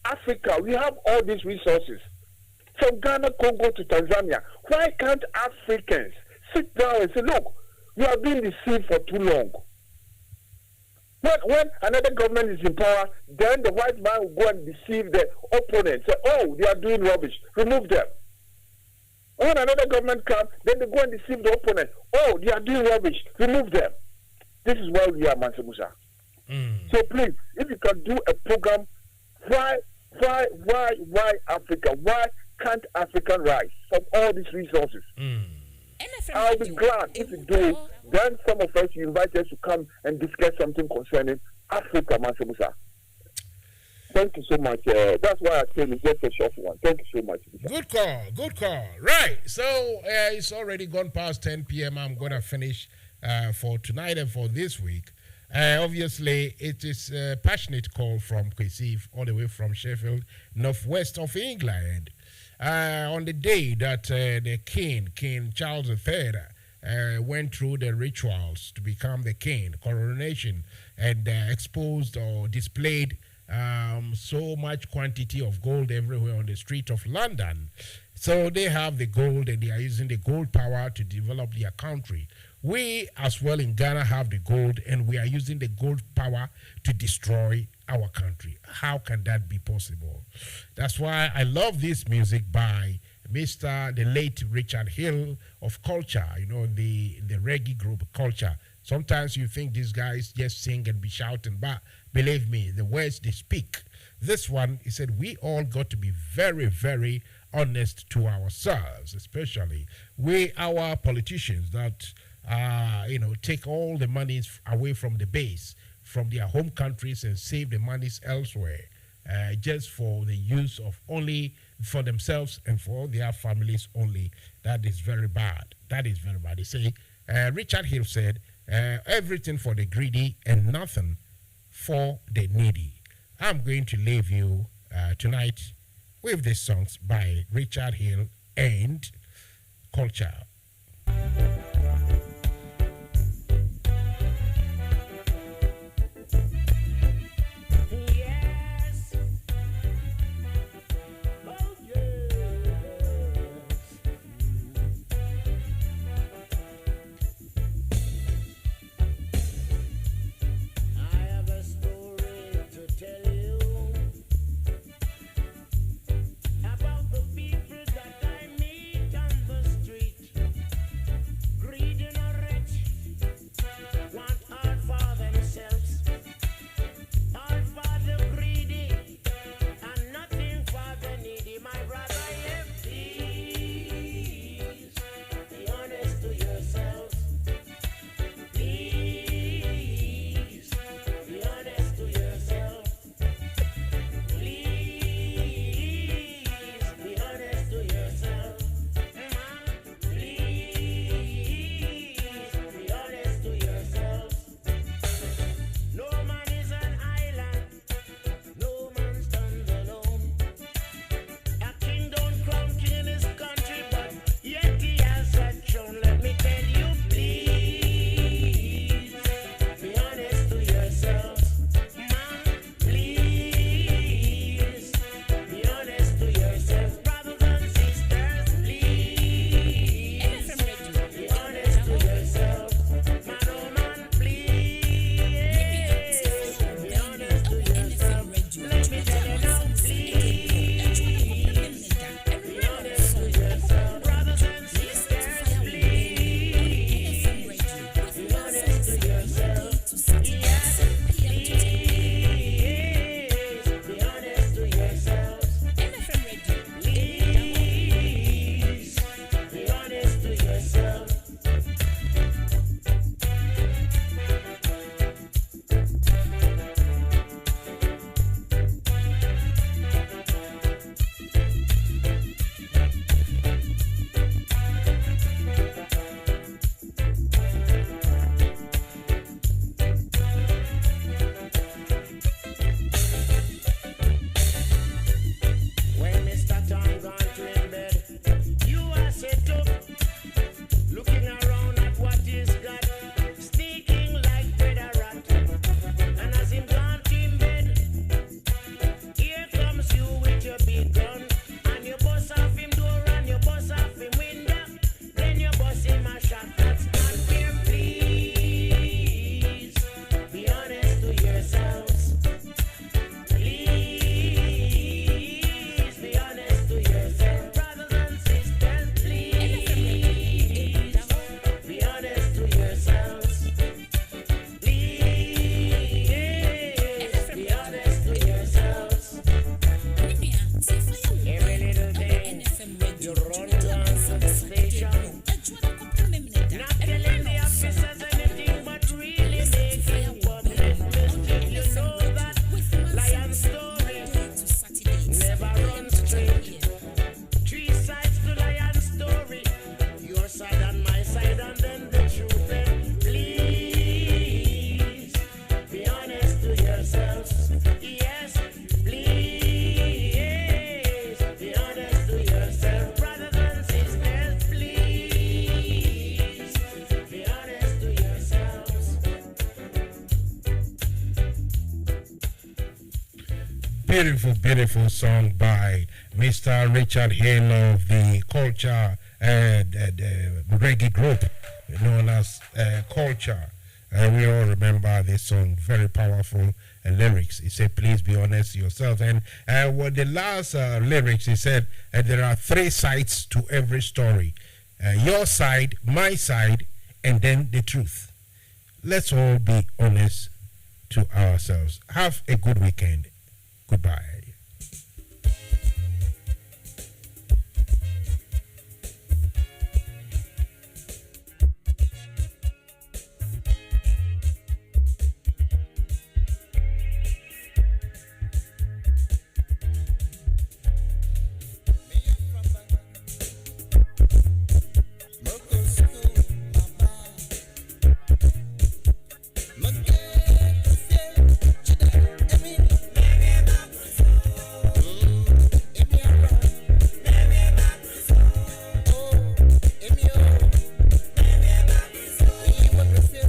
Africa, we have all these resources. From Ghana, Congo to Tanzania. Why can't Africans sit down and say, look, we have been deceived for too long? When another government is in power, then the white man will go and deceive the opponent. Say, oh, they are doing rubbish. Remove them. When another government comes, then they go and deceive the opponent. Oh, they are doing rubbish. Remove them. This is why we are, Mansa Musa. So please, if you can do a program, why Africa? Why can't Africa rise from all these resources? I'll be glad if you do it. Then some of us, you invite us to come and discuss something concerning Africa, Mansa Musa. Thank you so much. That's why I came in just a short one. Thank you so much. Good call. Good call. Right. So it's already gone past 10 p.m. I'm going to finish for tonight and for this week. Obviously, it is a passionate call from Kwesif, all the way from Sheffield, northwest of England. On the day that the King Charles III, went through the rituals to become the king, coronation, and exposed or displayed so much quantity of gold everywhere on the street of London. So they have the gold and they are using the gold power to develop their country. We as well in Ghana have the gold and we are using the gold power to destroy our country. How can that be possible? That's why I love this music by the late Richard Hill of Culture, the reggae group Culture. Sometimes you think these guys just sing and be shouting, but believe me, the words they speak. This one, he said, we all got to be very, very honest to ourselves, especially our politicians that, take all the monies away from the base, from their home countries and save the monies elsewhere, just for the use of only for themselves and for their families only. That is very bad. That is very bad. They say, Richard Hill said, everything for the greedy and nothing for the needy. I'm going to leave you tonight with these songs by Richard Hill and Culture. About the people that I meet on the street. Beautiful, beautiful song by Mr. Richard Hill of the Culture, the reggae group known as Culture. We all remember this song, very powerful lyrics. He said, please be honest yourself. And what the last lyrics, he said, there are 3 sides to every story. Your side, my side, and then the truth. Let's all be honest to ourselves. Have a good weekend. Goodbye.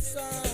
Song.